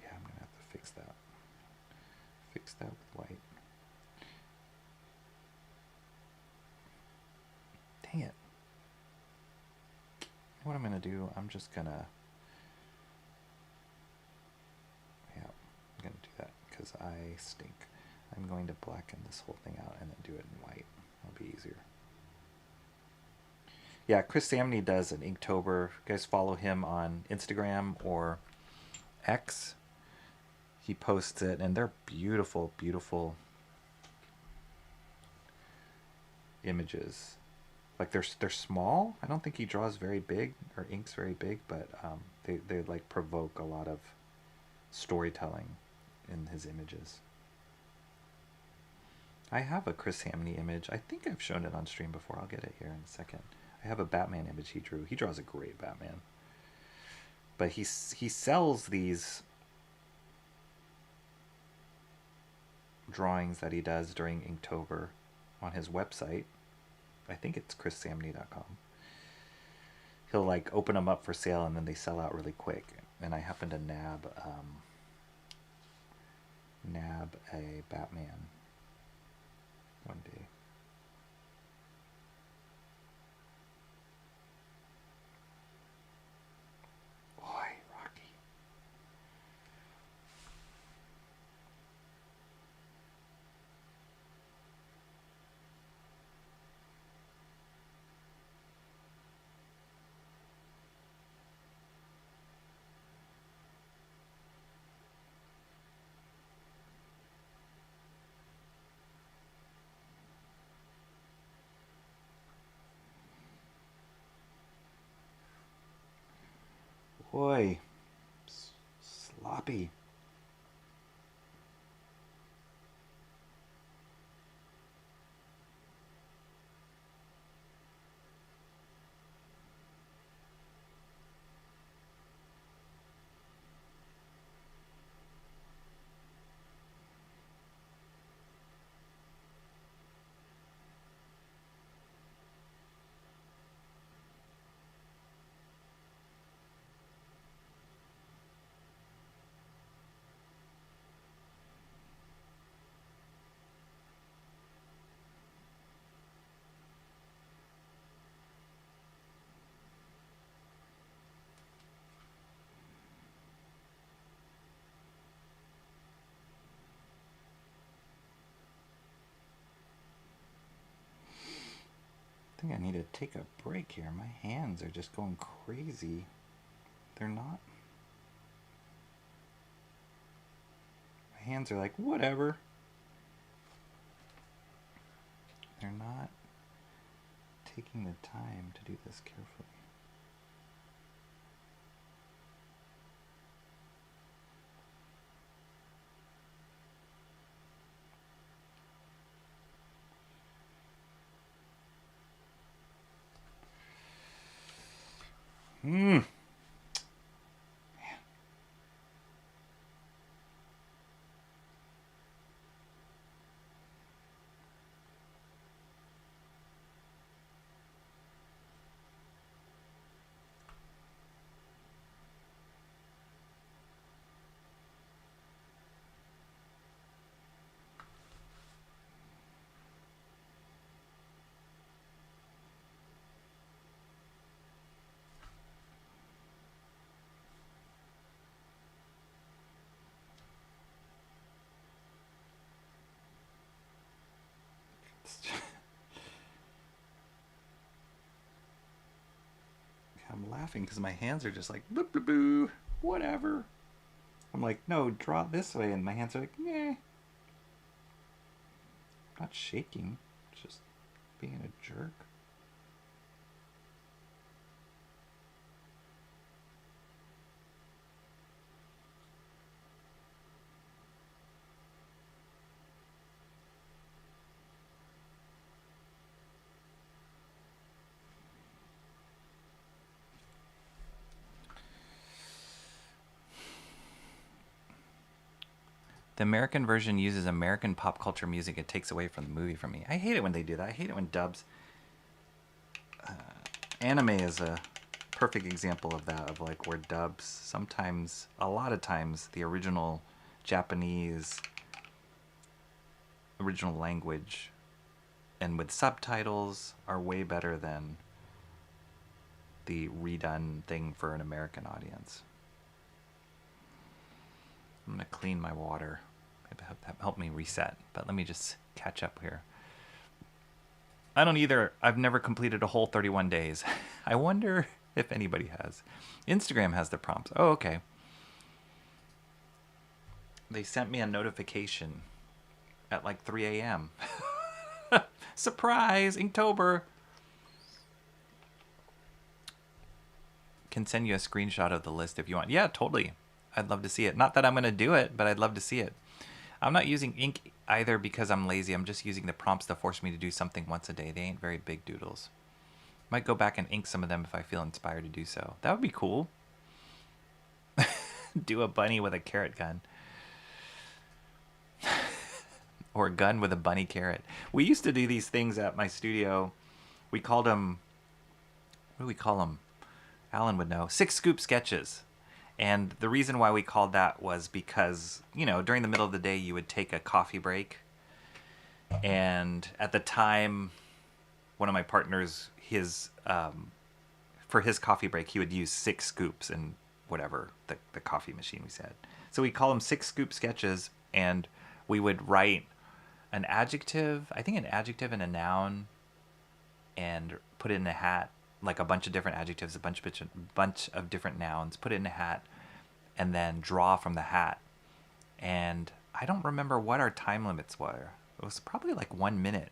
Speaker 1: Yeah, I'm gonna have to fix that. Fix that with white. Dang it. What I'm gonna do, I'm just gonna, yeah, I'm gonna do that because I stink. I'm going to blacken this whole thing out and then do it in white. It'll be easier. Yeah, Chris Samney does an Inktober. You guys follow him on Instagram or X. He posts it, and they're beautiful, beautiful images. Like they're small. I don't think he draws very big or inks very big, but they like provoke a lot of storytelling in his images. I have a Chris Samney image. I think I've shown it on stream before. I'll get it here in a second. I have a Batman image he drew. He draws a great Batman. But he sells these drawings that he does during Inktober on his website. I think it's chrissamney.com. He'll like open them up for sale and then they sell out really quick. And I happen to nab a Batman one day. Boy, Rocky. Boy, sloppy. think I need to take a break here. My hands are just going crazy. They're not. My hands are like, whatever. They're not taking the time to do this carefully. Man. I'm laughing because my hands are just like, boo, boo, boo, whatever. I'm like, no, draw it this way. And my hands are like, nah. Not shaking, just being a jerk. The American version uses American pop culture music. It takes away from the movie for me. I hate it when they do that. I hate it when dubs. Anime is a perfect example of that, of like where dubs sometimes, a lot of times, the original Japanese, original language, and with subtitles are way better than the redone thing for an American audience. I'm going to clean my water. Maybe that help me reset. But let me just catch up here. I don't either. I've never completed a whole 31 days. I wonder if anybody has. Instagram has the prompts. Oh, okay. They sent me a notification at like 3 a.m. Surprise! Inktober! Can send you a screenshot of the list if you want. Yeah, totally. I'd love to see it. Not that I'm going to do it, but I'd love to see it. I'm not using ink either because I'm lazy. I'm just using the prompts to force me to do something once a day. They ain't very big doodles. Might go back and ink some of them if I feel inspired to do so. That would be cool. Do a bunny with a carrot gun. Or a gun with a bunny carrot. We used to do these things at my studio. We called them... What do we call them? Alan would know. 6 scoop sketches. And the reason why we called that was because, you know, during the middle of the day, you would take a coffee break. And at the time, one of my partners, for his coffee break, he would use 6 scoops and whatever, the coffee machine we said. So we call them 6 scoop sketches, and we would write an adjective, I think an adjective and a noun, and put it in a hat. Like a bunch of different adjectives, a bunch of different nouns, put it in a hat, and then draw from the hat. And I don't remember what our time limits were. It was probably like 1 minute.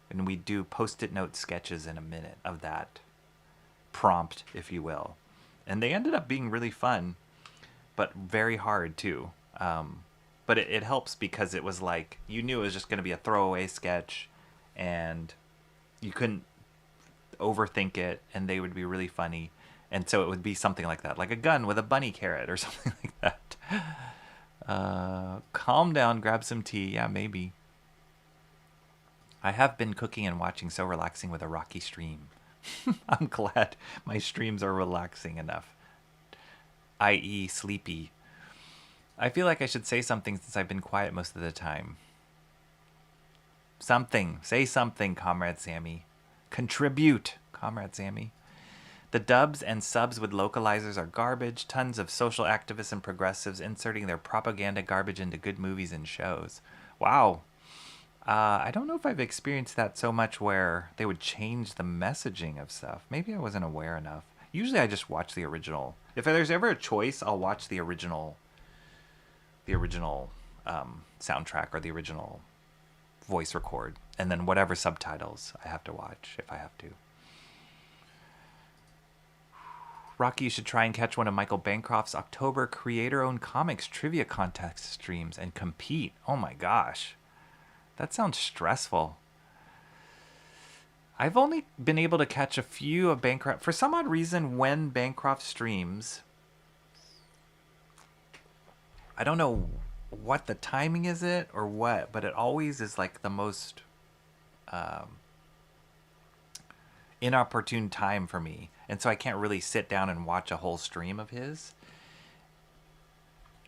Speaker 1: And we do post-it note sketches in a minute of that prompt, if you will. And they ended up being really fun, but very hard too. But it helps because it was like, you knew it was just going to be a throwaway sketch, and you couldn't overthink it, and they would be really funny. And so it would be something like that, like a gun with a bunny carrot or something like that. Calm down, grab some tea. Yeah, maybe. I have been cooking and watching So Relaxing with a rocky stream. I'm glad my streams are relaxing enough, i.e. sleepy. I feel like I should say something since I've been quiet most of the time. Something. Say something, Comrade Sammy. Contribute, Comrade Sammy. The dubs and subs with localizers are garbage. Tons of social activists and progressives inserting their propaganda garbage into good movies and shows. Wow. I don't know if I've experienced that so much where they would change the messaging of stuff. Maybe I wasn't aware enough. Usually I just watch the original. If there's ever a choice, I'll watch the original soundtrack or the original voice record, and then whatever subtitles I have to watch if I have to. Rocky, you should try and catch one of Michael Bancroft's October creator-owned comics trivia contest streams and compete. Oh my gosh. That sounds stressful. I've only been able to catch a few of Bancroft. For some odd reason, when Bancroft streams, I don't know what the timing is it or what, but it always is like the most inopportune time for me. And so I can't really sit down and watch a whole stream of his.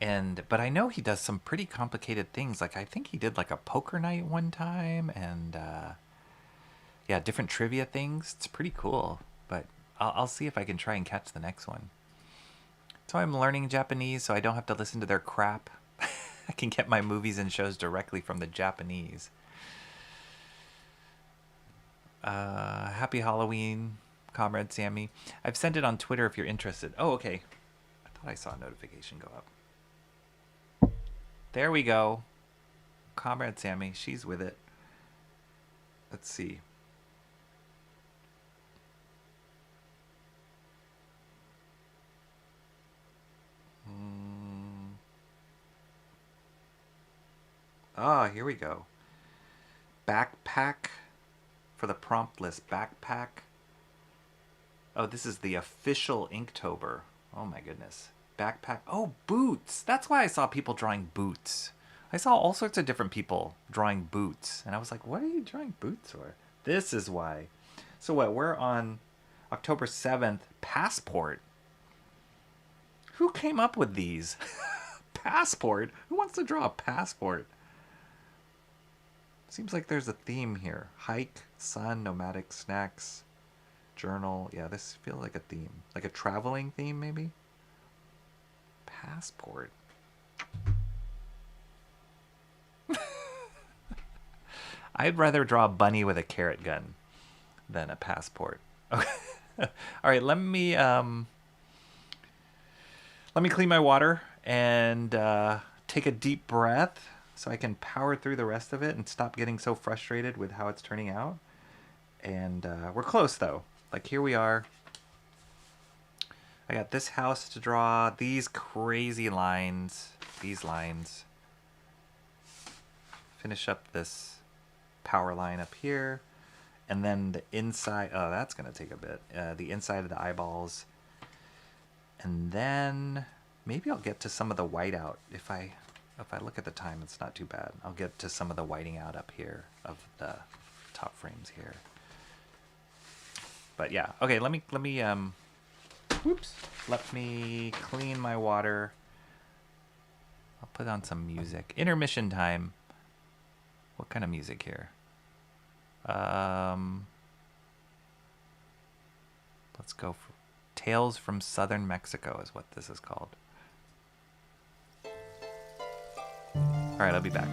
Speaker 1: But I know he does some pretty complicated things. Like I think he did like a poker night one time, and yeah, different trivia things. It's pretty cool. But I'll see if I can try and catch the next one. So I'm learning Japanese, so I don't have to listen to their crap. I can get my movies and shows directly from the Japanese. Happy Halloween, Comrade Sammy. I've sent it on Twitter if you're interested. Oh, okay. I thought I saw a notification go up. There we go. Comrade Sammy, she's with it. Let's see. Here we go. Backpack for the prompt list. Backpack. Oh, this is the official Inktober. Oh my goodness. Backpack. Oh, boots. That's why I saw people drawing boots. I saw all sorts of different people drawing boots. And I was like, what are you drawing boots for? This is why. So what? We're on October 7th. Passport. Who came up with these? Passport? Who wants to draw a passport? Seems like there's a theme here. Hike, sun, nomadic, snacks, journal. Yeah, this feels like a theme. Like a traveling theme, maybe? Passport. I'd rather draw a bunny with a carrot gun than a passport. Okay. All right, let me clean my water and take a deep breath so I can power through the rest of it and stop getting so frustrated with how it's turning out. And we're close, though. Like, here we are. I got this house to draw, these crazy lines, these lines. Finish up this power line up here. And then the inside, oh, that's going to take a bit. The inside of the eyeballs. And then maybe I'll get to some of the whiteout. If I look at the time, it's not too bad. I'll get to some of the whiting out up here of the top frames here. But yeah, okay, let me clean my water. I'll put on some music. Intermission time. What kind of music here? Let's go for Tales from Southern Mexico is what this is called. All right, I'll be back.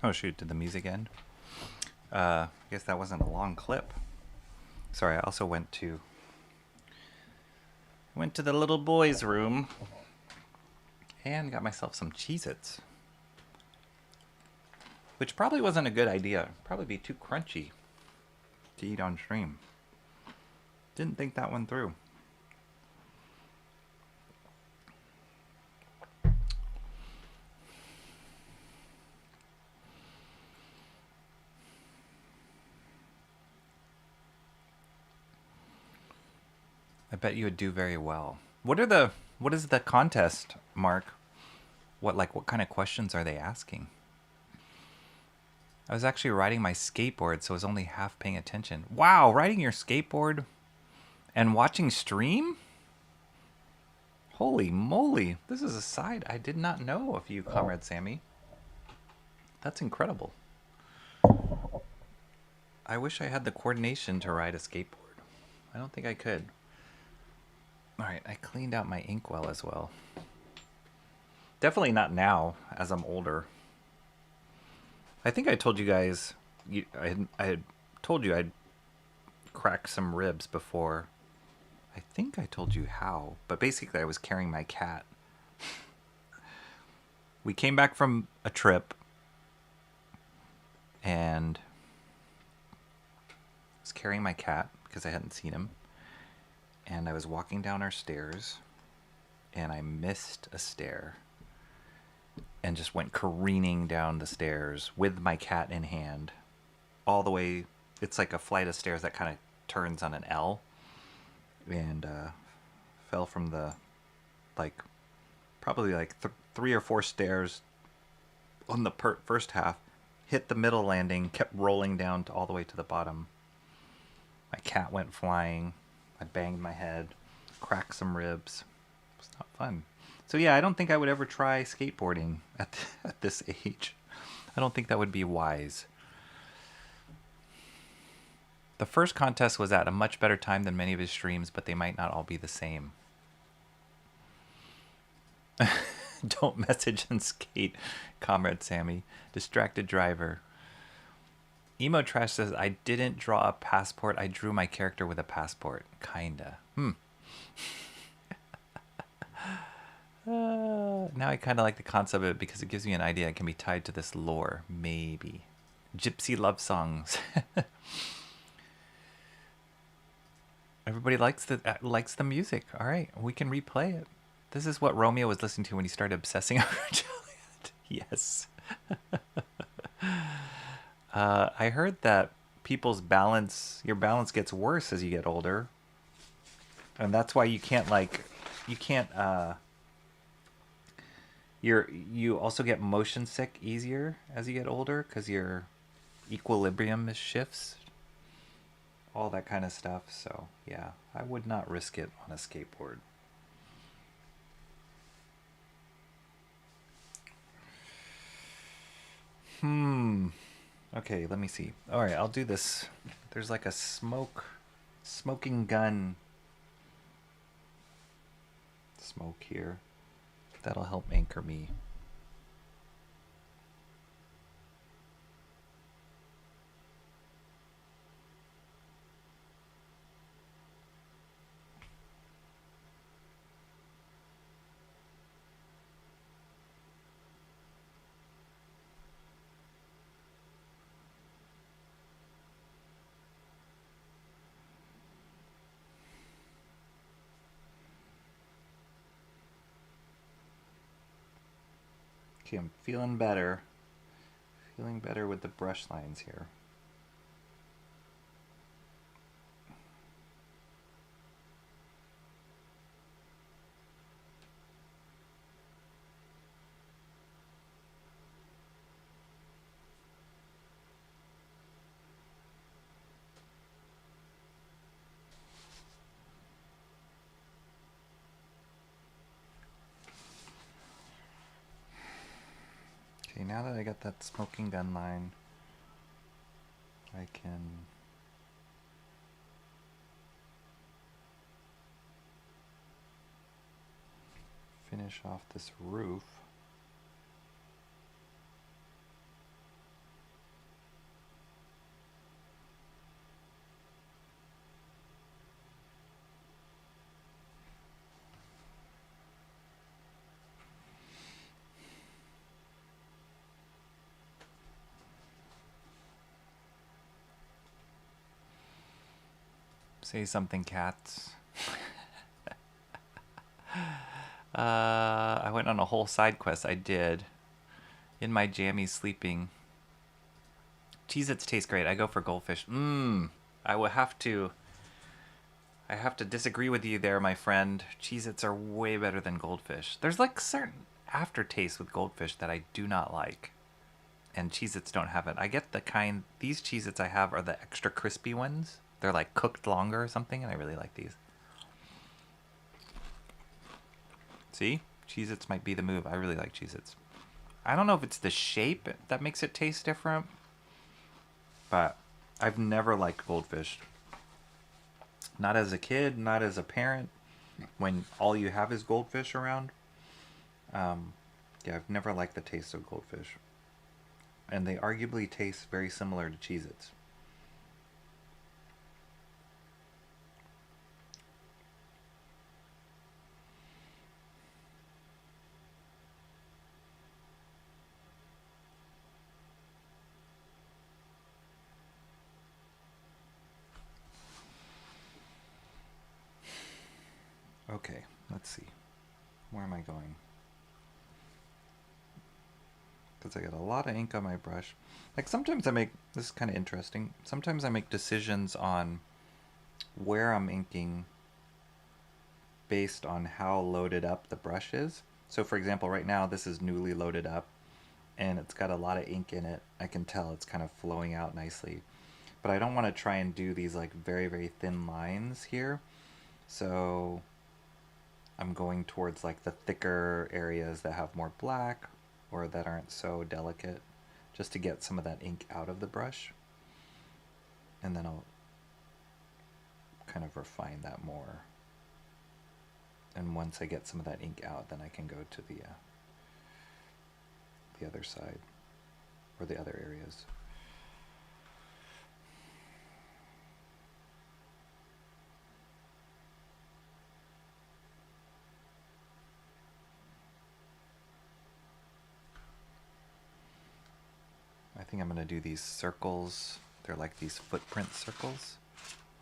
Speaker 1: Oh shoot, did the music end? I guess that wasn't a long clip. Sorry, I also went to the little boy's room and got myself some Cheez-Its. Which probably wasn't a good idea. Probably be too crunchy to eat on stream. Didn't think that one through. I bet you would do very well. What is the contest, Mark? What kind of questions are they asking? I was actually riding my skateboard, so I was only half paying attention. Wow, riding your skateboard and watching stream? Holy moly. This is a side I did not know of you, Comrade Sammy. That's incredible. I wish I had the coordination to ride a skateboard. I don't think I could. Alright, I cleaned out my inkwell as well. Definitely not now, as I'm older. I think I told you guys, I had told you I'd crack some ribs before. I think I told you how, but basically I was carrying my cat. We came back from a trip, and I was carrying my cat because I hadn't seen him. And I was walking down our stairs, and I missed a stair and just went careening down the stairs with my cat in hand all the way. It's like a flight of stairs that kind of turns on an L, and fell from the probably 3 or 4 stairs on the first half, hit the middle landing, kept rolling down all the way to the bottom. My cat went flying. I banged my head, cracked some ribs. It was not fun. So yeah, I don't think I would ever try skateboarding at this age. I don't think that would be wise. The first contest was at a much better time than many of his streams, but they might not all be the same. Don't message and skate, Comrade Sammy. Distracted driver. Emo Trash says, I didn't draw a passport. I drew my character with a passport. Kinda. Now I kind of like the concept of it because it gives me an idea it can be tied to this lore. Maybe. Gypsy love songs. Everybody likes the music. All right, we can replay it. This is what Romeo was listening to when he started obsessing over Juliet. Yes. I heard that your balance gets worse as you get older. And that's why you also get motion sick easier as you get older because your equilibrium shifts. All that kind of stuff. So, yeah, I would not risk it on a skateboard. Okay, let me see. All right, I'll do this. There's like a smoking gun smoke here. That'll help anchor me. Okay, I'm feeling better. Feeling better with the brush lines here. Okay, now that I got that smoking gun line, I can finish off this roof. Say something, cats. I went on a whole side quest. I did. In my jammy sleeping. Cheez-Its taste great. I go for goldfish. I will have to... I have to disagree with you there, my friend. Cheez-Its are way better than goldfish. There's like certain aftertaste with goldfish that I do not like. And Cheez-Its don't have it. I get the kind... These Cheez-Its I have are the extra crispy ones. They're like cooked longer or something, and I really like these. See? Cheez-Its might be the move. I really like Cheez-Its. I don't know if it's the shape that makes it taste different, but I've never liked goldfish. Not as a kid, not as a parent, when all you have is goldfish around. Yeah, I've never liked the taste of goldfish. And they arguably taste very similar to Cheez-Its. Okay, let's see. Where am I going? Because I got a lot of ink on my brush. Like sometimes I make, this is kind of interesting, sometimes I make decisions on where I'm inking based on how loaded up the brush is. So for example, right now this is newly loaded up and it's got a lot of ink in it. I can tell it's kind of flowing out nicely. But I don't want to try and do these like very, very thin lines here. So I'm going towards like the thicker areas that have more black or that aren't so delicate, just to get some of that ink out of the brush. And then I'll kind of refine that more. And once I get some of that ink out, then I can go to the other side, or the other areas. I think I'm going to do these circles. They're like these footprint circles.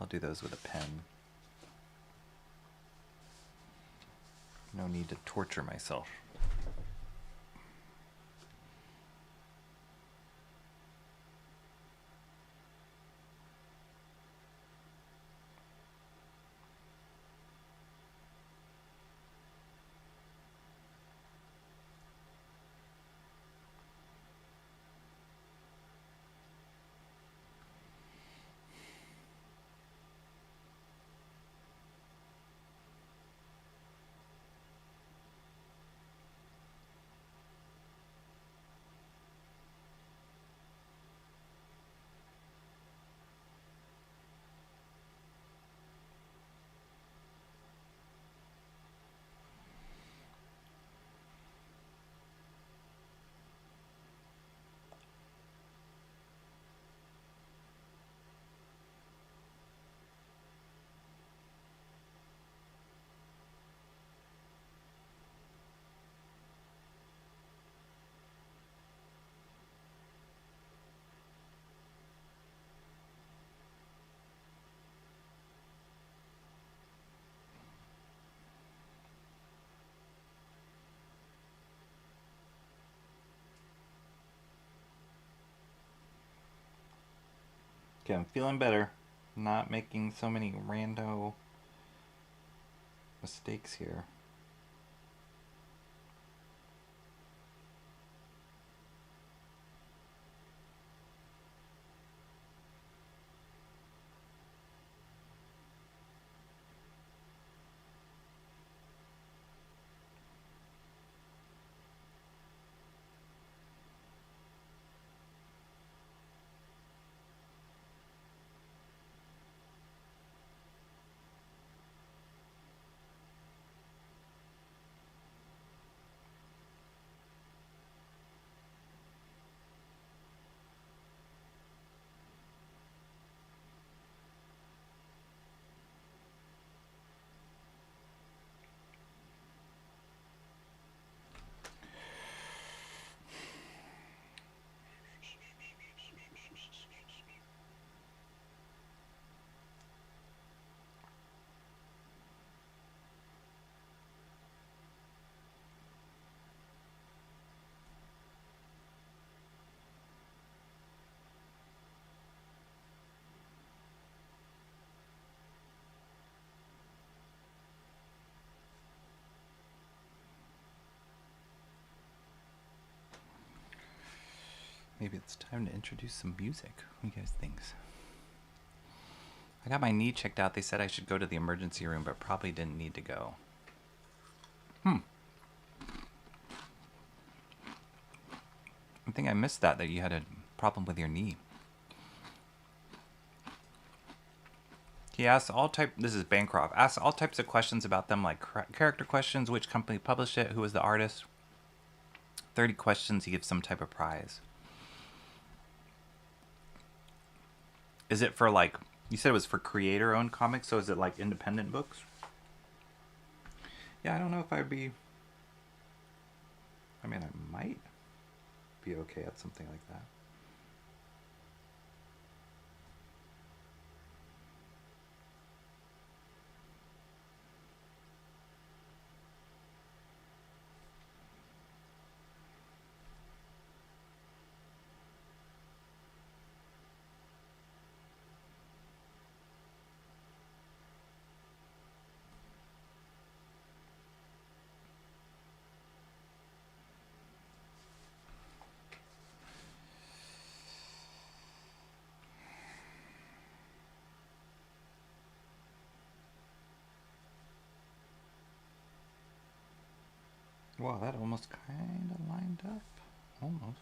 Speaker 1: I'll do those with a pen. No need to torture myself. Okay, I'm feeling better. Not making so many rando mistakes here. Maybe it's time to introduce some music. What do you guys think? I got my knee checked out. They said I should go to the emergency room, but probably didn't need to go. I think I missed that you had a problem with your knee. He asks all type. This is Bancroft. Asks all types of questions about them, like character questions, which company published it, who was the artist. 30 questions. He gives some type of prize. Is it for like? You said it was for creator-owned comics, so is it like independent books? Yeah, I don't know if I'd be. I mean, I might be okay at something like that. Wow, that almost kind of lined up. Almost.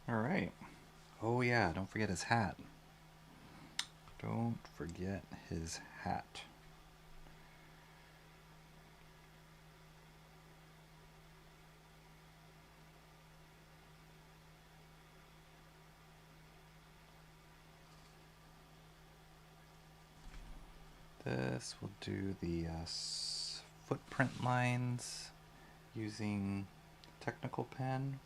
Speaker 1: All right. Oh yeah, don't forget his hat. Don't forget his hat. This will do the footprint lines using technical pen.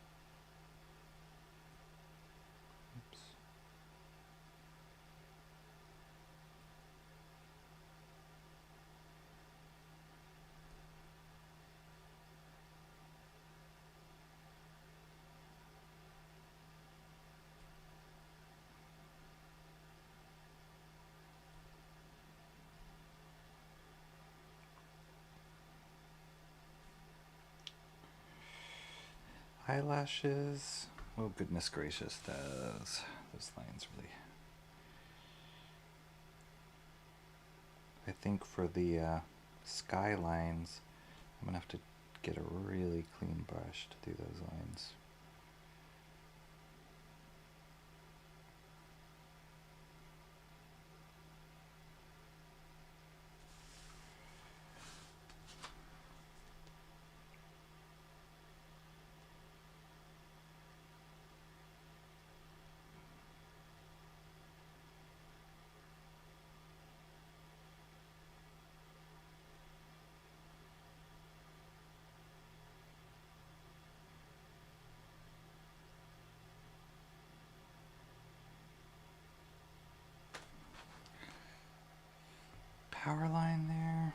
Speaker 1: Oops. Eyelashes. Oh goodness gracious, those lines really. I think for the skylines, I'm gonna have to get a really clean brush to do those lines. Power line there.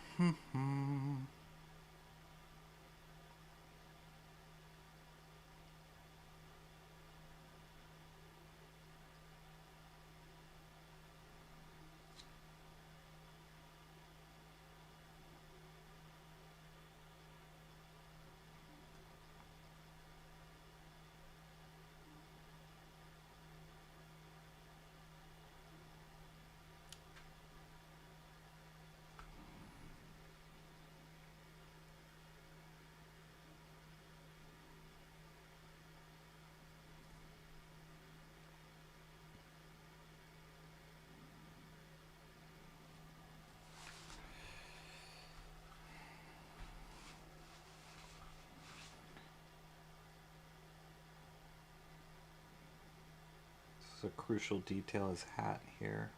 Speaker 1: So crucial detail is hat here.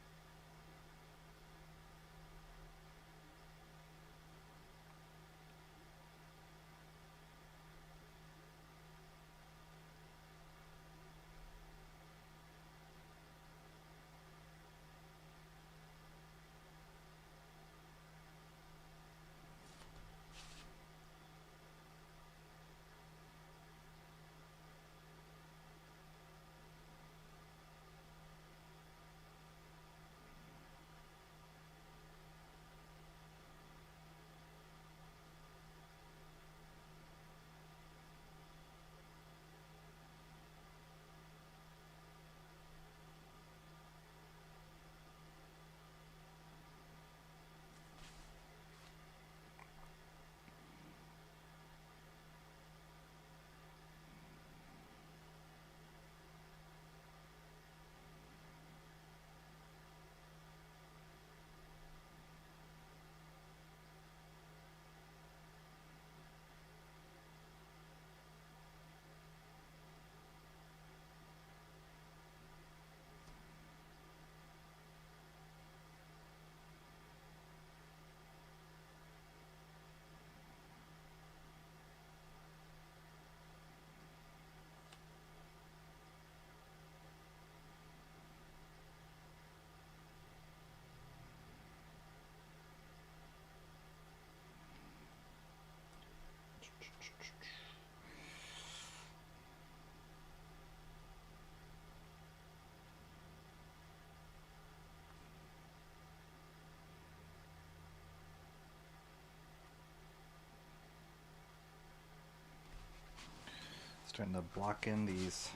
Speaker 1: Starting to block in these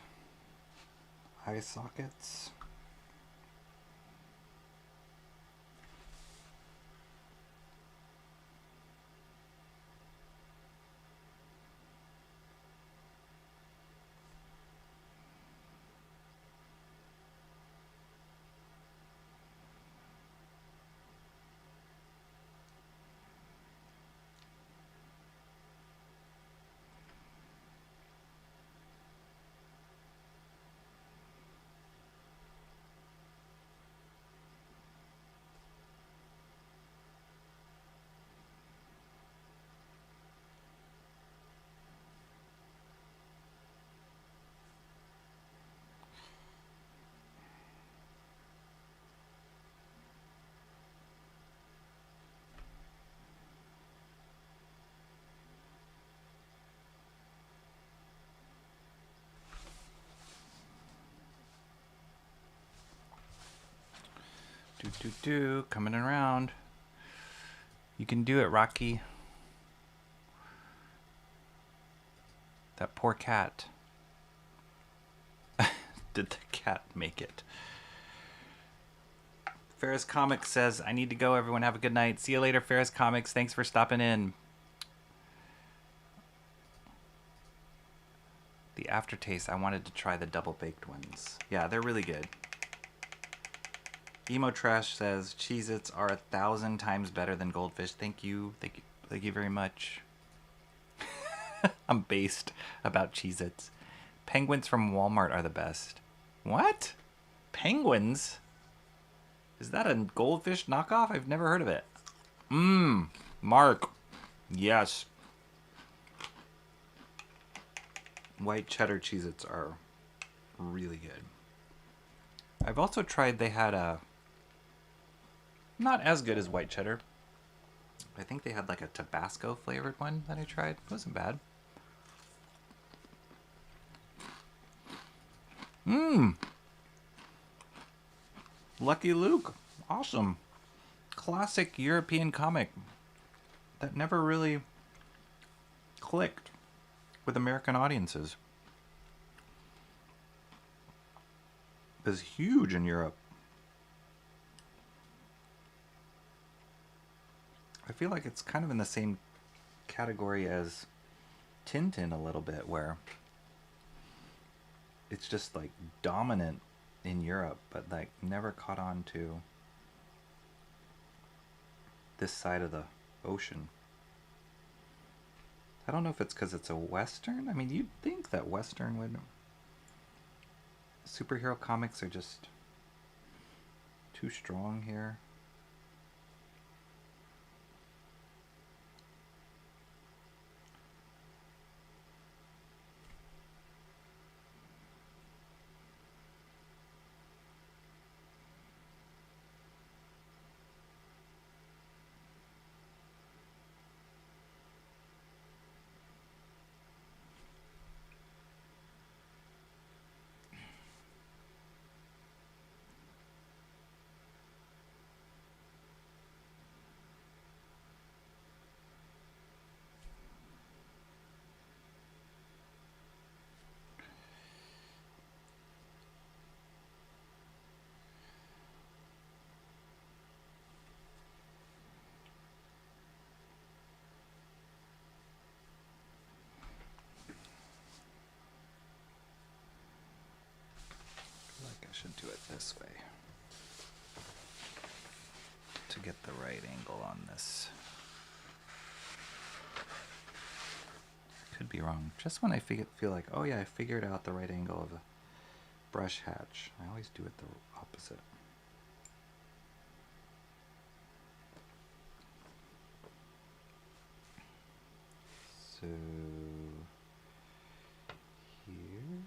Speaker 1: eye sockets. Coming around. You can do it, Rocky. That poor cat. Did the cat make it? Ferris Comics says, I need to go. Everyone have a good night. See you later, Ferris Comics. Thanks for stopping in. The aftertaste, I wanted to try the double-baked ones. Yeah, they're really good. Emo Trash says, Cheez-Its are 1,000 times better than Goldfish. Thank you. Thank you very much. I'm based about Cheez-Its. Penguins from Walmart are the best. What? Penguins? Is that a Goldfish knockoff? I've never heard of it. Mark. Yes. White cheddar Cheez-Its are really good. I've also tried, they had a, not as good as white cheddar. I think they had like a Tabasco flavored one that I tried. It wasn't bad. Lucky Luke. Awesome. Classic European comic that never really clicked with American audiences. It was huge in Europe. I feel like it's kind of in the same category as Tintin a little bit, where it's just like dominant in Europe, but like never caught on to this side of the ocean. I don't know if it's because it's a Western. I mean, you'd think that Western would superhero comics are just too strong here. I should do it this way to get the right angle on this. Could be wrong. Just when I feel like, oh yeah, I figured out the right angle of a brush hatch. I always do it the opposite. So here.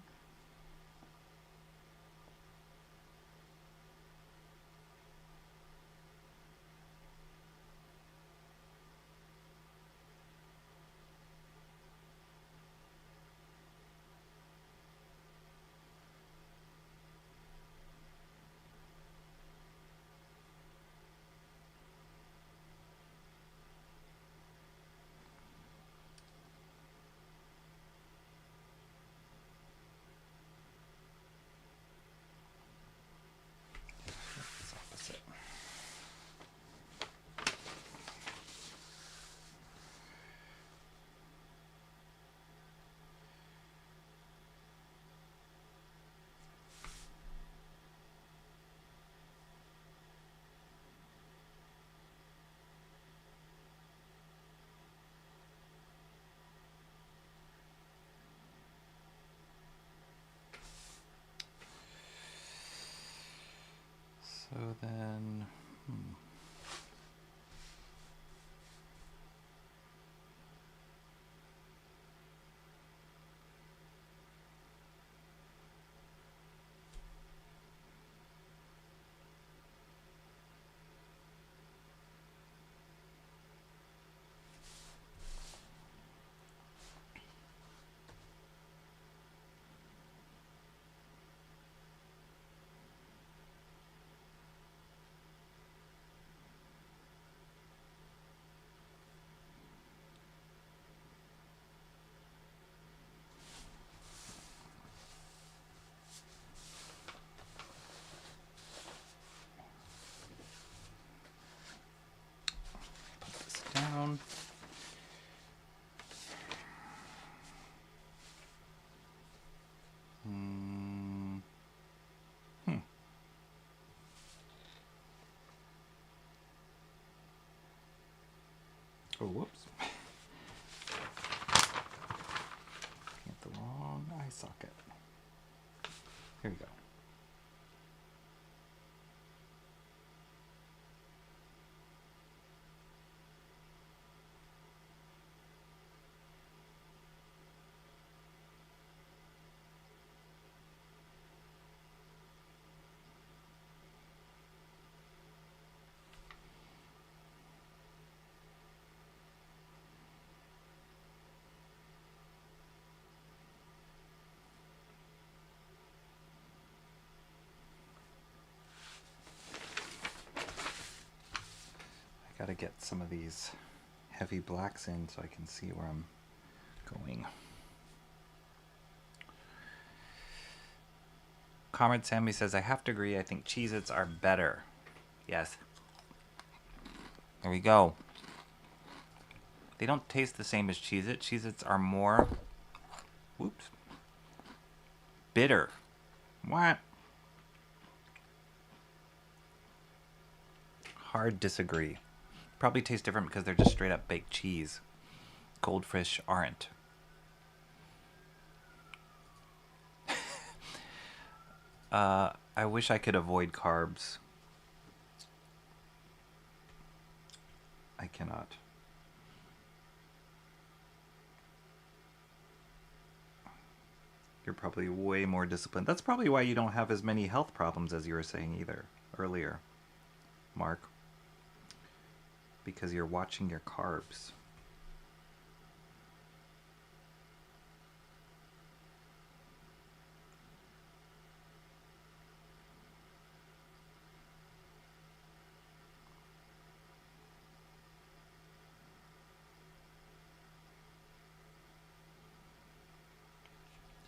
Speaker 1: It's opposite. So then, put this down. Oh, whoops. Get the wrong eye socket. Here we go. I gotta get some of these heavy blacks in so I can see where I'm going. Comrade Sammy says, I have to agree, I think Cheez-Its are better. Yes. There we go. They don't taste the same as Cheez-It. Cheez-Its are more, whoops, bitter. What? Hard disagree. Probably taste different because they're just straight up baked cheese. Goldfish aren't. I wish I could avoid carbs. I cannot. You're probably way more disciplined. That's probably why you don't have as many health problems as you were saying either earlier, Mark. Because you're watching your carbs.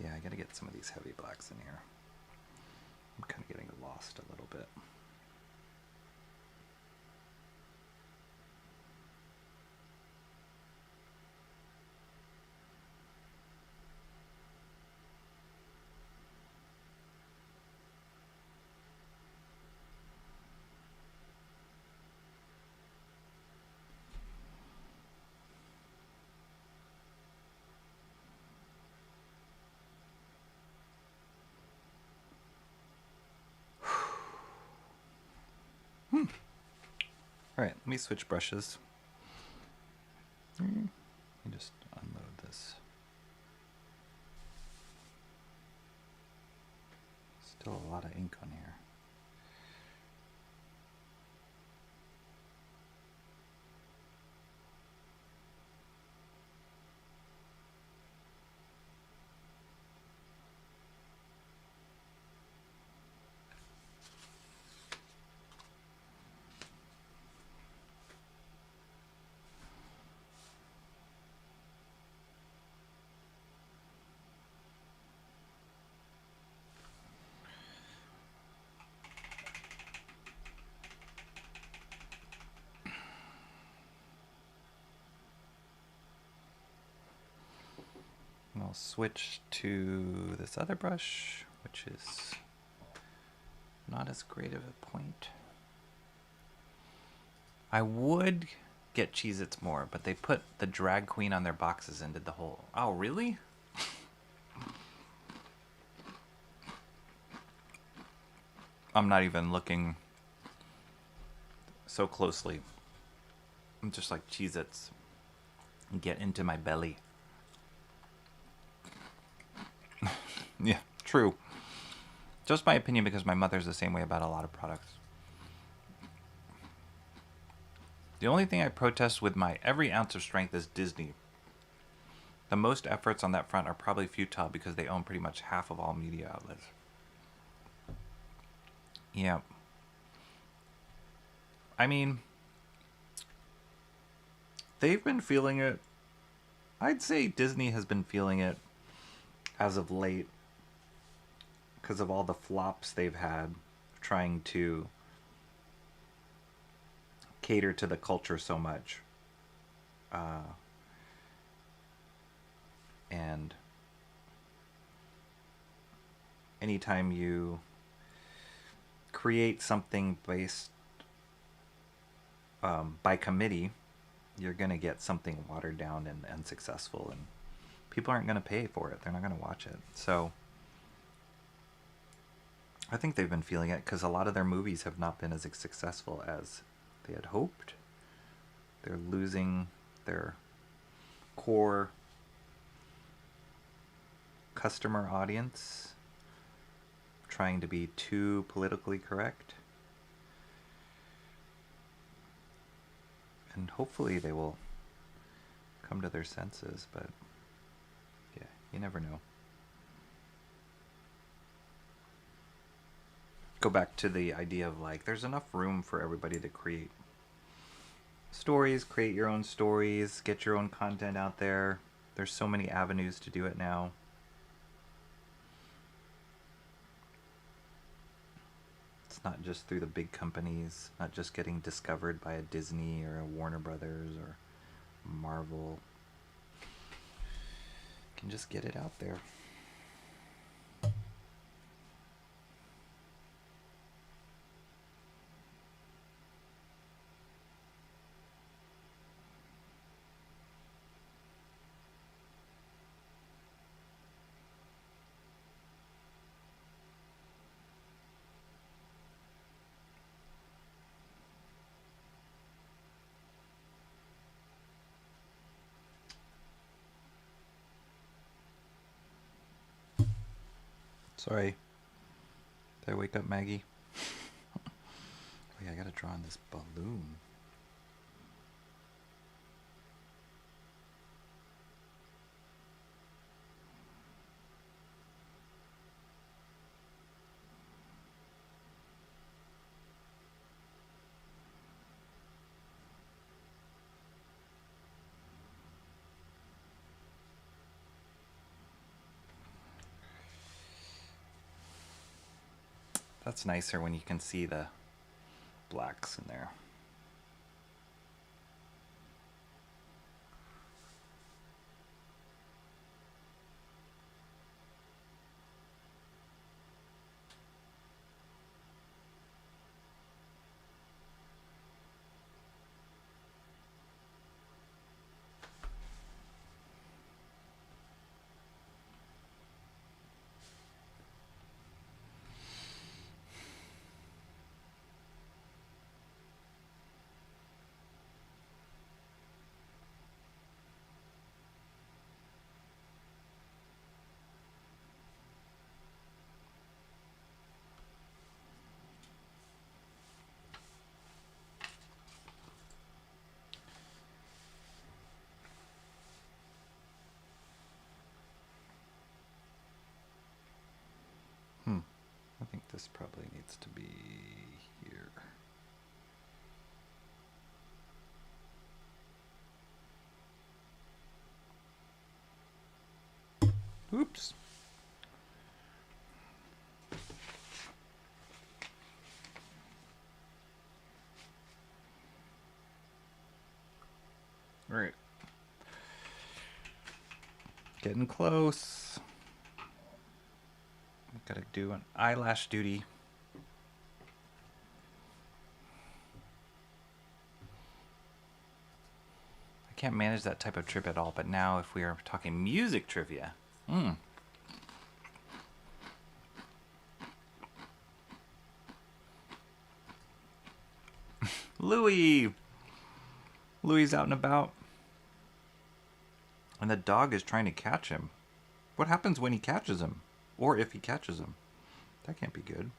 Speaker 1: Yeah, I gotta get some of these heavy blacks in here. I'm kind of getting lost a little bit. All right, let me switch brushes. Let me just unload this. Still a lot of ink on here. And I'll switch to this other brush, which is not as great of a point. I would get Cheez-Its more, but they put the drag queen on their boxes and did the whole... Oh, really? I'm not even looking so closely. I'm just like Cheez-Its. Get into my belly. Yeah, true. Just my opinion, because my mother's the same way about a lot of products. The only thing I protest with my every ounce of strength is Disney. The most efforts on that front are probably futile because they own pretty much half of all media outlets. Yeah. I mean, they've been feeling it. I'd say Disney has been feeling it as of late because of all the flops they've had trying to cater to the culture so much. And anytime you create something based by committee, you're going to get something watered down and unsuccessful, and people aren't going to pay for it. They're not going to watch it. So I think they've been feeling it because a lot of their movies have not been as successful as they had hoped. They're losing their core customer audience, trying to be too politically correct. And hopefully they will come to their senses, but yeah, you never know. Go back to the idea of like, there's enough room for everybody to create stories, create your own stories, get your own content out there. There's so many avenues to do it now. It's not just through the big companies, not just getting discovered by a Disney or a Warner Brothers or Marvel. You can just get it out there. Sorry. Did I wake up Maggie? Oh yeah, I gotta draw on this balloon. That's nicer when you can see the blacks in there. I think this probably needs to be here. Oops. All right. Getting close. Gotta do an eyelash duty. I can't manage that type of trip at all, but now if we are talking music trivia, Louis! Louis out and about. And the dog is trying to catch him. What happens when he catches him? Or if he catches him? That can't be good.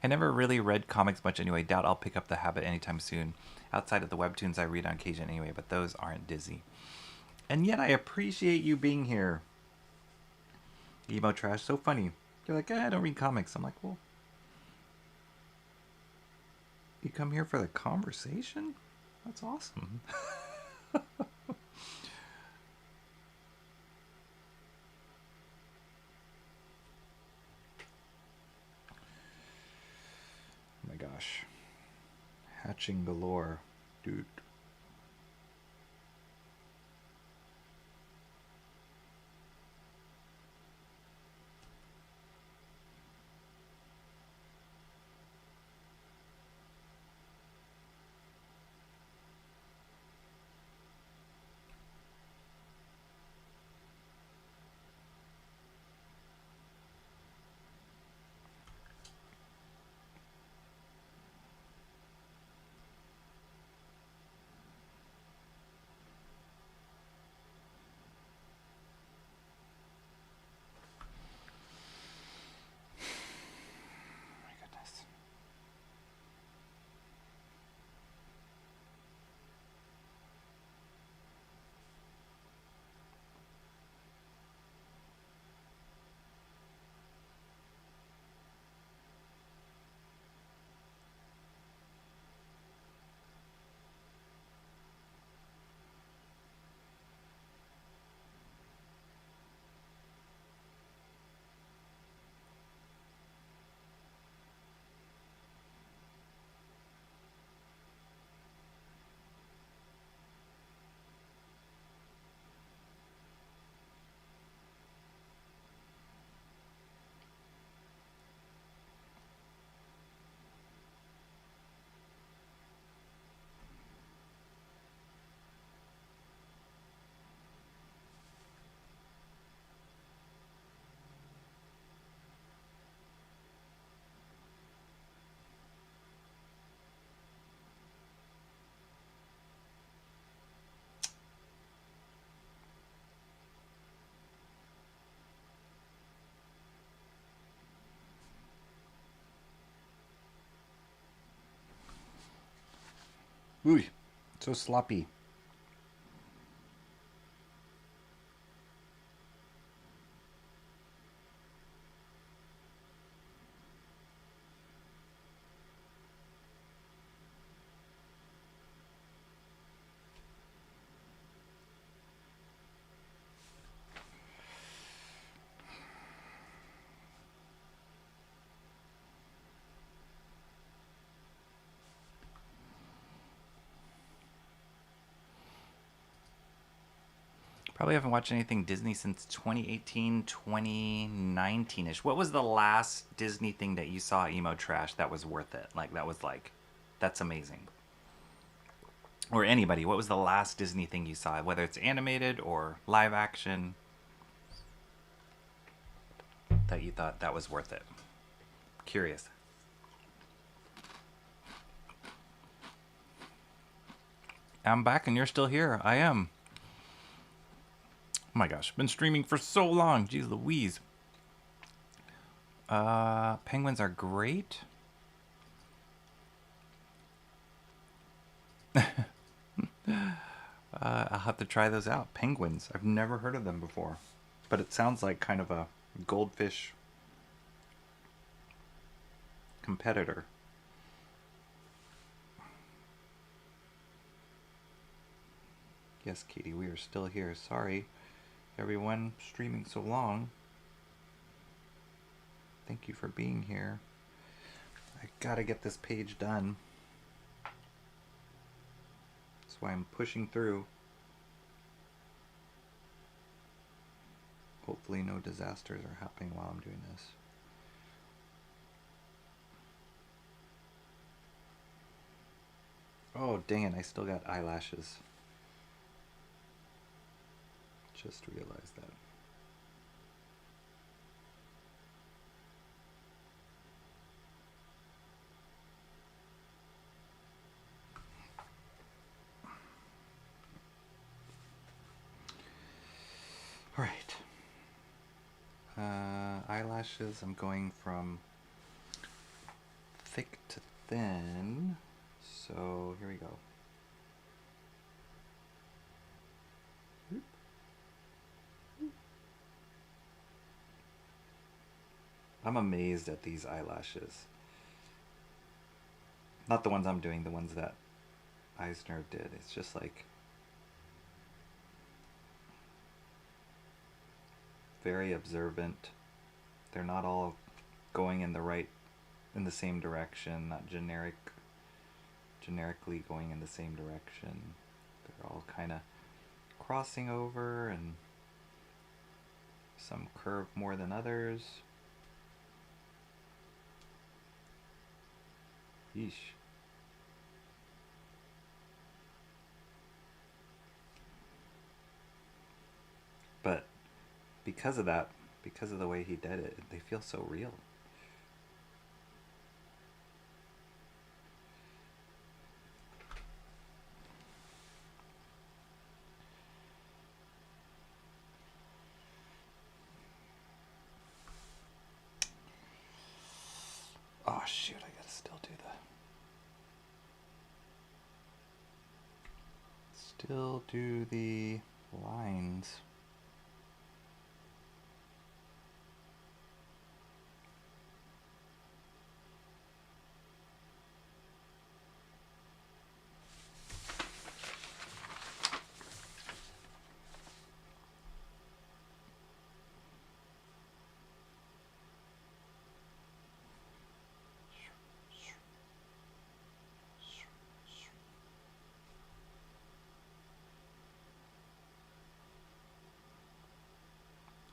Speaker 1: I never really read comics much anyway. Doubt I'll pick up the habit anytime soon. Outside of the webtoons I read on occasion anyway, but those aren't Disney. And yet I appreciate you being here. Emo Trash, so funny. You're like, I don't read comics. I'm like, well, you come here for the conversation? That's awesome. Oh my gosh. Hatching galore. Dude. Ooh, so sloppy. Probably haven't watched anything Disney since 2018, 2019-ish. What was the last Disney thing that you saw, emo trash, that was worth it? Like, that was like, that's amazing. Or anybody, what was the last Disney thing you saw? Whether it's animated or live action, that you thought that was worth it. Curious. I'm back and you're still here. I am. Oh my gosh, been streaming for so long. Jeez Louise. Penguins are great. I'll have to try those out. Penguins. I've never heard of them before. But it sounds like kind of a goldfish competitor. Yes, Katie, we are still here. Sorry, everyone, streaming so long. Thank you for being here. I gotta get this page done. That's why I'm pushing through. Hopefully no disasters are happening while I'm doing this. Oh, dang it, I still got eyelashes. Just realized that. All right. Eyelashes, I'm going from thick to thin. So here we go. I'm amazed at these eyelashes. Not the ones I'm doing, the ones that EISNER did. It's just like very observant. They're not all going in the same direction, not generically going in the same direction. They're all kind of crossing over, and some curve more than others. Yeesh. But because of that, because of the way he did it, they feel so real. Oh shoot, I gotta still do the lines.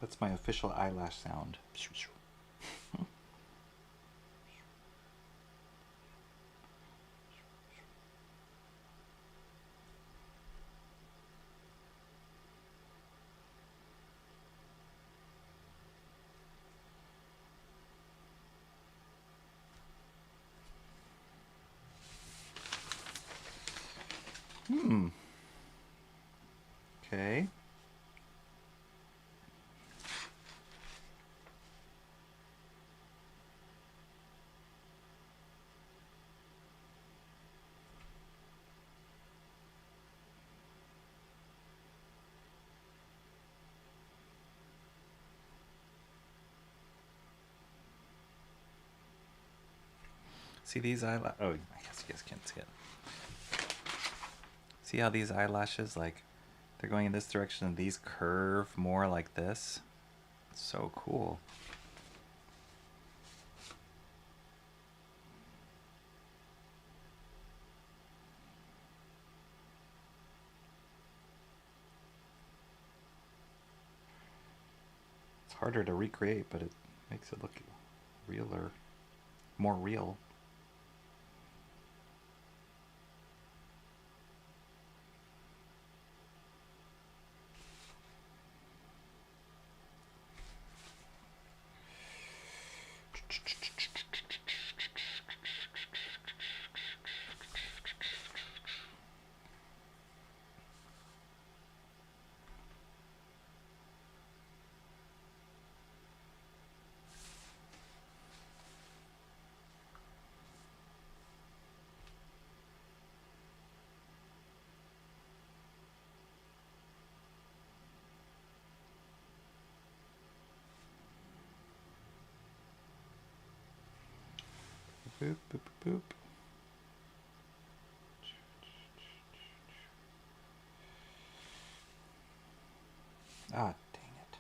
Speaker 1: That's my official eyelash sound. Okay. See these eyelashes? Oh, I guess you guys can't see it. See how these eyelashes, like, they're going in this direction and these curve more like this? It's so cool. It's harder to recreate, but it makes it look realer, more real. Boop, boop, boop. Ah, dang it.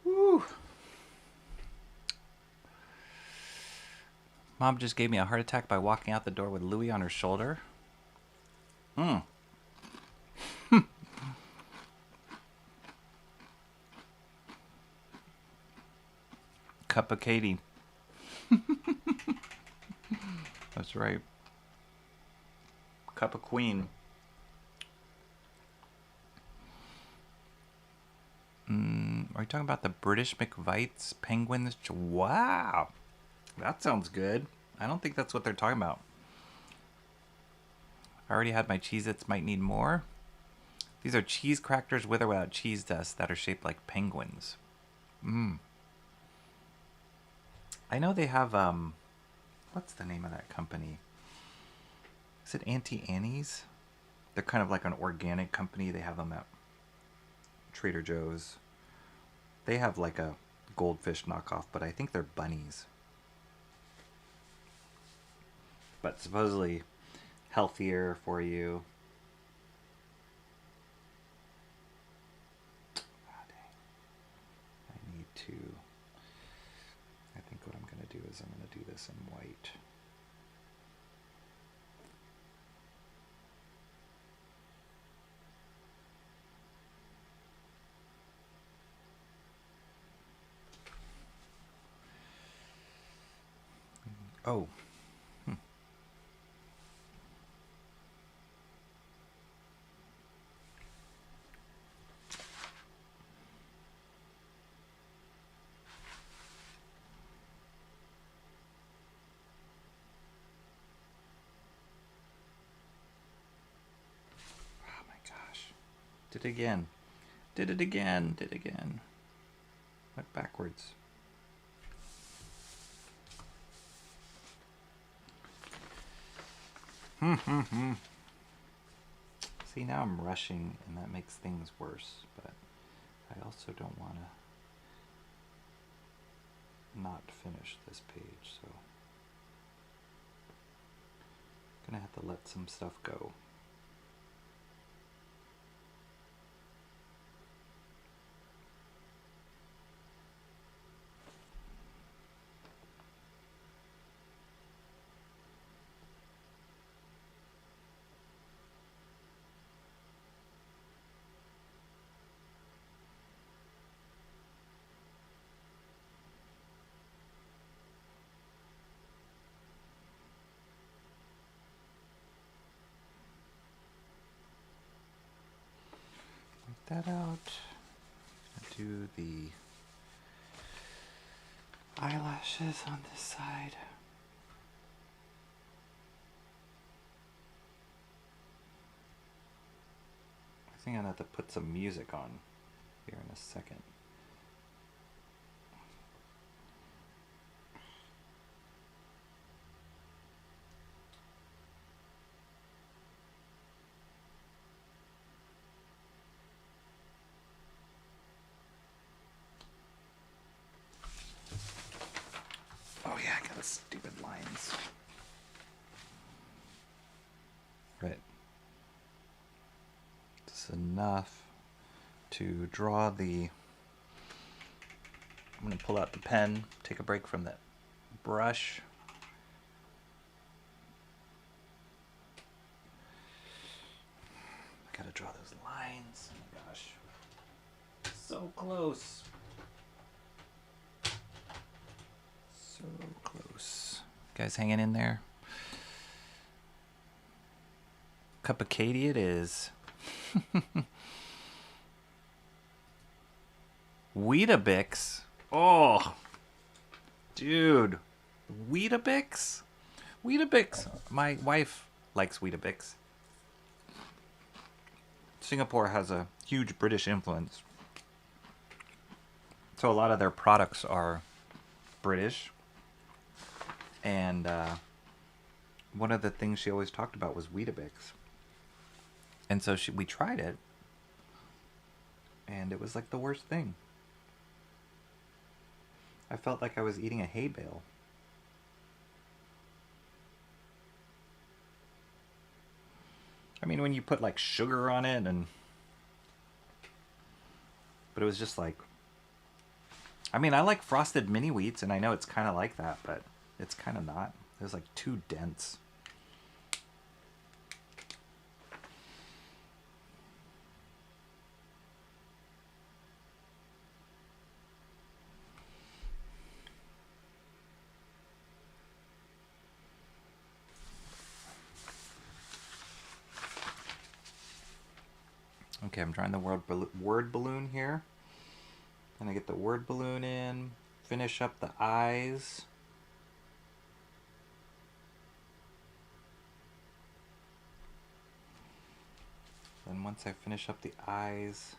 Speaker 1: Woo. Mom just gave me a heart attack by walking out the door with Louie on her shoulder. Cup of Katie. That's right. Cup of Queen. Are you talking about the British McVitie's penguins? Wow. That sounds good. I don't think that's what they're talking about. I already had my Cheez-Its, might need more. These are cheese crackers with or without cheese dust that are shaped like penguins. I know they have, what's the name of that company? Is it Auntie Annie's? They're kind of like an organic company. They have them at Trader Joe's. They have like a goldfish knockoff, but I think they're bunnies. But supposedly healthier for you. Ah, dang. I need to... I think what I'm going to do is I'm going to do this in white. Oh. Oh my gosh. Did it again. Did it again. Did it again. Went backwards. See, now I'm rushing and that makes things worse, but I also don't want to not finish this page, so I'm gonna have to let some stuff go. that out. Do the eyelashes on this side. I think I'm gonna have to put some music on here in a second. Oh yeah, I got the stupid lines. Right. It's enough to draw the... I'm going to pull out the pen, take a break from that brush. I gotta draw those lines. Oh my gosh. So close. So close. Guys hanging in there? Cup of Katie it is. Weetabix. Oh, dude. Weetabix? Weetabix. My wife likes Weetabix. Singapore has a huge British influence. So a lot of their products are British. And one of the things she always talked about was Weetabix. And so we tried it. And it was like the worst thing. I felt like I was eating a hay bale. I mean, when you put like sugar on it and... But it was just like... I mean, I like frosted mini wheats, and I know it's kind of like that, but it's kind of not. It was like too dense. Okay, I'm drawing the word balloon here. And I get the word balloon in, finish up the eyes. Then once I finish up the eyes,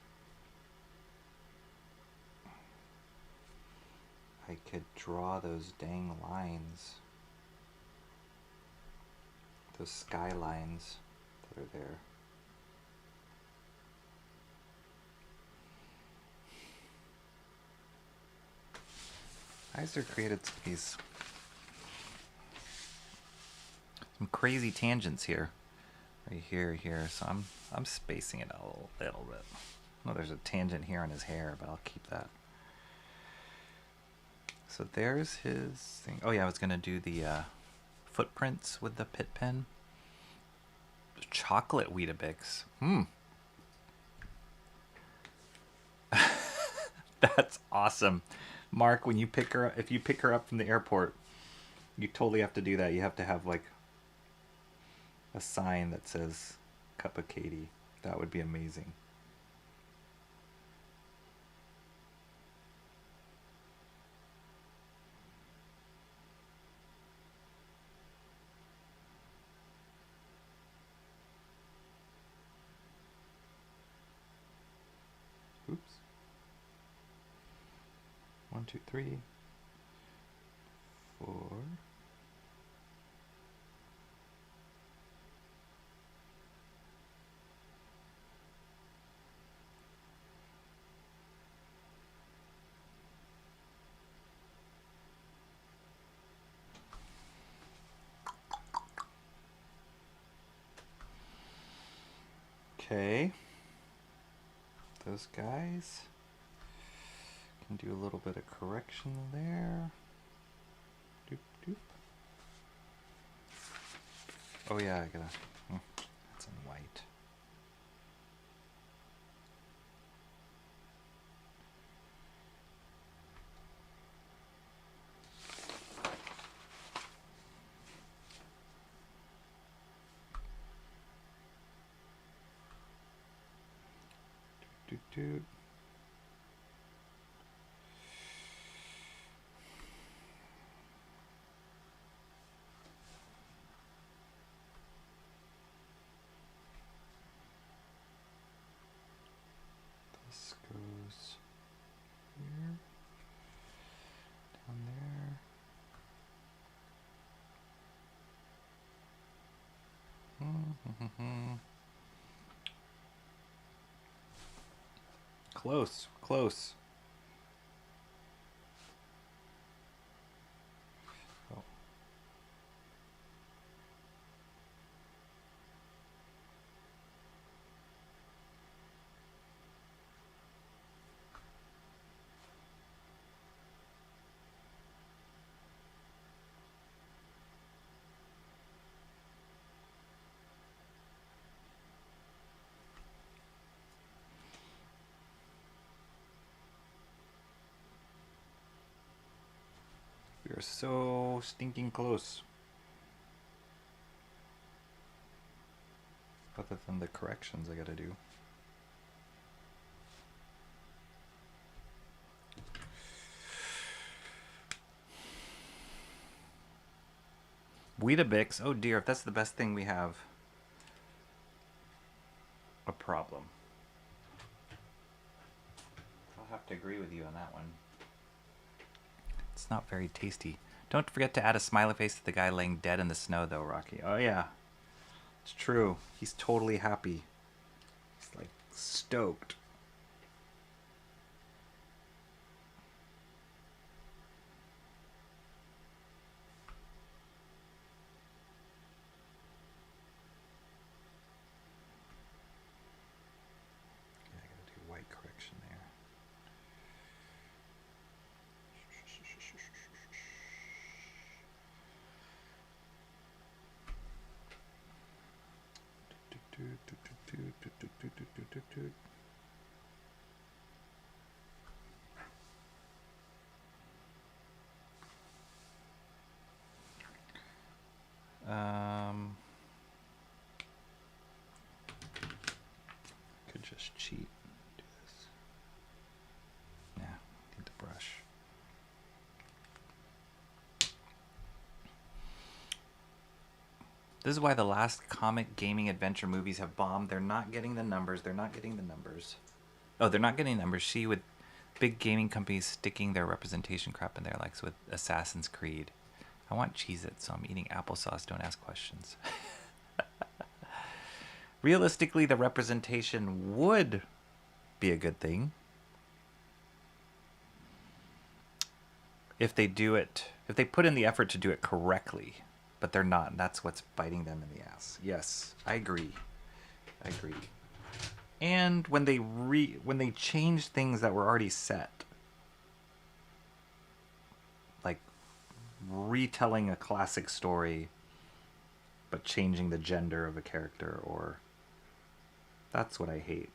Speaker 1: I could draw those dang lines. Those sky lines that are there. EISNER created some crazy tangents here, right here. So I'm spacing it out a little bit. Oh, there's a tangent here on his hair, but I'll keep that. So there's his thing. Oh yeah, I was gonna do the footprints with the pit pen. Chocolate Weetabix. That's awesome. Mark, when you pick her up, if you pick her up from the airport, you totally have to do that. You have to have like a sign that says Cup of Katie. That would be amazing. Oops. 1, 2, 3, 4. Okay. Those guys. Can do a little bit of correction there. Doop, doop. Oh yeah, I gotta... that's in white. Doot, doot. This goes here, down there. Close, close. Oh. We are so stinking close. Other than the corrections I gotta do. Weetabix, oh dear, if that's the best thing we have, a problem. I'll have to agree with you on that one. It's not very tasty. Don't forget to add a smiley face to the guy laying dead in the snow though, Rocky. Oh yeah, it's true. He's totally happy. He's like stoked. Yeah, I gotta do white correction there. Could just cheat. Do this. Nah, need the brush. This is why the last comic gaming adventure movies have bombed. They're not getting the numbers. They're not getting the numbers. Oh, they're not getting numbers. See, with big gaming companies sticking their representation crap in there, like with Assassin's Creed. I want Cheez-It, so I'm eating applesauce. Don't ask questions. Realistically, the representation would be a good thing if they do it, if they put in the effort to do it correctly, but they're not, and that's what's biting them in the ass. Yes, I agree. I agree. And when they change things that were already set, like retelling a classic story but changing the gender of a character, or that's what I hate.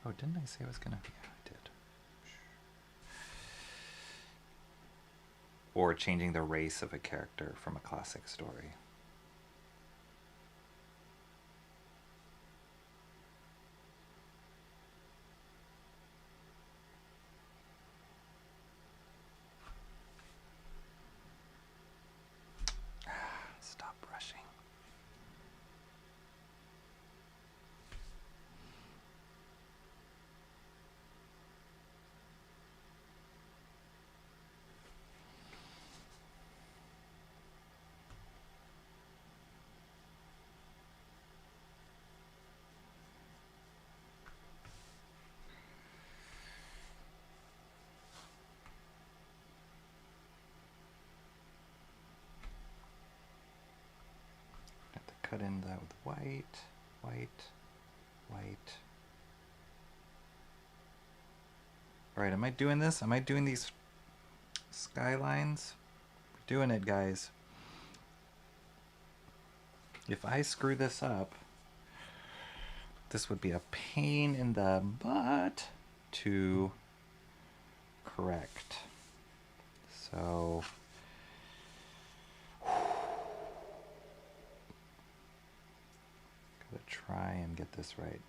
Speaker 1: Oh, didn't I say I was gonna? Yeah, I did. Or changing the race of a character from a classic story. Stop brushing. Have to cut in that with white, white, white. All right, am I doing this? Am I doing these skylines? We're doing it, guys. If I screw this up, this would be a pain in the butt to correct. So gotta try and get this right.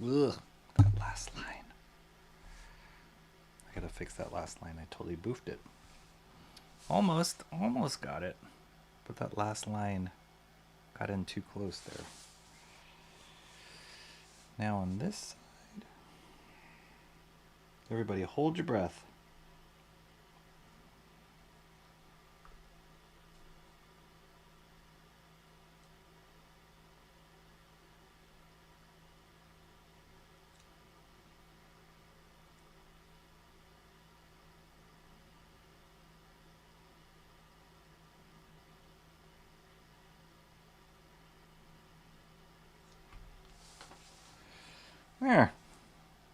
Speaker 1: Ugh, that last line. I gotta fix that last line. I totally boofed it. Almost got it. But that last line got in too close there. Now on this side, everybody hold your breath. There.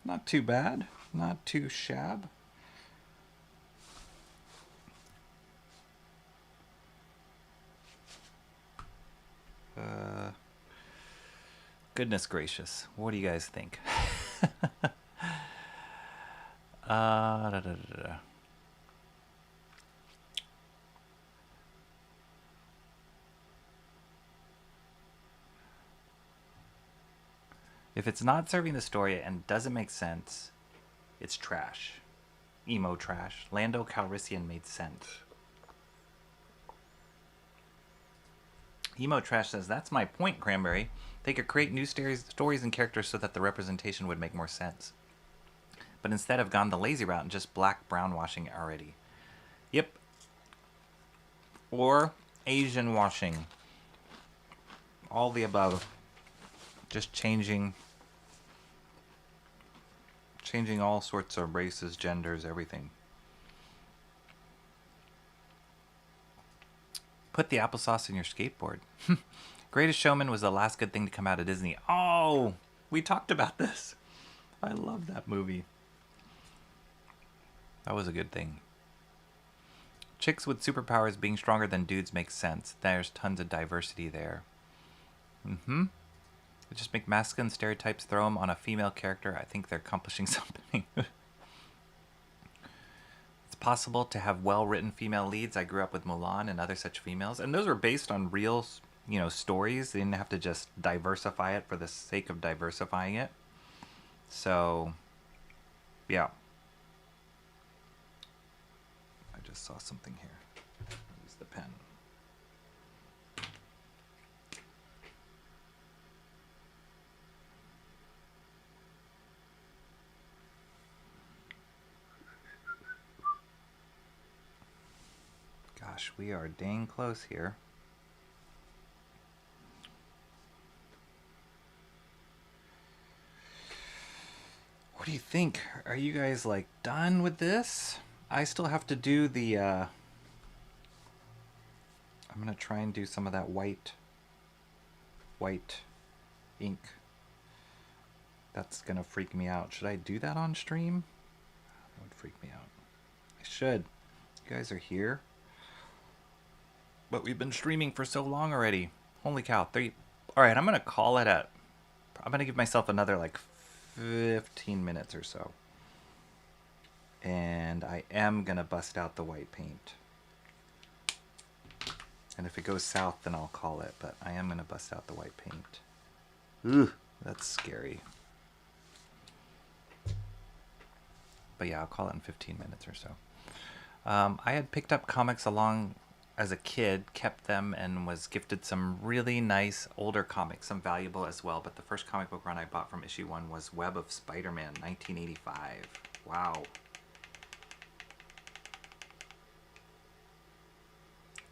Speaker 1: Not too bad. Not too shab. Goodness gracious. What do you guys think? Da, da, da, da. If it's not serving the story and doesn't make sense, it's trash. Emo trash. Lando Calrissian made sense. Emo trash says, that's my point, Cranberry. They could create new stories and characters so that the representation would make more sense. But instead have gone the lazy route and just black-brown washing already. Yep. Or Asian washing. All the above. Just changing all sorts of races, genders, everything. Put the applesauce in your skateboard. Greatest Showman was the last good thing to come out of Disney. Oh, we talked about this. I love that movie. That was a good thing. Chicks with superpowers being stronger than dudes makes sense. There's tons of diversity there. Just make masculine stereotypes, throw them on a female character. I think they're accomplishing something. It's possible to have well-written female leads. I grew up with Mulan and other such females, and those were based on real, stories. They didn't have to just diversify it for the sake of diversifying it. So, yeah. I just saw something here. Use the pen. Gosh, we are dang close here. What do you think? Are you guys like done with this? I still have to do the I'm gonna try and do some of that white ink. That's gonna freak me out. Should I do that on stream? That would freak me out. I should. You guys are here. But we've been streaming for so long already. Holy cow. Alright, I'm going to call it at... I'm going to give myself another like 15 minutes or so. And I am going to bust out the white paint. And if it goes south, then I'll call it. But I am going to bust out the white paint. Ooh, that's scary. But yeah, I'll call it in 15 minutes or so. I had picked up comics along as a kid, kept them, and was gifted some really nice older comics, some valuable as well. But the first comic book run I bought from issue 1 was Web of Spider-Man, 1985. Wow.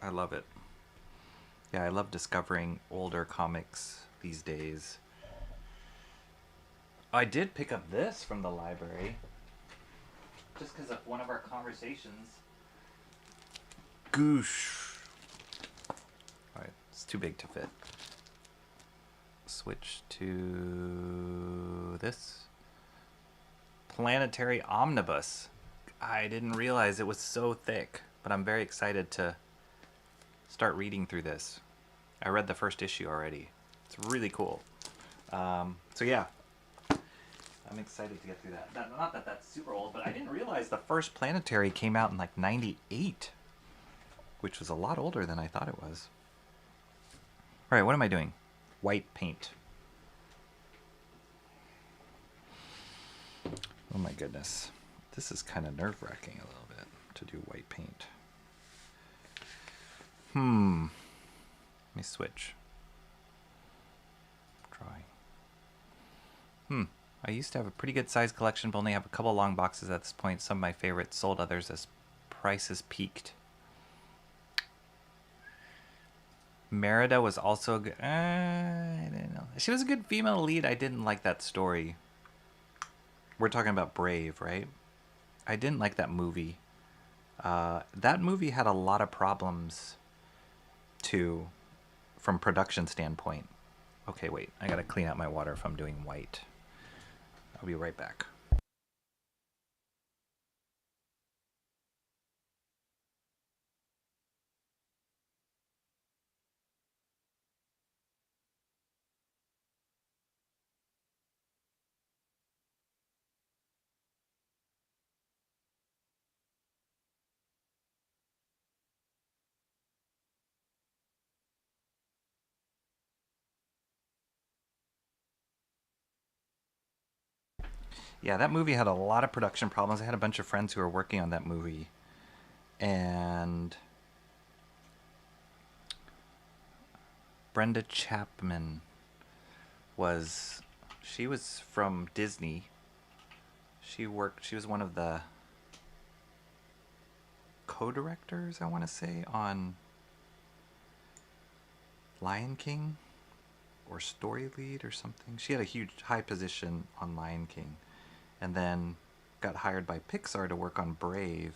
Speaker 1: I love it. Yeah, I love discovering older comics these days. I did pick up this from the library. Just because of one of our conversations. Goosh. Alright, it's too big to fit. Switch to this. Planetary Omnibus. I didn't realize it was so thick, but I'm very excited to start reading through this. I read the first issue already. It's really cool. So yeah, I'm excited to get through that. Not that that's super old, but I didn't realize the first Planetary came out in like 98, which was a lot older than I thought it was. All right, what am I doing? White paint. Oh my goodness. This is kind of nerve-wracking a little bit to do white paint. Let me switch. Drawing. I used to have a pretty good sized collection, but only have a couple long boxes at this point. Some of my favorites sold, others as prices peaked. Merida was also a good... I didn't know. She was a good female lead. I didn't like that story. We're talking about Brave, right? I didn't like that movie. That movie had a lot of problems, too, from production standpoint. Okay, wait. I gotta clean out my water if I'm doing white. I'll be right back. Yeah, that movie had a lot of production problems. I had a bunch of friends who were working on that movie. And Brenda Chapman she was from Disney. She was one of the co-directors, I want to say, on Lion King, or story lead or something. She had a huge high position on Lion King, and then got hired by Pixar to work on Brave.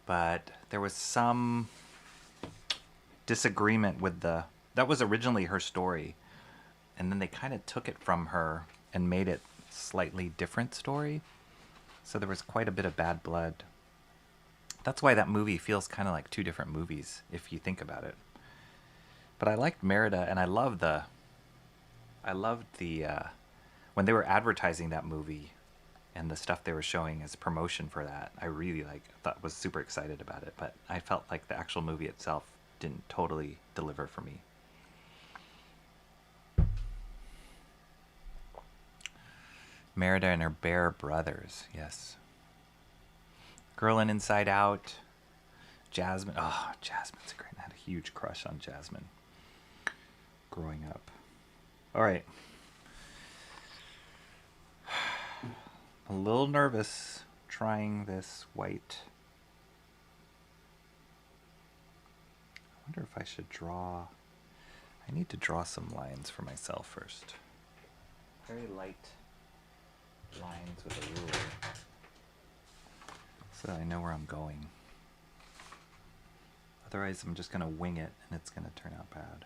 Speaker 1: But there was some disagreement with that was originally her story, and then they kind of took it from her and made it slightly different story. So there was quite a bit of bad blood. That's why that movie feels kind of like two different movies, if you think about it. But I liked Merida, and I loved the when they were advertising that movie and the stuff they were showing as promotion for that. I really was super excited about it, but I felt like the actual movie itself didn't totally deliver for me. Merida and her bear brothers, yes. Girl in Inside Out. Jasmine. Oh, Jasmine's great. I had a huge crush on Jasmine growing up. All right. A little nervous trying this white. I wonder if I should draw. I need to draw some lines for myself first. Very light lines with a ruler, so that I know where I'm going. Otherwise, I'm just going to wing it, and it's going to turn out bad.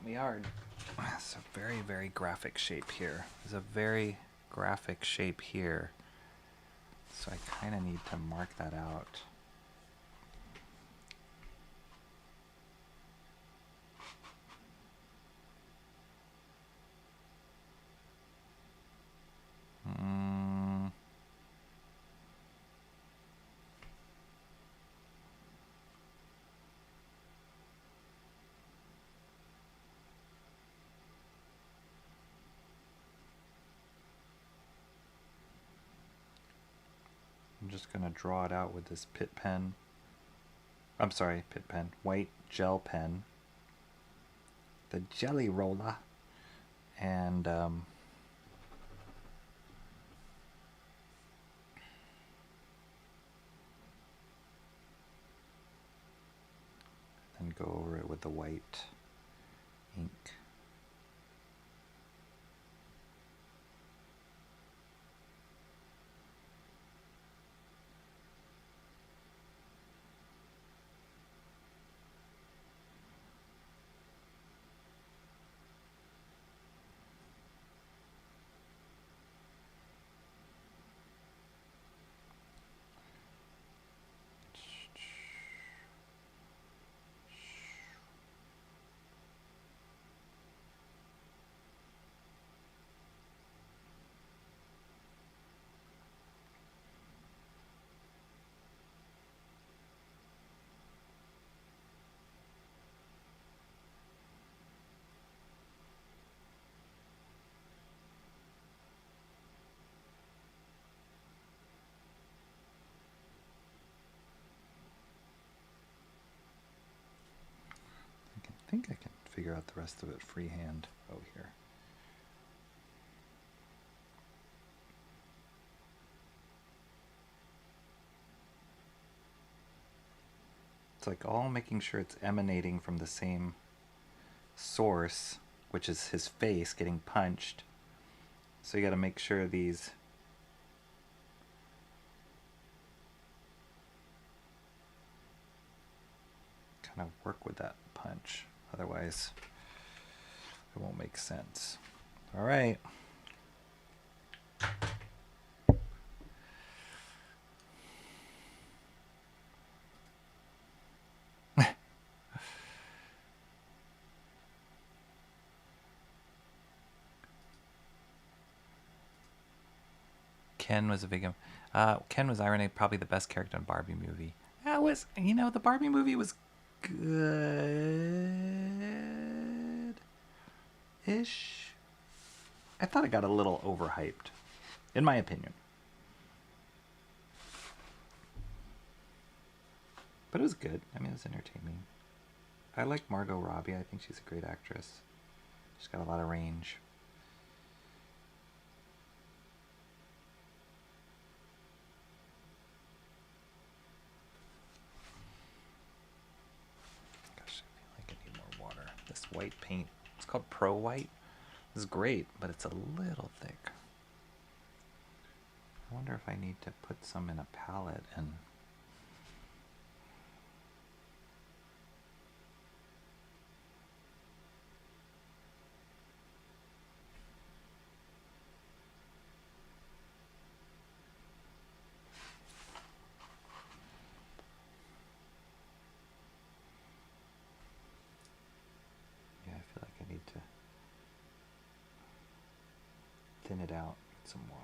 Speaker 1: gonna be hard. It's a very, very graphic shape here. There's a very graphic shape here. So I kind of need to mark that out. I'm just going to draw it out with this Pitt pen. I'm sorry, Pitt pen. White gel pen. The jelly roller. And then go over it with the white ink. I think I can figure out the rest of it freehand. Oh, here. It's like all making sure it's emanating from the same source, which is his face getting punched. So you got to make sure these kind of work with that punch. Otherwise, it won't make sense. All right. Ken was a big Ken was irony, probably the best character in Barbie movie. That was, you know, the Barbie movie was good-ish. I thought it got a little overhyped, in my opinion. But it was good. I mean, it was entertaining. I like Margot Robbie. I think she's a great actress. She's got a lot of range. Gosh, I feel like I need more water. This white paint, it's called Pro White. It's great, but it's a little thick. I wonder if I need to put some in a palette and... Yeah, I feel like I need to thin it out with some water.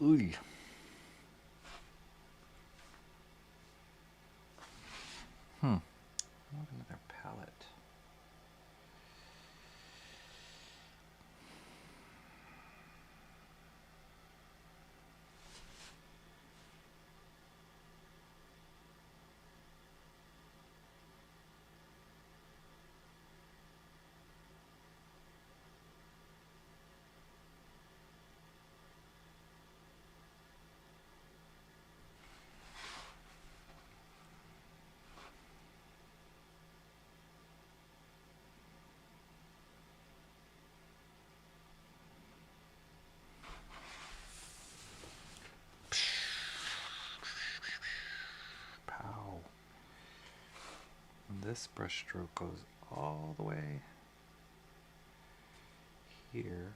Speaker 1: Ooh. I want another palette. Pow. And this brush stroke goes all the way here.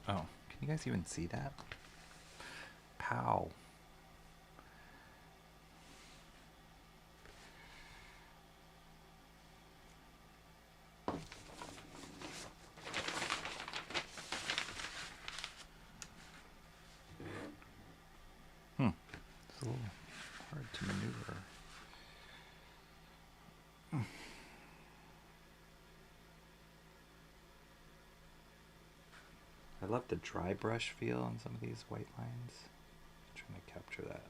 Speaker 1: Oh, can you guys even see that? Pow. It's a little hard to maneuver. I love the dry brush feel on some of these white lines. I'm trying to capture that.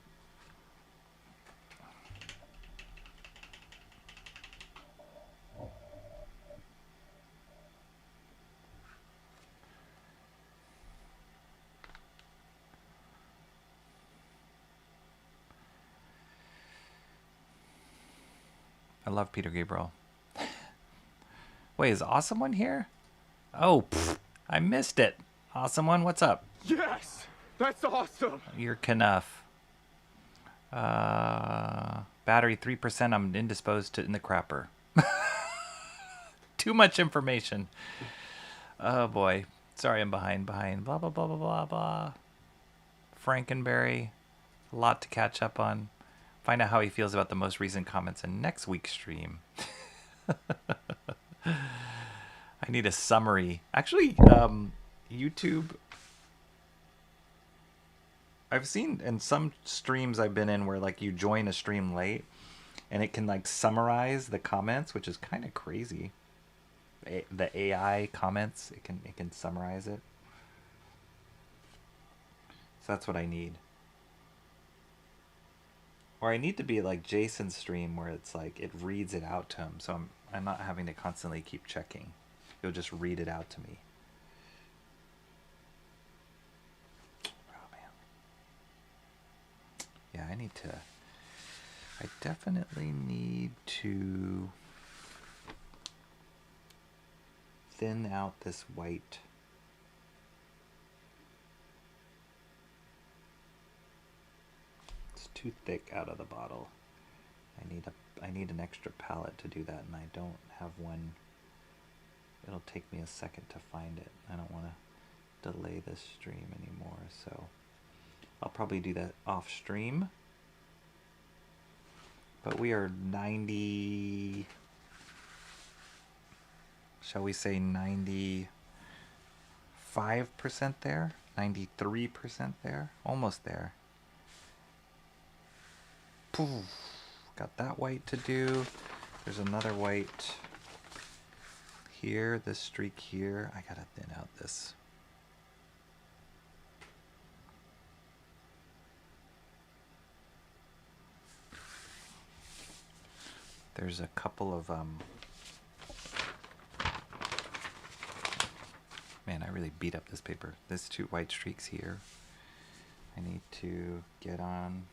Speaker 1: I love Peter Gabriel. Wait, is Awesome One here? Oh, I missed it. Awesome One, what's up?
Speaker 7: Yes! That's awesome!
Speaker 1: You're Knuff. Battery 3%, I'm indisposed to in the crapper. Too much information. Oh boy. Sorry I'm behind. Blah, blah, blah, blah, blah, blah. Frankenberry. A lot to catch up on. Find out how he feels about the most recent comments in next week's stream. I need a summary. Actually, YouTube. I've seen in some streams I've been in where like you join a stream late and it can like summarize the comments, which is kind of crazy. The AI comments, it can summarize it. So that's what I need. Or I need to be like Jason's stream where it's like it reads it out to him, so I'm not having to constantly keep checking. He'll just read it out to me. Oh man. Yeah, I definitely need to thin out this white. It's too thick out of the bottle. I need an extra palette to do that, and I don't have one. It'll take me a second to find it. I don't want to delay this stream anymore, so I'll probably do that off stream. But we are 90, shall we say 95% there? 93% there? Almost there. Poof. Got that white to do. There's another white here, this streak here. I gotta thin out this. There's a couple of man, I really beat up this paper. There's two white streaks here. I need to get on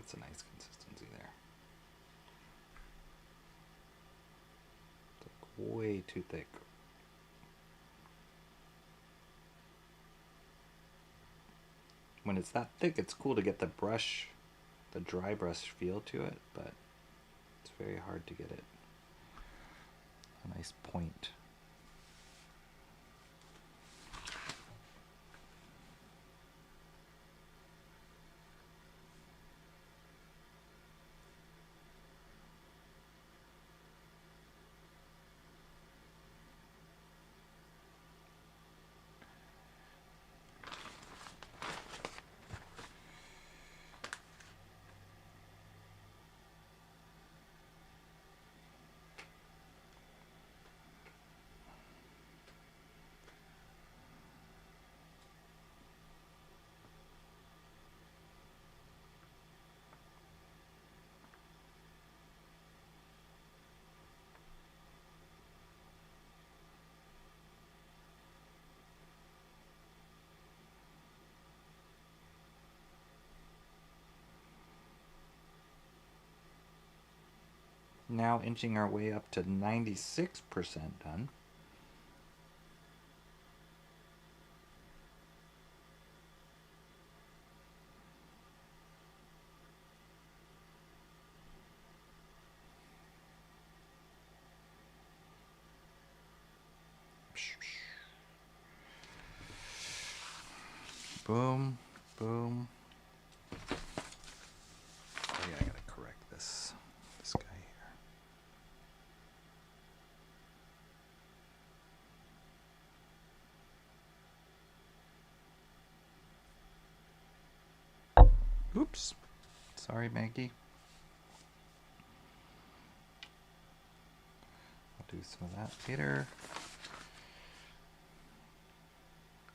Speaker 1: That's a nice consistency there. It's like way too thick. When it's that thick, it's cool to get the brush, the dry brush feel to it, but it's very hard to get it. A nice point. Now inching our way up to 96% done. Boom, boom. Oh yeah, I gotta correct this guy here. Oops. Sorry, Maggie. I'll do some of that later.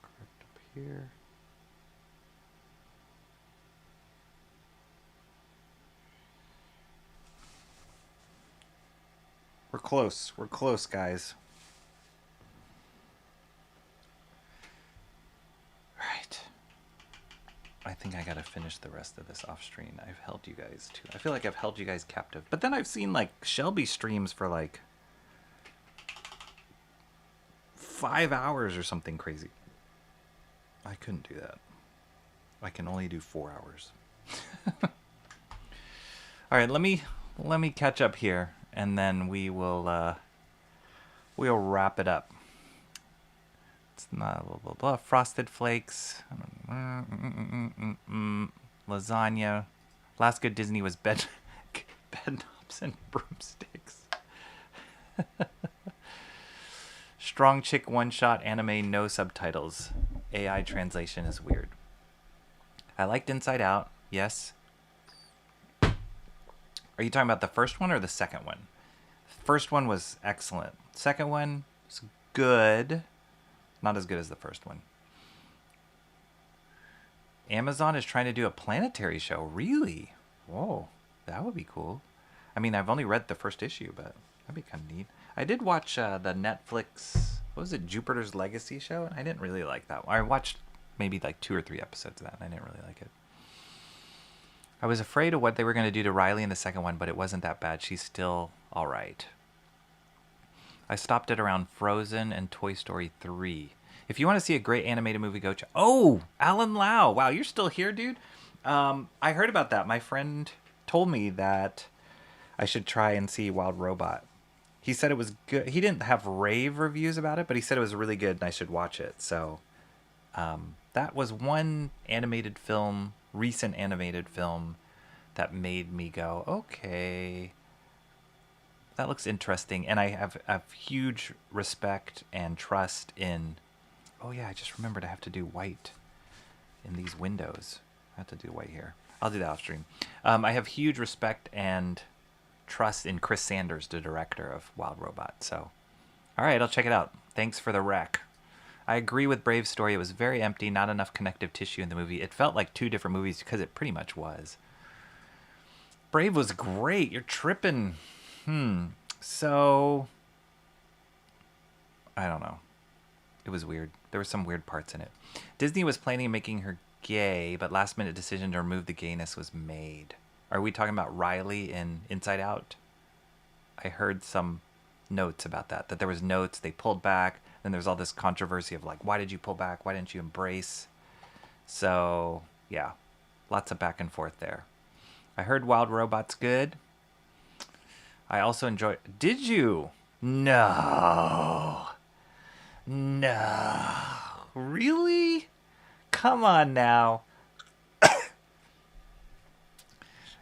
Speaker 1: Correct up here. We're close. We're close, guys. All right. I think I gotta finish the rest of this off stream. I've held you guys too. I feel like I've held you guys captive. But then I've seen like Shelby streams for like 5 hours or something crazy. I couldn't do that. I can only do 4 hours. All right, let me catch up here, and then we'll wrap it up. It's not blah blah blah. Frosted flakes, lasagna. Last good Disney was bed knobs and broomsticks. Strong chick one shot anime, no subtitles. AI translation is weird. I liked Inside Out. Yes. Are you talking about the first one or the second one? First one was excellent. Second one was good. Not as good as the first one. Amazon is trying to do a planetary show. Really? Whoa. That would be cool. I mean, I've only read the first issue, but that'd be kind of neat. I did watch the Netflix, what was it, Jupiter's Legacy show? And I didn't really like that one. I watched maybe like 2 or 3 episodes of that, and I didn't really like it. I was afraid of what they were going to do to Riley in the second one, but it wasn't that bad. She's still all right. I stopped at around Frozen and Toy Story 3. If you want to see a great animated movie, go check. Oh, Alan Lau. Wow, you're still here, dude? I heard about that. My friend told me that I should try and see Wild Robot. He said it was good. He didn't have rave reviews about it, but he said it was really good and I should watch it. So that was one animated film, recent animated film, that made me go, okay, that looks interesting. And I have huge respect and trust in, oh yeah, I just remembered I have to do white in these windows. I have to do white here. I'll do that off stream. I have huge respect and trust in Chris Sanders, the director of Wild Robot. So, all right, I'll check it out. Thanks for the rec. I agree with Brave's story. It was very empty, not enough connective tissue in the movie. It felt like 2 different movies because it pretty much was. Brave was great. You're tripping. So, I don't know. It was weird. There were some weird parts in it. Disney was planning on making her gay, but last minute decision to remove the gayness was made. Are we talking about Riley in Inside Out? I heard some notes about that there was notes, they pulled back, then there's all this controversy of like, why did you pull back? Why didn't you embrace? So, yeah, lots of back and forth there. I heard Wild Robot's good. I also enjoy... Did you? No. No. Really? Come on now.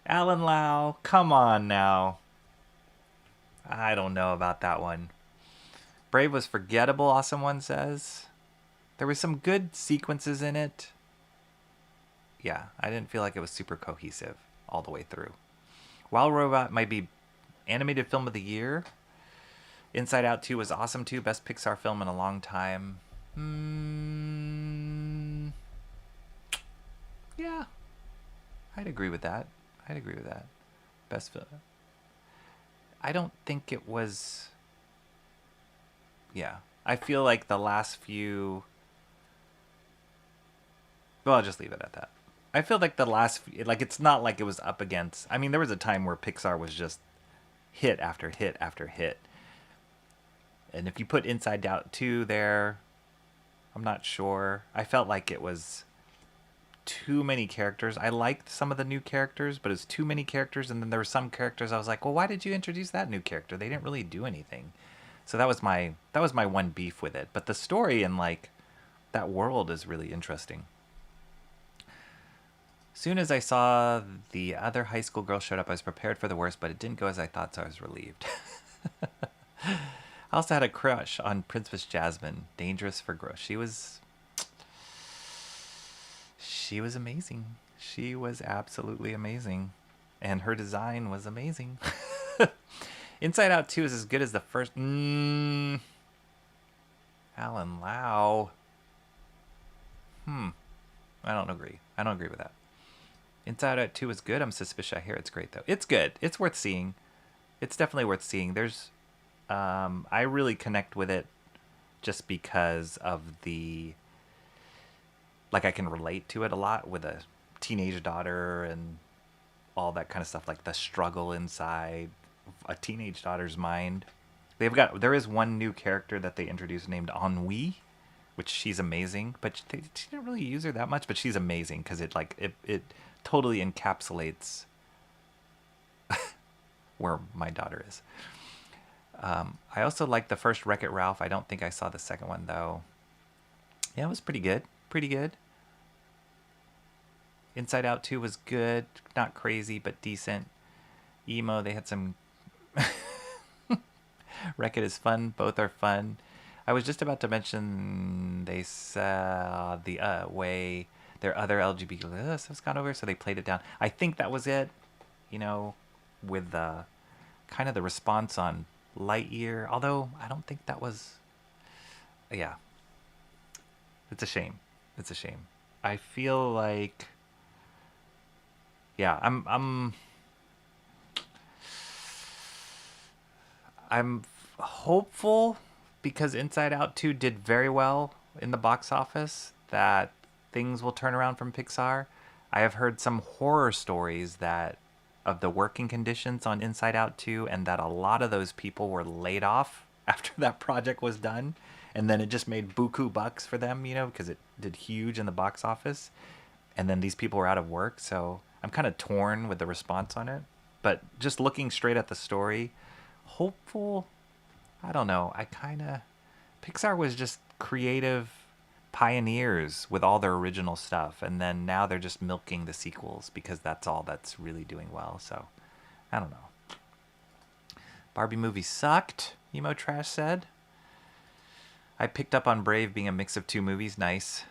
Speaker 1: Alan Lau, come on now. I don't know about that one. Brave was forgettable, Awesome One says. There were some good sequences in it. Yeah, I didn't feel like it was super cohesive all the way through. Wild Robot might be animated film of the year. Inside Out 2 was awesome too. Best Pixar film in a long time. Yeah, I'd agree with that. Best film. I don't think it was... Yeah. I feel like the last few... Well, I'll just leave it at that. I feel like the last... Like, it's not like it was up against... I mean, there was a time where Pixar was just hit after hit after hit. And if you put Inside Out 2 there, I'm not sure. I felt like it was too many characters. I liked some of the new characters, but it's too many characters. And then there were some characters I was like, well, why did you introduce that new character? They didn't really do anything. So that was my one beef with it. But the story and like that world is really interesting. Soon as I saw the other high school girl showed up, I was prepared for the worst, but it didn't go as I thought, so I was relieved. I also had a crush on Princess Jasmine, Dangerous for Growth. She was amazing. She was absolutely amazing. And her design was amazing. Inside Out 2 is as good as the first. Alan Lau. I don't agree. I don't agree with that. Inside Out 2 is good. I'm suspicious. I hear it's great, though. It's good. It's worth seeing. It's definitely worth seeing. There's... I really connect with it just because of the... Like, I can relate to it a lot with a teenage daughter and all that kind of stuff. Like, the struggle inside a teenage daughter's mind. There is one new character that they introduced named Ennui, which she's amazing. But she didn't really use her that much, but she's amazing because it totally encapsulates where my daughter is. I also like the first Wreck-It Ralph. I don't think I saw the second one, though. Yeah, it was pretty good. Pretty good. Inside Out 2 was good. Not crazy, but decent. Emo, they had some... Wreck-It is fun. Both are fun. I was just about to mention they saw the way their other LGBT stuff's gone over, so they played it down. I think that was it, with the kind of the response on Lightyear, although I don't think that was... Yeah. It's a shame. It's a shame. I feel like... Yeah, I'm hopeful because Inside Out 2 did very well in the box office that things will turn around from Pixar. I have heard some horror stories of the working conditions on Inside Out 2 and that a lot of those people were laid off after that project was done. And then it just made buku bucks for them, because it did huge in the box office. And then these people were out of work. So I'm kind of torn with the response on it. But just looking straight at the story, hopeful, I don't know. Pixar was just creative pioneers with all their original stuff. And then now they're just milking the sequels because that's all that's really doing well. So I don't know. Barbie movie sucked, Emo Trash said. I picked up on Brave being a mix of two movies. Nice.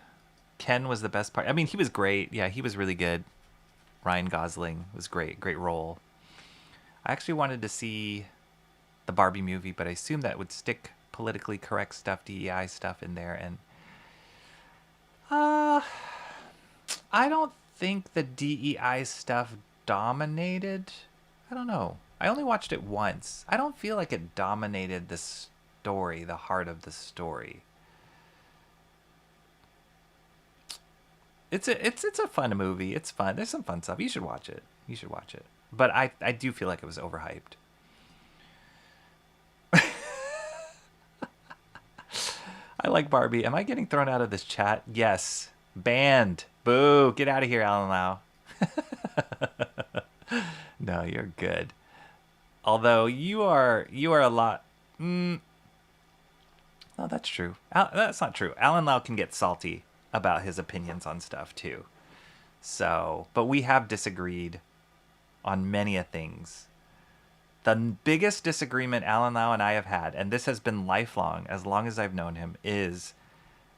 Speaker 1: Ken was the best part. I mean, he was great. Yeah, he was really good. Ryan Gosling was great. Great role. I actually wanted to see the Barbie movie, but I assumed that would stick politically correct stuff, DEI stuff in there. And I don't think the DEI stuff dominated. I don't know. I only watched it once. I don't feel like it dominated the story, the heart of the story. It's a fun movie. It's fun. There's some fun stuff. You should watch it. You should watch it. But I do feel like it was overhyped. I like Barbie. Am I getting thrown out of this chat? Yes. Banned. Boo. Get out of here, Alan Lau. No, you're good. Although you are a lot. No, that's true. That's not true. Alan Lau can get salty about his opinions on stuff too. So, but we have disagreed on many a things. The biggest disagreement Alan Lau and I have had, and this has been lifelong, as long as I've known him, is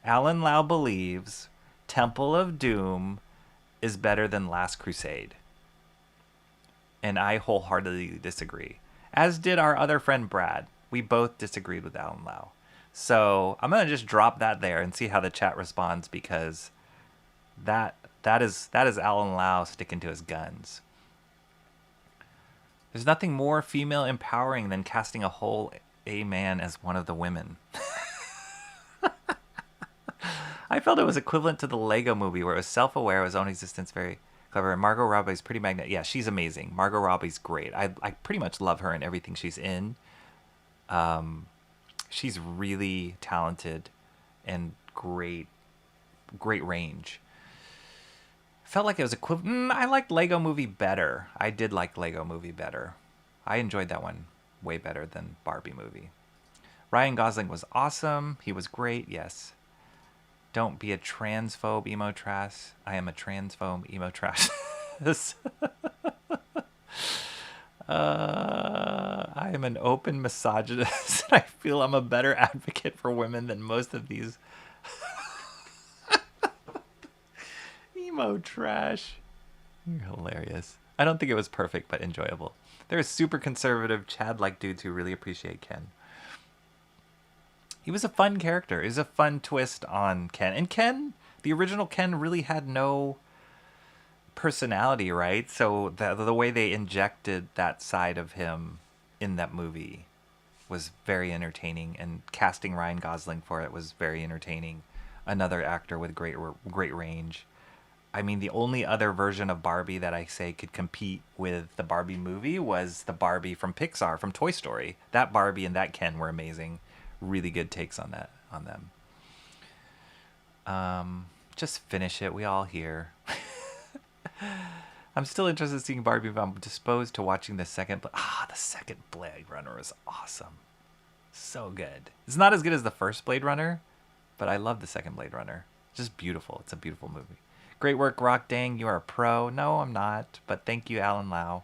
Speaker 1: Alan Lau believes Temple of Doom is better than Last Crusade. And I wholeheartedly disagree. As did our other friend Brad. We both disagreed with Alan Lau. So I'm going to just drop that there and see how the chat responds, because that is Alan Lau sticking to his guns. There's nothing more female empowering than casting a whole A man as one of the women. I felt it was equivalent to the Lego movie, where it was self-aware of its own existence, very clever. And Margot Robbie's pretty magnetic. Yeah, she's amazing. Margot Robbie's great. I pretty much love her in everything she's in. She's really talented and great range. Felt like it was equivalent. I liked Lego Movie better. I did like Lego Movie better. I enjoyed that one way better than Barbie movie. Ryan Gosling was awesome. He was great. Yes. Don't be a transphobe, emo trash. I am a transphobe, emo trash. I am an open misogynist. I feel I'm a better advocate for women than most of these emo trash. You're hilarious. I don't think it was perfect, but enjoyable. There's super conservative Chad-like dudes who really appreciate Ken. He was a fun character. It was a fun twist on Ken. And Ken, the original Ken, really had no personality, right? So the way they injected that side of him in that movie was very entertaining, and casting Ryan Gosling for it was very entertaining. Another actor with great range. I mean, the only other version of Barbie that I say could compete with the Barbie movie was the Barbie from Pixar, from Toy Story. That Barbie and that Ken were amazing. Really good takes on them. Just finish it. We all here. I'm still interested in seeing Barbie, but I'm disposed to watching the second. The second Blade Runner was awesome. So good. It's not as good as the first Blade Runner, but I love the second Blade Runner. Just beautiful. It's a beautiful movie. Great work, Rock Dang. You are a pro. No, I'm not, but thank you, Alan Lau.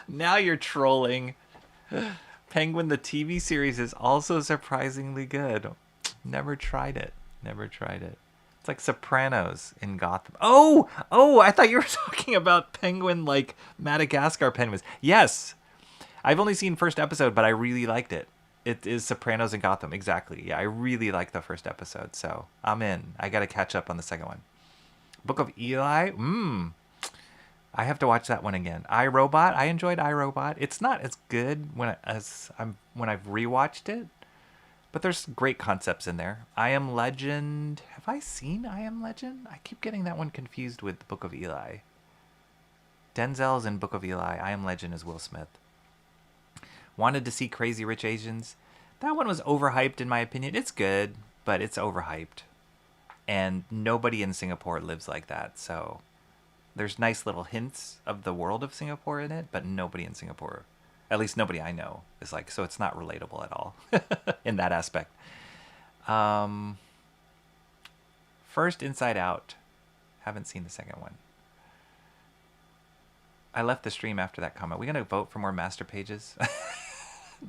Speaker 1: Now you're trolling. Penguin, the TV series, is also surprisingly good. Never tried it. It's like Sopranos in Gotham. Oh, I thought you were talking about Penguin, like Madagascar penguins. Yes. I've only seen first episode, but I really liked it. It is Sopranos in Gotham. Exactly. Yeah, I really liked the first episode, so I'm in. I got to catch up on the second one. Book of Eli? I have to watch that one again. iRobot? I enjoyed iRobot. It's not as good when I've rewatched it, but there's great concepts in there. I Am Legend. Have I seen I Am Legend? I keep getting that one confused with the Book of Eli. Denzel's in Book of Eli. I Am Legend is Will Smith. Wanted to see Crazy Rich Asians. That one was overhyped in my opinion. It's good, but it's overhyped. And nobody in Singapore lives like that, so there's nice little hints of the world of Singapore in it, but nobody in Singapore, at least nobody I know, is like, so it's not relatable at all in that aspect. First, Inside Out. Haven't seen the second one. I left the stream after that comment. We gonna vote for more master pages?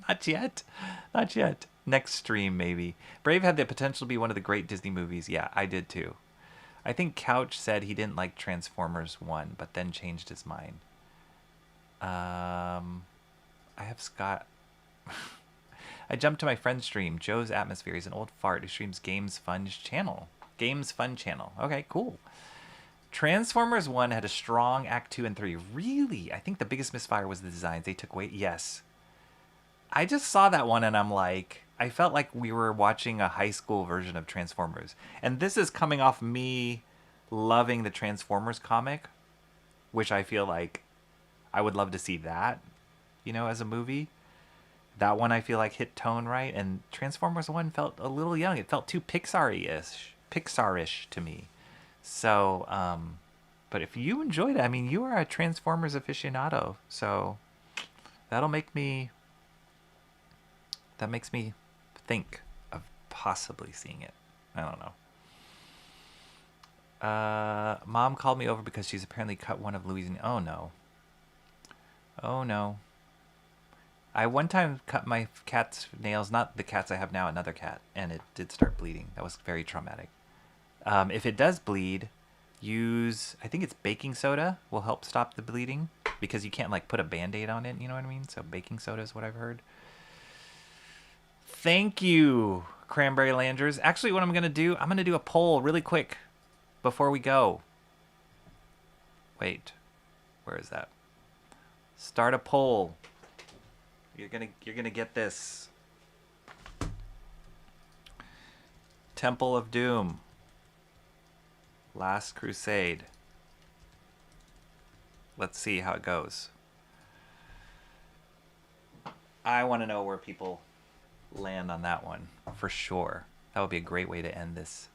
Speaker 1: Not yet. Next stream, maybe. Brave had the potential to be one of the great Disney movies. Yeah, I did too. I think Couch said he didn't like Transformers 1, but then changed his mind. I have Scott. I jumped to my friend's stream. Joe's Atmosphere. He's an old fart who streams Games Fun channel. Okay, cool. Transformers 1 had a strong Act 2 and 3. Really? I think the biggest misfire was the designs. They took away... Yes. I just saw that one and I'm like... I felt like we were watching a high school version of Transformers. And this is coming off me loving the Transformers comic, which I feel like I would love to see that, as a movie. That one I feel like hit tone right, and Transformers 1 felt a little young. It felt too Pixar-ish to me. So, but if you enjoyed it, I mean, you are a Transformers aficionado, so that makes me think of possibly seeing it. I don't know. Mom called me over because she's apparently cut one of Louis' Oh no. Oh no. I one time cut my cat's nails, not the cats I have now, another cat, and it did start bleeding. That was very traumatic. If it does bleed, I think it's baking soda will help stop the bleeding, because you can't like put a Band-Aid on it, you know what I mean? So baking soda is what I've heard. Thank you, Cranberry Landers. Actually, what I'm going to do a poll really quick before we go. Wait, where is that? Start a poll. You're gonna get this. Temple of Doom. Last Crusade. Let's see how it goes. I want to know where people land on that one for sure. That would be a great way to end this.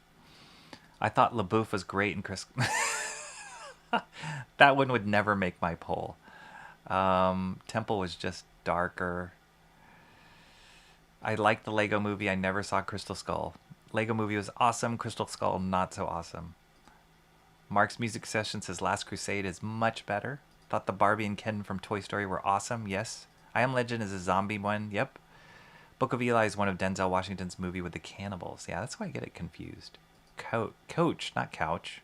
Speaker 1: I thought LaBouffe was great in Chris. That one would never make my poll. Temple was just darker. I liked the Lego Movie. I never saw Crystal Skull. Lego Movie was awesome. Crystal Skull not so awesome. Mark's Music Session says Last Crusade is much better. Thought the Barbie and Ken from Toy Story were awesome. Yes. I Am Legend is a zombie one. Yep. Book of Eli is one of Denzel Washington's movie with the cannibals. Yeah, that's why I get it confused. Coach, not couch.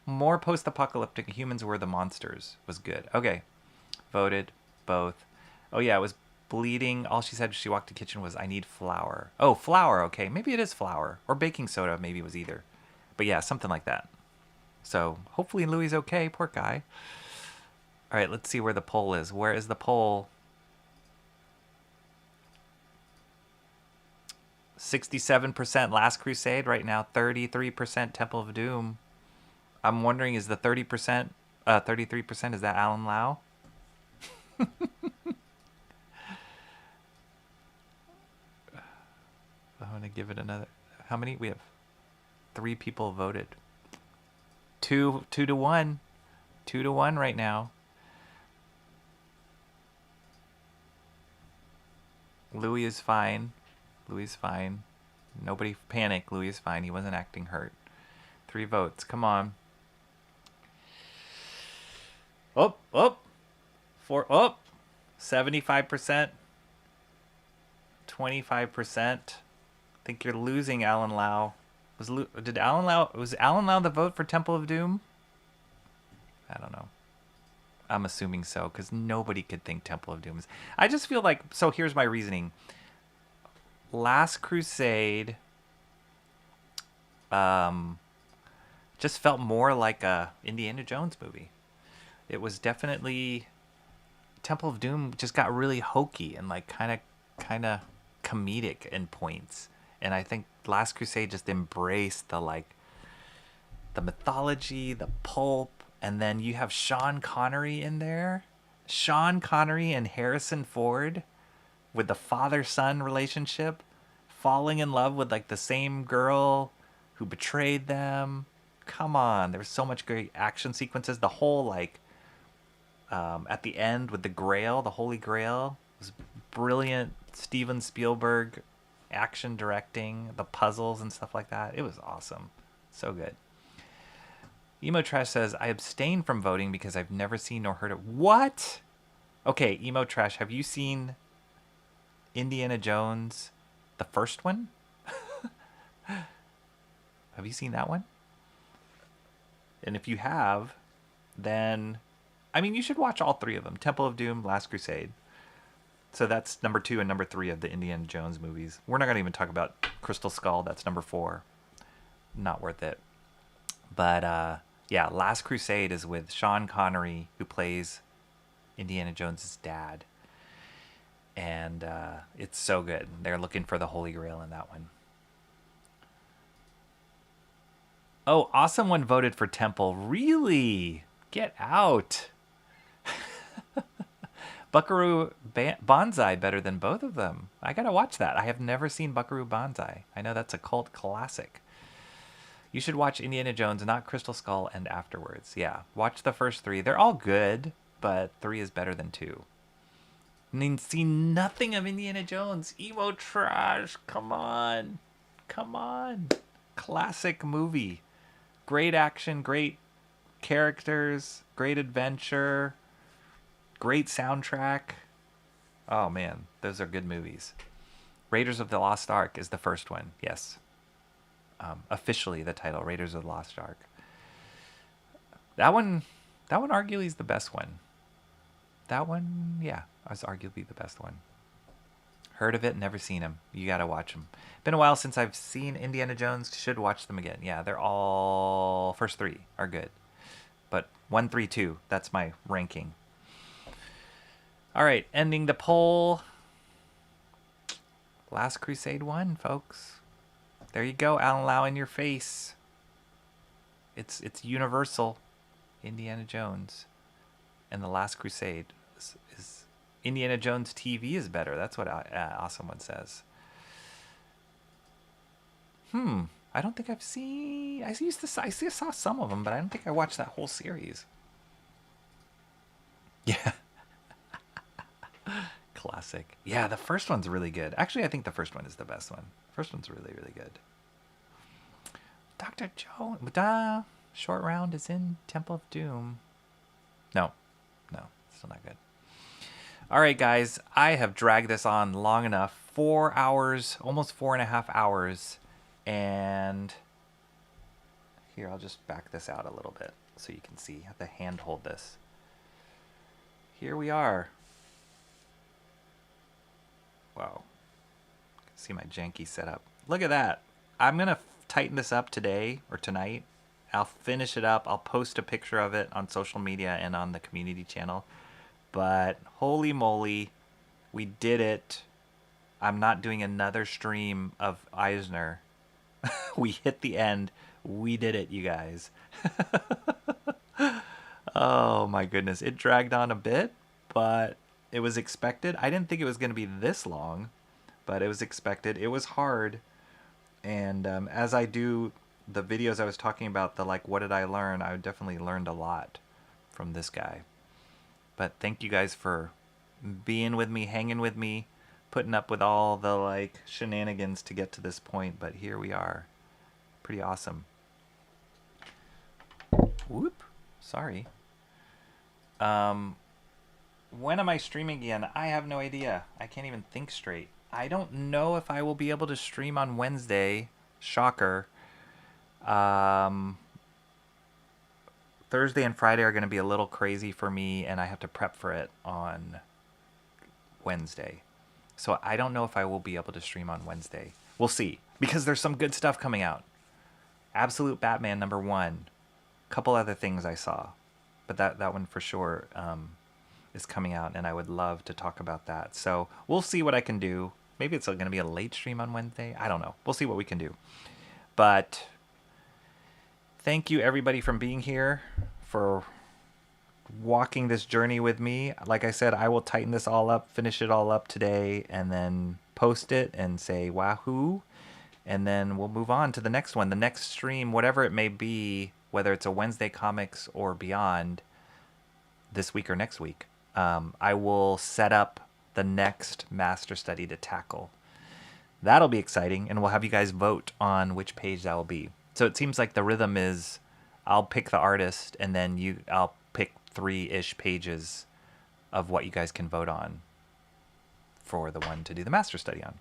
Speaker 1: More post-apocalyptic. Humans Were the Monsters was good. Okay. Voted. Both. Oh yeah, it was bleeding. All she said when she walked to the kitchen was, I need flour. Oh, flour. Okay. Maybe it is flour. Or baking soda. Maybe it was either. But yeah, something like that. So hopefully Louis is okay. Poor guy. All right, let's see where the poll is. Where is the poll? 67% Last Crusade right now. 33% Temple of Doom. I'm wondering, is the 33%, is that Alan Lau? I'm going to give it another. How many? We have 3 people voted. 2 to 1. 2 to 1 right now. Louis is fine. Louis is fine. Nobody panic. Louis is fine. He wasn't acting hurt. 3 votes. Come on. Oh. 75%. 25%. I think you're losing, Alan Lau. Was Alan Lau the vote for Temple of Doom? I don't know. I'm assuming so, because nobody could think Temple of Doom is. I just feel like, so here's my reasoning. Last Crusade just felt more like a Indiana Jones movie. It was definitely, Temple of Doom just got really hokey and like kind of comedic in points. And I think Last Crusade just embraced the mythology, the pulp, and then you have Sean Connery in there. Sean Connery and Harrison Ford with the father-son relationship, falling in love with like the same girl who betrayed them. Come on, there was so much great action sequences. The whole at the end with the Grail, the Holy Grail, was brilliant. Steven Spielberg action directing, the puzzles and stuff like that. It was awesome. So good. Emo Trash says, I abstain from voting because I've never seen nor heard of... What? Okay, Emo Trash, have you seen Indiana Jones, the first one? Have you seen that one? And if you have, then... I mean, you should watch all 3 of them. Temple of Doom, Last Crusade. So that's number 2 and number 3 of the Indiana Jones movies. We're not going to even talk about Crystal Skull. That's number 4. Not worth it. But, yeah, Last Crusade is with Sean Connery, who plays Indiana Jones' dad. And it's so good. They're looking for the Holy Grail in that one. Oh, Awesome One voted for Temple. Really? Get out. Buckaroo Banzai better than both of them. I gotta watch that. I have never seen Buckaroo Banzai. I know that's a cult classic. You should watch Indiana Jones, not Crystal Skull, and afterwards. Yeah, watch the first 3. They're all good, but 3 is better than 2. I mean, see nothing of Indiana Jones. Emo trash. Come on. Come on. Classic movie. Great action, great characters, great adventure, great soundtrack. Oh, man. Those are good movies. Raiders of the Lost Ark is the first one. Yes. Officially the title, Raiders of the Lost Ark. That one arguably is the best one. That one, yeah, was arguably the best one. Heard of it, never seen him. You gotta watch them. Been a while since I've seen Indiana Jones. Should watch them again. Yeah, they're all first 3 are good, but 1, 3, 2. That's my ranking. All right, ending the poll. Last Crusade won, folks. There you go, Alan Lau in your face. It's universal. Indiana Jones and the Last Crusade is Indiana Jones TV is better. That's what Awesome One says. I don't think I've seen. I saw some of them, but I don't think I watched that whole series. Yeah. Classic. Yeah, the first one's really good. Actually, I think the first one is the best one. First one's really, really good. Dr. Joe. Short Round is in Temple of Doom. No, still not good. All right, guys, I have dragged this on long enough. 4 hours, almost 4.5 hours. And here, I'll just back this out a little bit so you can see. I have to hand hold this. Here we are. Wow. See my janky setup. Look at that. I'm going to tighten this up today or tonight. I'll finish it up. I'll post a picture of it on social media and on the community channel. But holy moly, we did it. I'm not doing another stream of EISNER. We hit the end. We did it, you guys. Oh my goodness. It dragged on a bit, but it was expected. I didn't think it was going to be this long, but it was expected. It was hard. And as I do the videos I was talking about, the like, what did I learn? I definitely learned a lot from this guy. But thank you guys for being with me, hanging with me, putting up with all the like shenanigans to get to this point. But here we are. Pretty awesome. Whoop. Sorry. When am I streaming again? I have no idea. I can't even think straight. I don't know if I will be able to stream on Wednesday. Shocker. Thursday and Friday are going to be a little crazy for me, and I have to prep for it on Wednesday. So I don't know if I will be able to stream on Wednesday. We'll see, because there's some good stuff coming out. Absolute Batman #1. Couple other things I saw, but that one for sure is coming out, and I would love to talk about that. So we'll see what I can do. Maybe it's going to be a late stream on Wednesday. I don't know. We'll see what we can do. But thank you, everybody, for being here, for walking this journey with me. Like I said, I will tighten this all up, finish it all up today, and then post it and say wahoo. And then we'll move on to the next one, the next stream, whatever it may be, whether it's a Wednesday Comics or beyond, this week or next week. I will set up the next master study to tackle. That'll be exciting, and we'll have you guys vote on which page that will be. So it seems like the rhythm is I'll pick the artist, and then I'll pick 3-ish pages of what you guys can vote on for the one to do the master study on.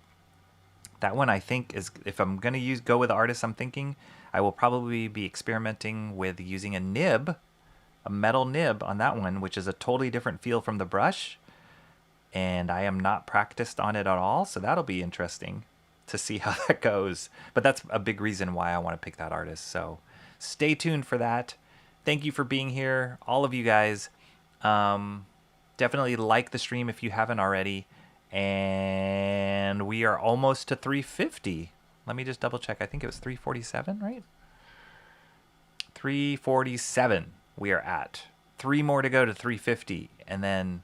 Speaker 1: That one, I think, is, if I'm going to go with the artist, I'm thinking I will probably be experimenting with using a nib, a metal nib on that one, which is a totally different feel from the brush. And I am not practiced on it at all, so that'll be interesting to see how that goes. But that's a big reason why I want to pick that artist. So stay tuned for that. Thank you for being here, all of you guys. Definitely like the stream if you haven't already. And we are almost to 350. Let me just double check. I think it was 347, right? 347 we are at. 3 more to go to 350, and then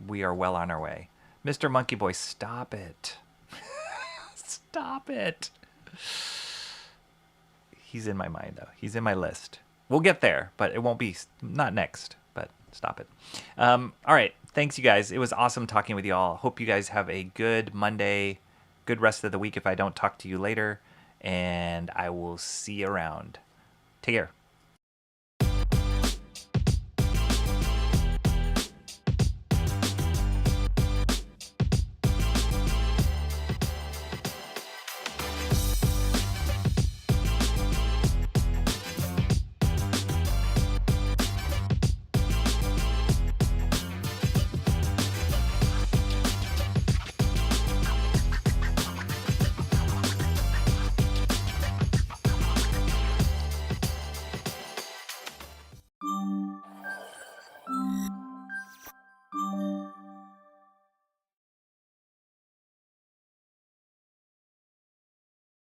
Speaker 1: we are well on our way. Mr. Monkey Boy, stop it. Stop it. He's in my mind, though. He's in my list. We'll get there, but it won't be, not next, but stop it. All right. Thanks, you guys. It was awesome talking with you all. Hope you guys have a good Monday, good rest of the week if I don't talk to you later, and I will see you around. Take care.